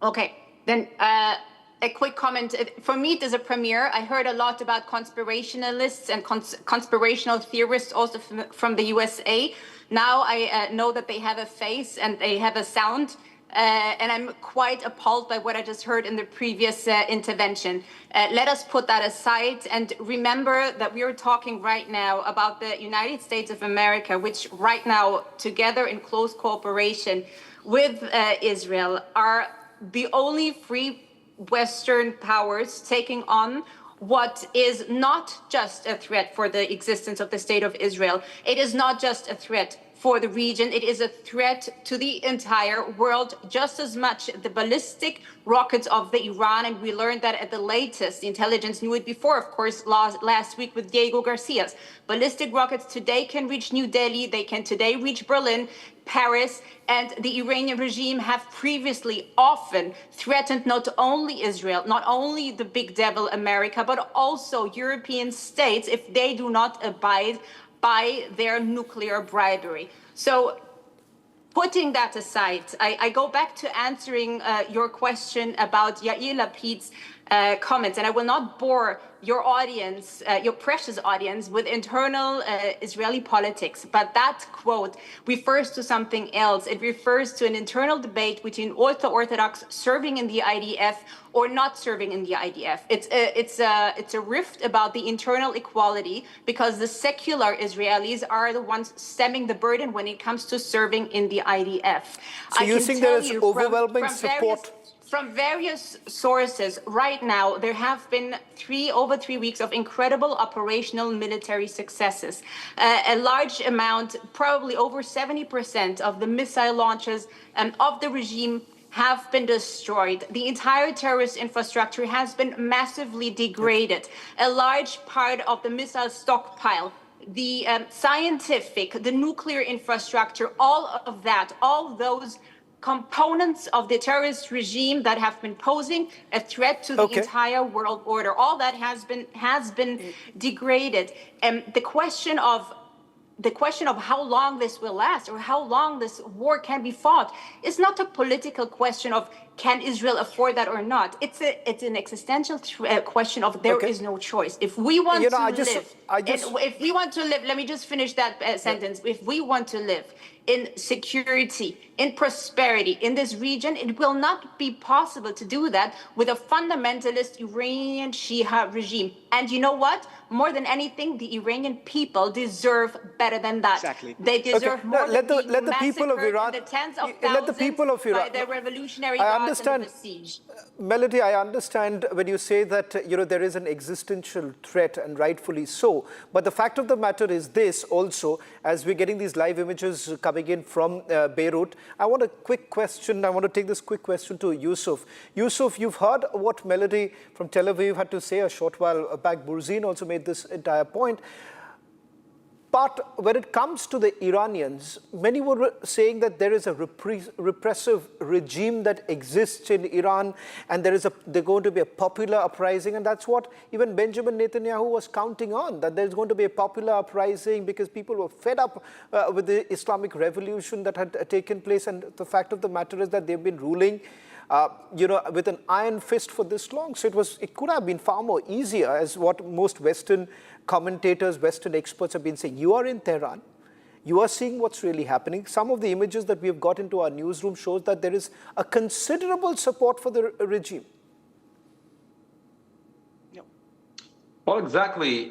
Okay, then a quick comment. For me, it is a premiere. I heard a lot about conspirationalists and conspirational theorists also from the USA. Now I know that they have a face and they have a sound. And I'm quite appalled by what I just heard in the previous intervention. Let us put that aside and remember that we are talking right now about the United States of America, which right now, together in close cooperation with Israel, are the only free Western powers taking on what is not just a threat for the existence of the state of Israel. It is not just a threat for the region. It is a threat to the entire world, just as much the ballistic rockets of the Iran. And we learned that at the latest. The intelligence knew it before, of course, last week with Diego Garcia's. Ballistic rockets today can reach New Delhi. They can today reach Berlin, Paris, and the Iranian regime have previously often threatened not only Israel, not only the big devil America, but also European states if they do not abide by their nuclear bribery. So putting that aside, I go back to answering your question about Yair Lapid's comments, and I will not bore your audience, your precious audience, with internal Israeli politics. But that quote refers to something else. It refers to an internal debate between ultra-Orthodox serving in the IDF or not serving in the IDF. It's a rift about the internal equality, because the secular Israelis are the ones stemming the burden when it comes to serving in the IDF. So you think there is overwhelming support? From various sources, right now, there have been over 3 weeks of incredible operational military successes. A large amount, probably over 70% of the missile launches of the regime have been destroyed. The entire terrorist infrastructure has been massively degraded. A large part of the missile stockpile, the scientific, the nuclear infrastructure, all of that, all those components of the terrorist regime that have been posing a threat to the entire world order. All that has been degraded. And the question of the question of how long this will last or how long this war can be fought is not a political question of can Israel afford that or not. It's an existential question of there is no choice. If we want to live, if we want to live, let me just finish that sentence. If we want to live in security, in prosperity in this region, it will not be possible to do that with a fundamentalist Iranian Shia regime. And you know what? More than anything, the Iranian people deserve better than that. Exactly. They deserve more let than the people of Iran, the tens of let the people of Iran, by the revolutionary I guards understand, and the besieged. Melody, I understand when you say that there is an existential threat, and rightfully so. But the fact of the matter is this also, as we're getting these live images coming in from Beirut, I want a quick question. I want to take this quick question to Yusuf. Yusuf, you've heard what Melody from Tel Aviv had to say a short while back. Burzine also made this entire point. But when it comes to the Iranians, many were saying that there is a repressive regime that exists in Iran, and there's going to be a popular uprising, and that's what even Benjamin Netanyahu was counting on, that there's going to be a popular uprising because people were fed up with the Islamic revolution that had taken place, and the fact of the matter is that they've been ruling with an iron fist for this long. So it could have been far more easier, as what most Western commentators, Western experts have been saying. You are in Tehran. You are seeing what's really happening. Some of the images that we have got into our newsroom shows that there is a considerable support for the regime. Well, exactly.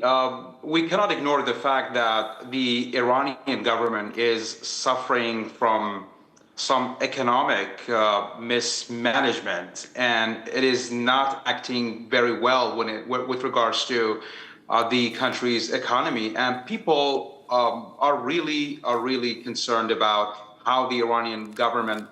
We cannot ignore the fact that the Iranian government is suffering from some economic mismanagement, and it is not acting very well with regards to the country's economy. And people are really concerned about how the Iranian government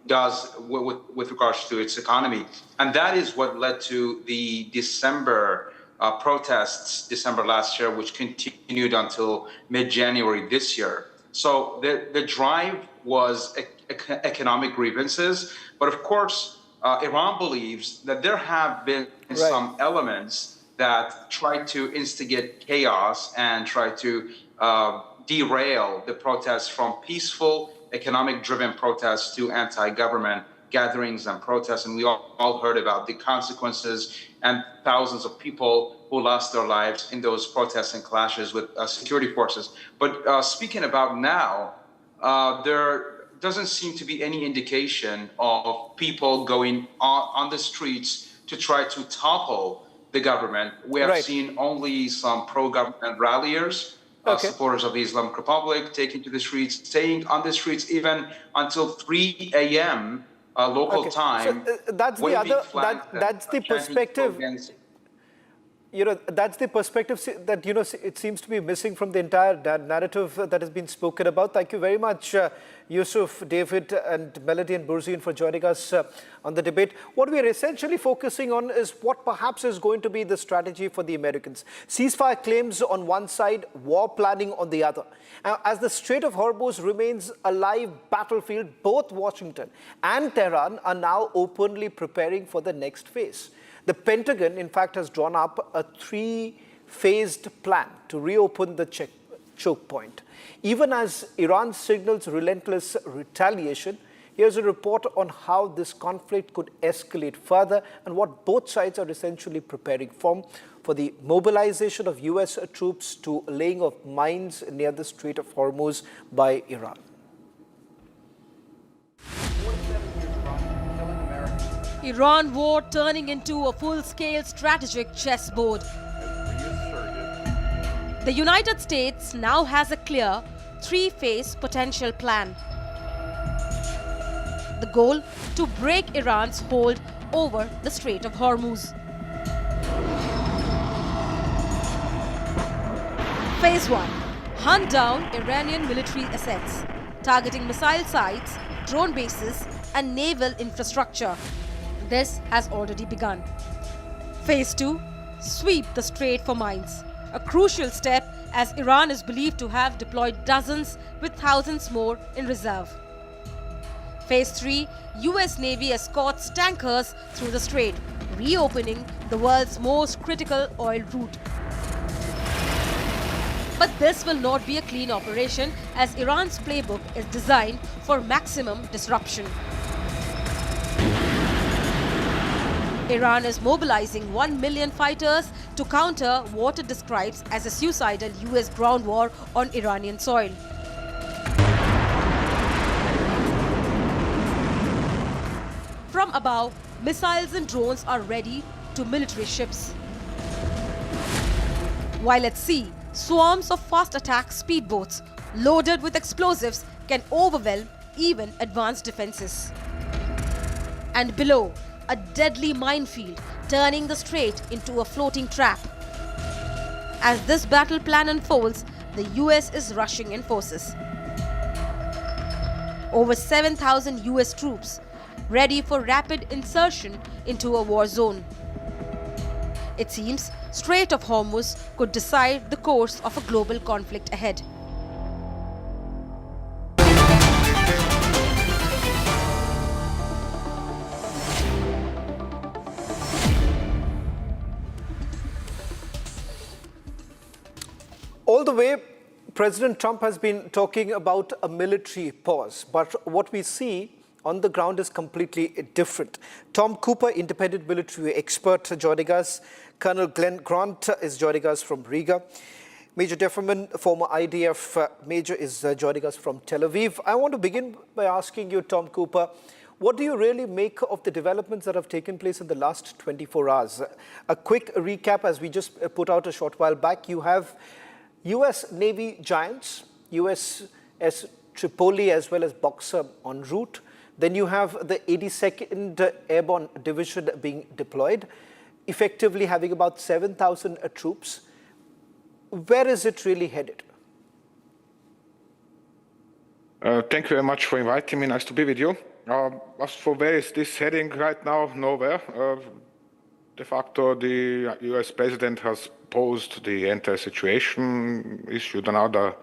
does with regards to its economy. And that is what led to the December protests, December last year, which continued until mid-January this year. So the drive was economic grievances, but of course, Iran believes that there have been some elements that try to instigate chaos and try to derail the protests from peaceful, economic-driven protests to anti-government gatherings and protests. And we all heard about the consequences and thousands of people who lost their lives in those protests and clashes with security forces. But speaking about now, there doesn't seem to be any indication of people going on the streets to try to topple the government. We have seen only some pro-government ralliers, supporters of the Islamic Republic, taking to the streets, staying on the streets even until 3 a.m. Local time. So, that's the perspective. That's the perspective that, it seems to be missing from the entire narrative that has been spoken about. Thank you very much, Yusuf, David, and Melody and Burzine for joining us on the debate. What we are essentially focusing on is what perhaps is going to be the strategy for the Americans. Ceasefire claims on one side, war planning on the other. As the Strait of Hormuz remains a live battlefield, both Washington and Tehran are now openly preparing for the next phase. The Pentagon, in fact, has drawn up a 3-phased plan to reopen the choke point. Even as Iran signals relentless retaliation, here's a report on how this conflict could escalate further and what both sides are essentially preparing for the mobilization of US troops to laying of mines near the Strait of Hormuz by Iran. Iran war turning into a full-scale strategic chessboard. The United States now has a clear 3-phase potential plan. The goal to break Iran's hold over the Strait of Hormuz. Phase 1. Hunt down Iranian military assets, targeting missile sites, drone bases, and naval infrastructure. This has already begun. Phase 2. Sweep the strait for mines. A crucial step as Iran is believed to have deployed dozens with thousands more in reserve. Phase 3. US Navy escorts tankers through the strait, reopening the world's most critical oil route. But this will not be a clean operation as Iran's playbook is designed for maximum disruption. Iran is mobilizing 1 million fighters to counter what it describes as a suicidal US ground war on Iranian soil. From above, missiles and drones are ready to military ships. While at sea, swarms of fast attack speedboats loaded with explosives can overwhelm even advanced defenses. And below, a deadly minefield turning the strait into a floating trap. As this battle plan unfolds, the US is rushing in forces. Over 7,000 US troops ready for rapid insertion into a war zone. It seems Strait of Hormuz could decide the course of a global conflict ahead. All the way, President Trump has been talking about a military pause, but what we see on the ground is completely different. Tom Cooper, independent military expert, joining us. Colonel Glenn Grant is joining us from Riga. Major Defferman, former IDF major, is joining us from Tel Aviv. I want to begin by asking you, Tom Cooper, what do you really make of the developments that have taken place in the last 24 hours? A quick recap, as we just put out a short while back, you have US Navy giants, USS Tripoli as well as Boxer en route. Then you have the 82nd Airborne Division being deployed, effectively having about 7,000 troops. Where is it really headed? Thank you very much for inviting me. Nice to be with you. As for where is this heading right now, nowhere. De facto, the US president has paused the entire situation, issued another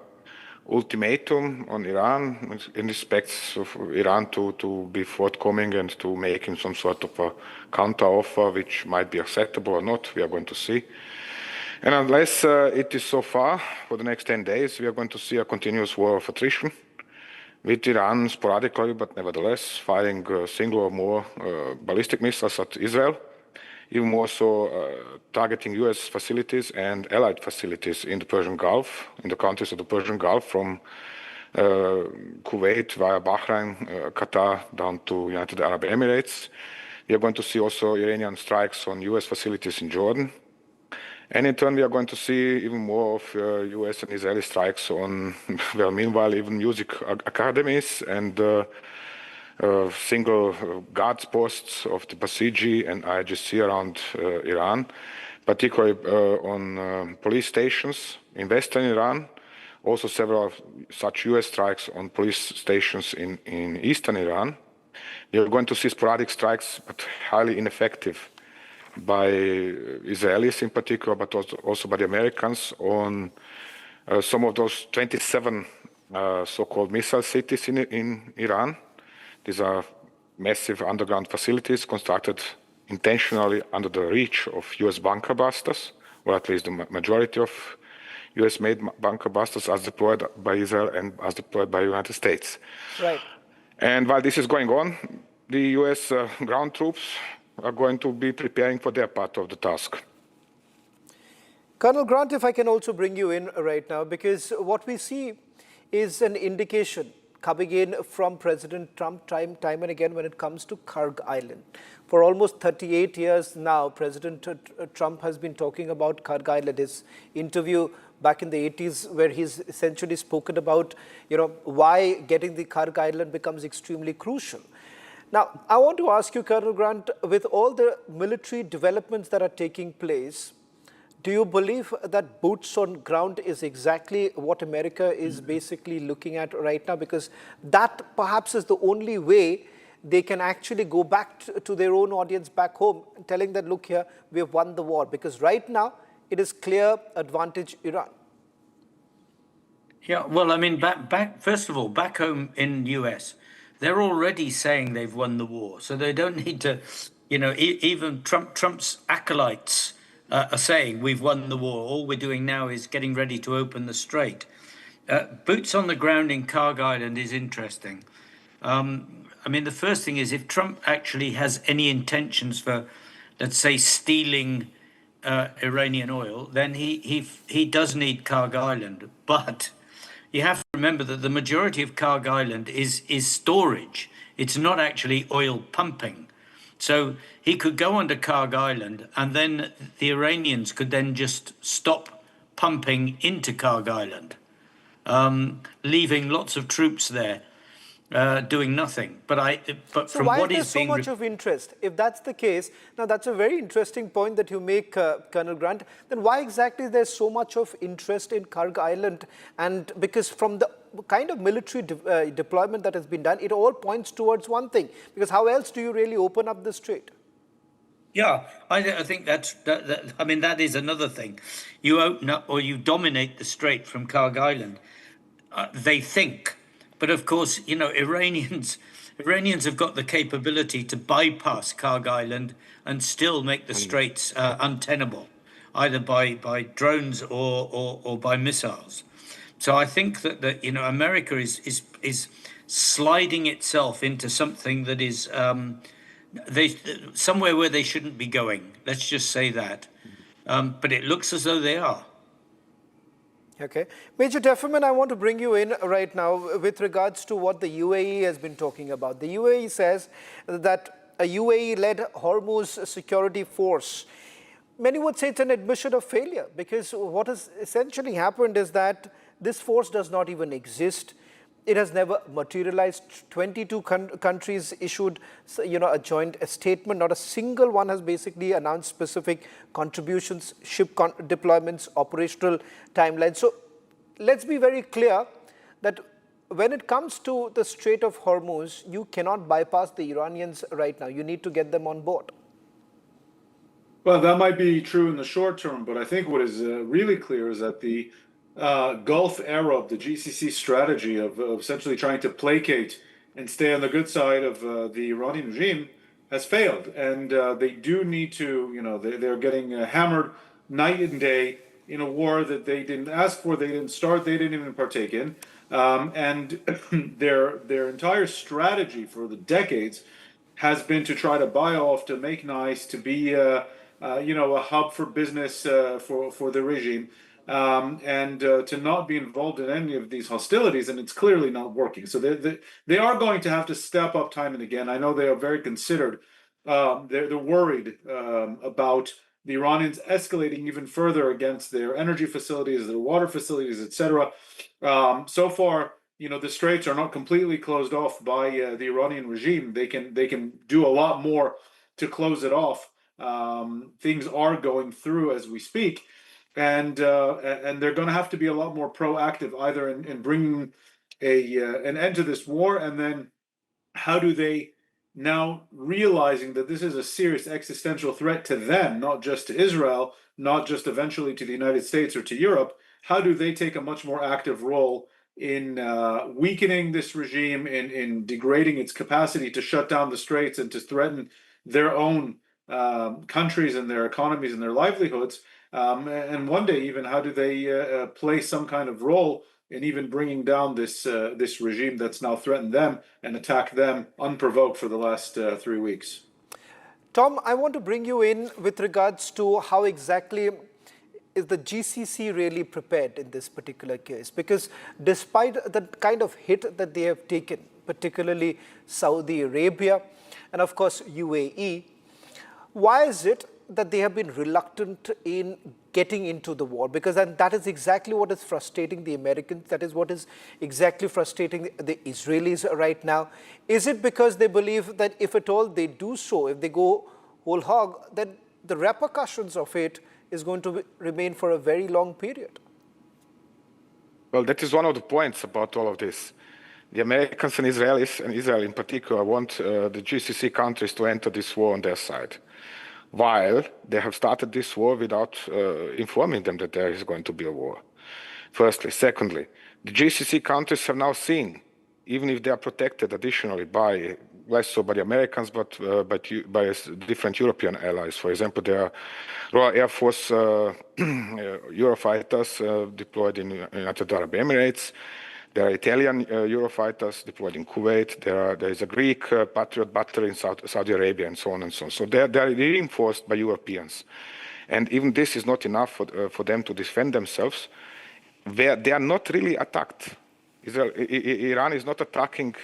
ultimatum on Iran in respect of Iran to be forthcoming and to making some sort of a counter-offer, which might be acceptable or not. We are going to see. And unless it is so far, for the next 10 days, we are going to see a continuous war of attrition with Iran sporadically, but nevertheless, firing single or more ballistic missiles at Israel, even more so targeting US facilities and allied facilities in the Persian Gulf, in the countries of the Persian Gulf, from Kuwait via Bahrain, Qatar, down to United Arab Emirates. We are going to see also Iranian strikes on US facilities in Jordan. And in turn, we are going to see even more of US and Israeli strikes on, well, meanwhile, even music academies and single guards posts of the Basiji and IRGC around Iran, particularly on police stations in western Iran. Also several such US strikes on police stations in eastern Iran. You're going to see sporadic strikes, but highly ineffective by Israelis in particular, but also by the Americans on some of those 27 so-called missile cities in Iran. These are massive underground facilities constructed intentionally under the reach of US bunker busters, or at least the majority of US-made bunker busters as deployed by Israel and as deployed by the United States. Right. And while this is going on, the US ground troops are going to be preparing for their part of the task. Colonel Grant, if I can also bring you in right now, because what we see is an indication coming in from President Trump time and again when it comes to Karg Island. For almost 38 years now, President Trump has been talking about Karg Island. His interview back in the 80s, where he's essentially spoken about, why getting the Karg Island becomes extremely crucial. Now, I want to ask you, Colonel Grant, with all the military developments that are taking place, do you believe that boots on ground is exactly what America is basically looking at right now? Because that perhaps is the only way they can actually go back to their own audience back home, telling that, look here, we have won the war. Because right now, it is clear advantage Iran. Yeah, well, I mean, first of all, back home in the US, they're already saying they've won the war. So they don't need to, even Trump's acolytes are saying we've won the war. All we're doing now is getting ready to open the strait. Boots on the ground in Karg Island is interesting. I mean, the first thing is if Trump actually has any intentions for, let's say, stealing Iranian oil, then he does need Karg Island. But you have to remember that the majority of Karg Island is storage. It's not actually oil pumping. So he could go onto Karg Island, and then the Iranians could then just stop pumping into Karg Island, leaving lots of troops there doing nothing. But so from why what is is there being so much of interest? If that's the case, now that's a very interesting point that you make, Colonel Grant. Then why exactly is there so much of interest in Karg Island? And because from the kind of military deployment that has been done, it all points towards one thing. Because how else do you really open up the strait? Yeah, I think I mean, that is another thing. You open up or you dominate the strait from Karg Island. They think. But of course, you know, Iranians have got the capability to bypass Karg Island and still make the straits untenable, either by drones or by missiles. So I think that you know, America is sliding itself into something that is somewhere where they shouldn't be going. Let's just say that. But it looks as though they are. Okay. Major Defferman, I want to bring you in right now with regards to what the UAE has been talking about. The UAE says that a UAE-led Hormuz security force, many would say it's an admission of failure, because what has essentially happened is that this force does not even exist. It has never materialized. 22 countries issued, you know, a joint statement. Not a single one has basically announced specific contributions, ship deployments, operational timelines. So let's be very clear that when it comes to the Strait of Hormuz, you cannot bypass the Iranians right now. You need to get them on board. Well, that might be true in the short term, but I think what is really clear is that the Gulf era of the GCC strategy of essentially trying to placate and stay on the good side of the Iranian regime has failed. And they do need to, you know, they're getting hammered night and day in a war that they didn't ask for, they didn't start, they didn't even partake in. And their entire strategy for the decades has been to try to buy off, to make nice, to be, you know, a hub for business for the regime. And to not be involved in any of these hostilities, and it's clearly not working. So they are going to have to step up time and again. I know they are very considered. They're worried about the Iranians escalating even further against their energy facilities, their water facilities, etc. So far, you know, the straits are not completely closed off by the Iranian regime. They can do a lot more to close it off. Things are going through as we speak. And they're going to have to be a lot more proactive, either in bringing an end to this war, and then how do they, now realizing that this is a serious existential threat to them, not just to Israel, not just eventually to the United States or to Europe, how do they take a much more active role in weakening this regime, in degrading its capacity to shut down the straits and to threaten their own countries and their economies and their livelihoods? And one day, even, how do they play some kind of role in even bringing down this regime that's now threatened them and attacked them unprovoked for the last 3 weeks? Tom, I want to bring you in with regards to how exactly is the GCC really prepared in this particular case? Because despite the kind of hit that they have taken, particularly Saudi Arabia and of course UAE, why is it that they have been reluctant in getting into the war? Because that is exactly what is frustrating the Americans. That is what is exactly frustrating the Israelis right now. Is it because they believe that if at all they do so, if they go whole hog, then the repercussions of it is going to remain for a very long period? Well, that is one of the points about all of this. The Americans and Israelis, and Israel in particular, want the GCC countries to enter this war on their side, while they have started this war without informing them that there is going to be a war. Firstly. Secondly, the GCC countries have now seen, even if they are protected additionally by less so by the Americans, but by different European allies. For example, there are Royal Air Force Eurofighters deployed in United Arab Emirates. There are Italian Eurofighters deployed in Kuwait. There is a Greek Patriot battery in Saudi Arabia, and so on and so on. So they are reinforced by Europeans. And even this is not enough for them to defend themselves. They are not really attacked. Iran is not attacking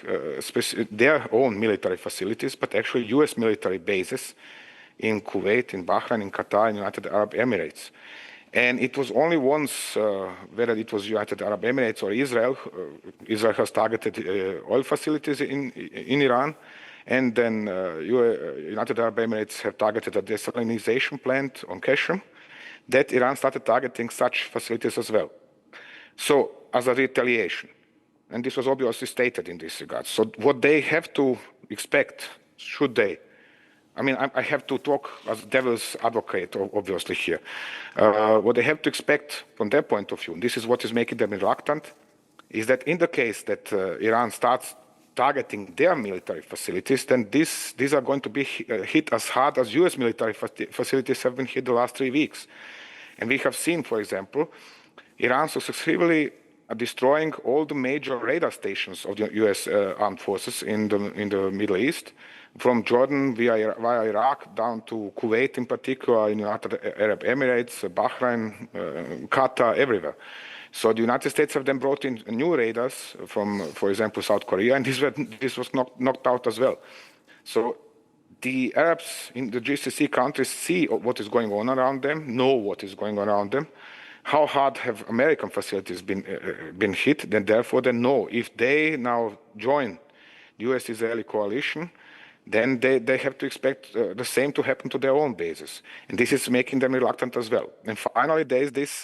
their own military facilities, but actually US military bases in Kuwait, in Bahrain, in Qatar, in United Arab Emirates. And it was only once, whether it was United Arab Emirates or Israel, Israel has targeted oil facilities in Iran, and then United Arab Emirates have targeted a desalinization plant on Kashem, that Iran started targeting such facilities as well. So, as a retaliation. And this was obviously stated in this regard. So what they have to expect, should they, I mean, I have to talk as devil's advocate, obviously, here. What they have to expect from their point of view, and this is what is making them reluctant, is that in the case that Iran starts targeting their military facilities, then these are going to be hit as hard as US military facilities have been hit the last 3 weeks. And we have seen, for example, Iran successfully destroying all the major radar stations of the US armed forces in the Middle East, from Jordan via Iraq down to Kuwait in particular, in United Arab Emirates, Bahrain, Qatar, everywhere. So the United States have then brought in new radars from, for example, South Korea, and this was knocked out as well. So the Arabs in the GCC countries see what is going on around them, know what is going on around them. How hard have American facilities been hit? Then therefore they know if they now join the US-Israeli coalition, then they have to expect the same to happen to their own bases. And this is making them reluctant as well. And finally, there is this,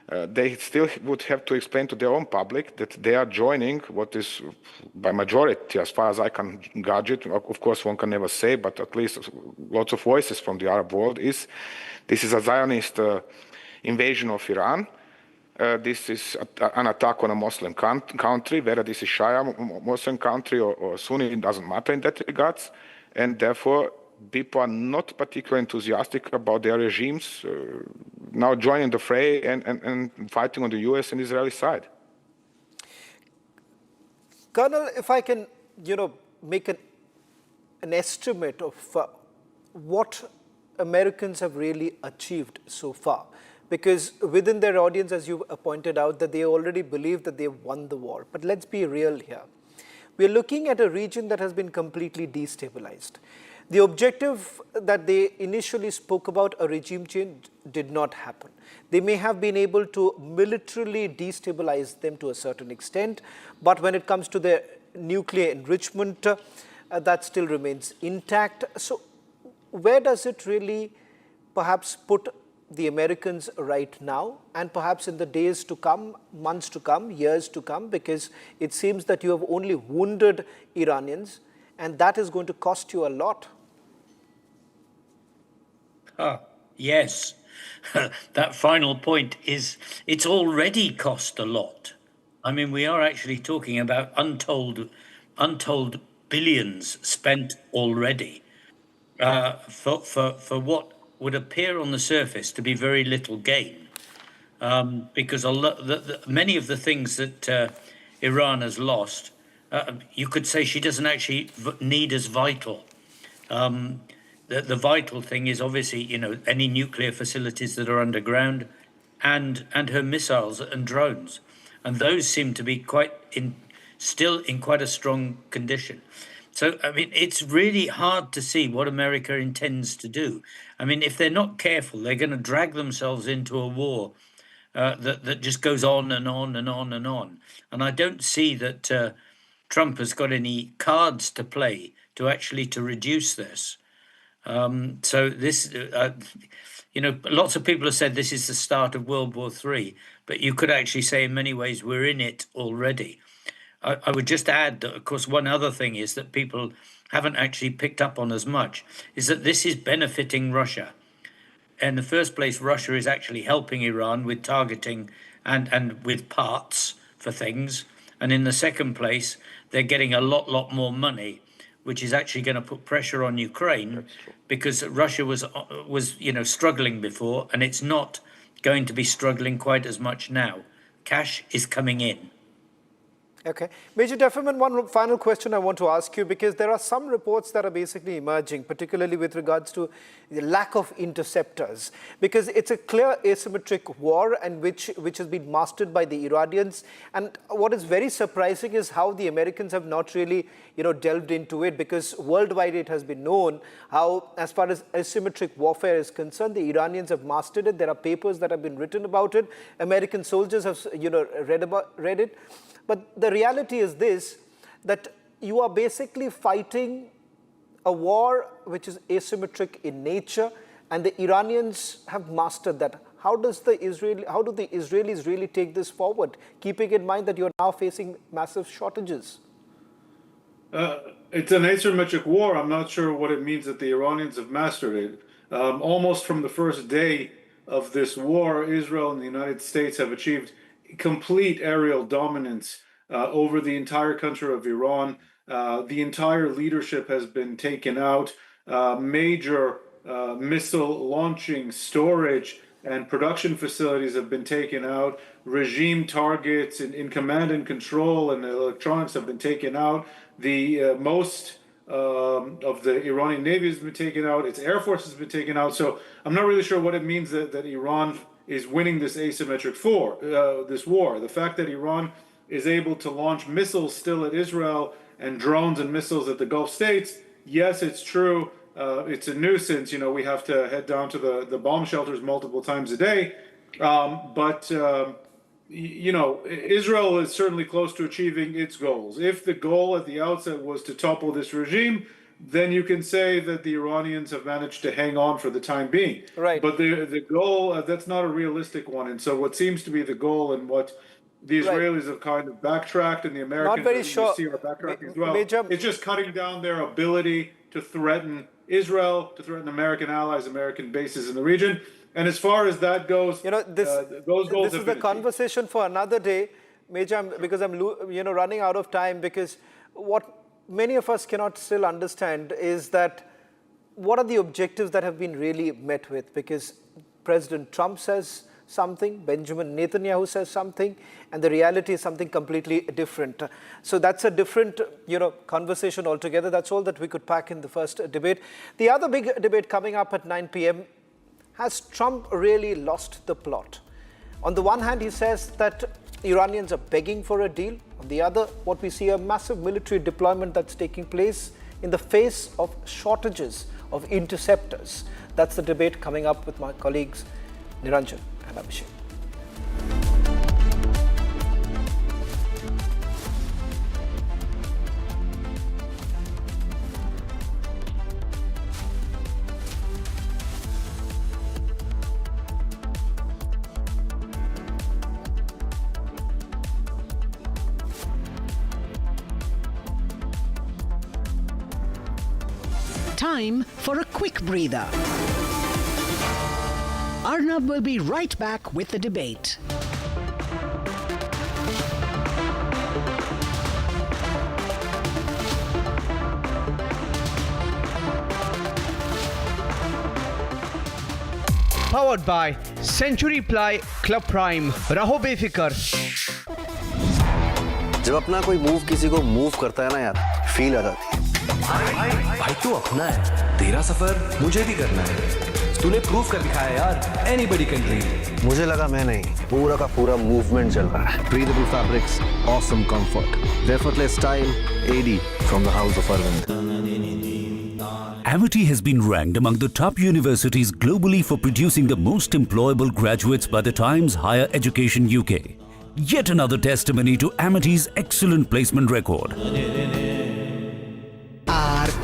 they still would have to explain to their own public that they are joining what is, by majority, as far as I can gauge it, of course one can never say, but at least lots of voices from the Arab world, this is a Zionist invasion of Iran. This is an attack on a Muslim country, whether this is Shia Muslim country or Sunni, it doesn't matter in that regards. And therefore, people are not particularly enthusiastic about their regimes now joining the fray and fighting on the US and Israeli side. Colonel, if I can, make an estimate of what Americans have really achieved so far. Because within their audience, as you pointed out, that they already believe that they've won the war. But let's be real here. We're looking at a region that has been completely destabilized. The objective that they initially spoke about, a regime change, did not happen. They may have been able to militarily destabilize them to a certain extent, but when it comes to their nuclear enrichment, that still remains intact. So where does it really perhaps put the Americans right now, and perhaps in the days to come, months to come, years to come, because it seems that you have only wounded Iranians, and that is going to cost you a lot? Yes, that final point is, it's already cost a lot. I mean, we are actually talking about untold billions spent already for what would appear on the surface to be very little gain, because many of the things that Iran has lost, you could say she doesn't actually need as vital. The vital thing is obviously, any nuclear facilities that are underground, and her missiles and drones, and those seem to be still in quite a strong condition. So, I mean, it's really hard to see what America intends to do. I mean, if they're not careful, they're going to drag themselves into a war that just goes on and on and on and on. And I don't see that Trump has got any cards to play to reduce this. So this, lots of people have said this is the start of World War III, but you could actually say in many ways we're in it already. I would just add that, of course, one other thing is that people haven't actually picked up on as much, is that this is benefiting Russia. In the first place, Russia is actually helping Iran with targeting and with parts for things. And in the second place, they're getting a lot more money, which is actually going to put pressure on Ukraine, because Russia was struggling before, and it's not going to be struggling quite as much now. Cash is coming in. Okay. Major Defferman, one final question I want to ask you, because there are some reports that are basically emerging, particularly with regards to the lack of interceptors, because it's a clear asymmetric war and which has been mastered by the Iranians. And what is very surprising is how the Americans have not really, delved into it, because worldwide it has been known how, as far as asymmetric warfare is concerned, the Iranians have mastered it. There are papers that have been written about it. American soldiers have, read it. But the reality is this, that you are basically fighting a war which is asymmetric in nature, and the Iranians have mastered that. How do the Israelis really take this forward, keeping in mind that you are now facing massive shortages? It's an asymmetric war. I'm not sure what it means that the Iranians have mastered it. Almost from the first day of this war, Israel and the United States have achieved complete aerial dominance over the entire country of Iran. The entire leadership has been taken out. Major missile launching, storage, and production facilities have been taken out. Regime targets in command and control and electronics have been taken out. The most of the Iranian Navy has been taken out. Its Air Force has been taken out. So I'm not really sure what it means that Iran is winning this asymmetric war. The fact that Iran is able to launch missiles still at Israel and drones and missiles at the Gulf states, yes, it's true. It's a nuisance. We have to head down to the bomb shelters multiple times a day. But Israel is certainly close to achieving its goals. If the goal at the outset was to topple this regime, then you can say that the Iranians have managed to hang on for the time being. Right. But the goal, that's not a realistic one. And so what seems to be the goal, and what the Israelis have kind of backtracked, and the Americans, not very sure. You see, are backtracking as well. It's just cutting down their ability to threaten Israel, to threaten American allies, American bases in the region. And as far as that goes, those goals this is the conversation for another day, Major, because I'm running out of time, because what many of us cannot still understand is that what are the objectives that have been really met with, because President Trump says something, Benjamin Netanyahu says something, and the reality is something completely different. So that's a different, conversation altogether. That's all that we could pack in the first debate. The other big debate coming up at 9 p.m. Has Trump really lost the plot? On the one hand, he says that Iranians are begging for a deal. On the other, what we see a massive military deployment that's taking place in the face of shortages of interceptors. That's the debate coming up with my colleagues Niranjan and Abhishek. Time for a quick breather. Arnab will be right back with the debate. Powered by Century Ply Club Prime. रहो बेफिक्र. जब अपना कोई move किसी को move करता है ना यार, फील आ जाती है. भाई तू अपना है, तेरा सफर मुझे भी करना है. तूने प्रूव कर दिखाया यार, एनीबॉडी कैन ड्रीम. मुझे लगा मैं नहीं, पूरा का पूरा मूवमेंट चल रहा है. Breathable fabrics, awesome comfort, effortless style, AD from the house of Arvind. Amity has been ranked among the top universities globally for producing the most employable graduates by the Times Higher Education UK. Yet another testimony to Amity's excellent placement record.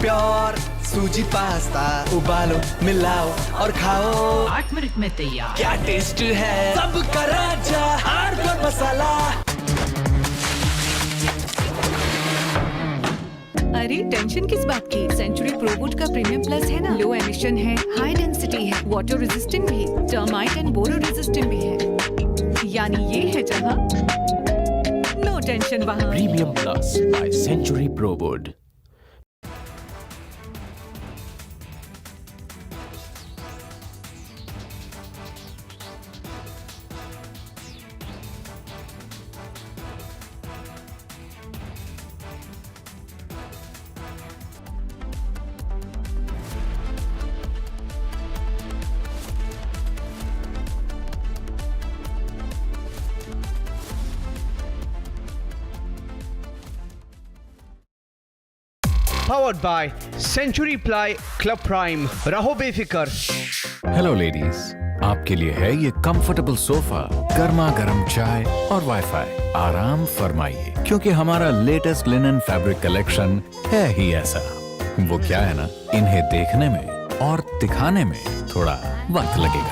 Pure सूजी pasta उबालो मिलाओ और खाओ 8 minute में तैयार. क्या test है सबका राजा pure मसाला. अरे टेंशन किस बात की? सेंचुरी प्रोबूट का प्रीमियम प्लस है ना. लो एमिशन है, हाई डेंसिटी है, वाटर रेजिस्टेंट भी, टर्माइट एंड बोरो रेजिस्टेंट भी है. यानी ये है जहाँ नो टेंशन वहाँ। Premium Plus by Century ProWood. Powered by Century Ply Club Prime. रहो बेफिक्र। हेलो लेडीज, आपके लिए है ये कंफर्टेबल सोफा, गर्मा गर्म चाय और वाईफाई। आराम फरमाइए, क्योंकि हमारा लेटेस्ट लिनन फैब्रिक कलेक्शन है ही ऐसा। वो क्या है ना, इन्हें देखने में और दिखाने में थोड़ा वक्त लगेगा।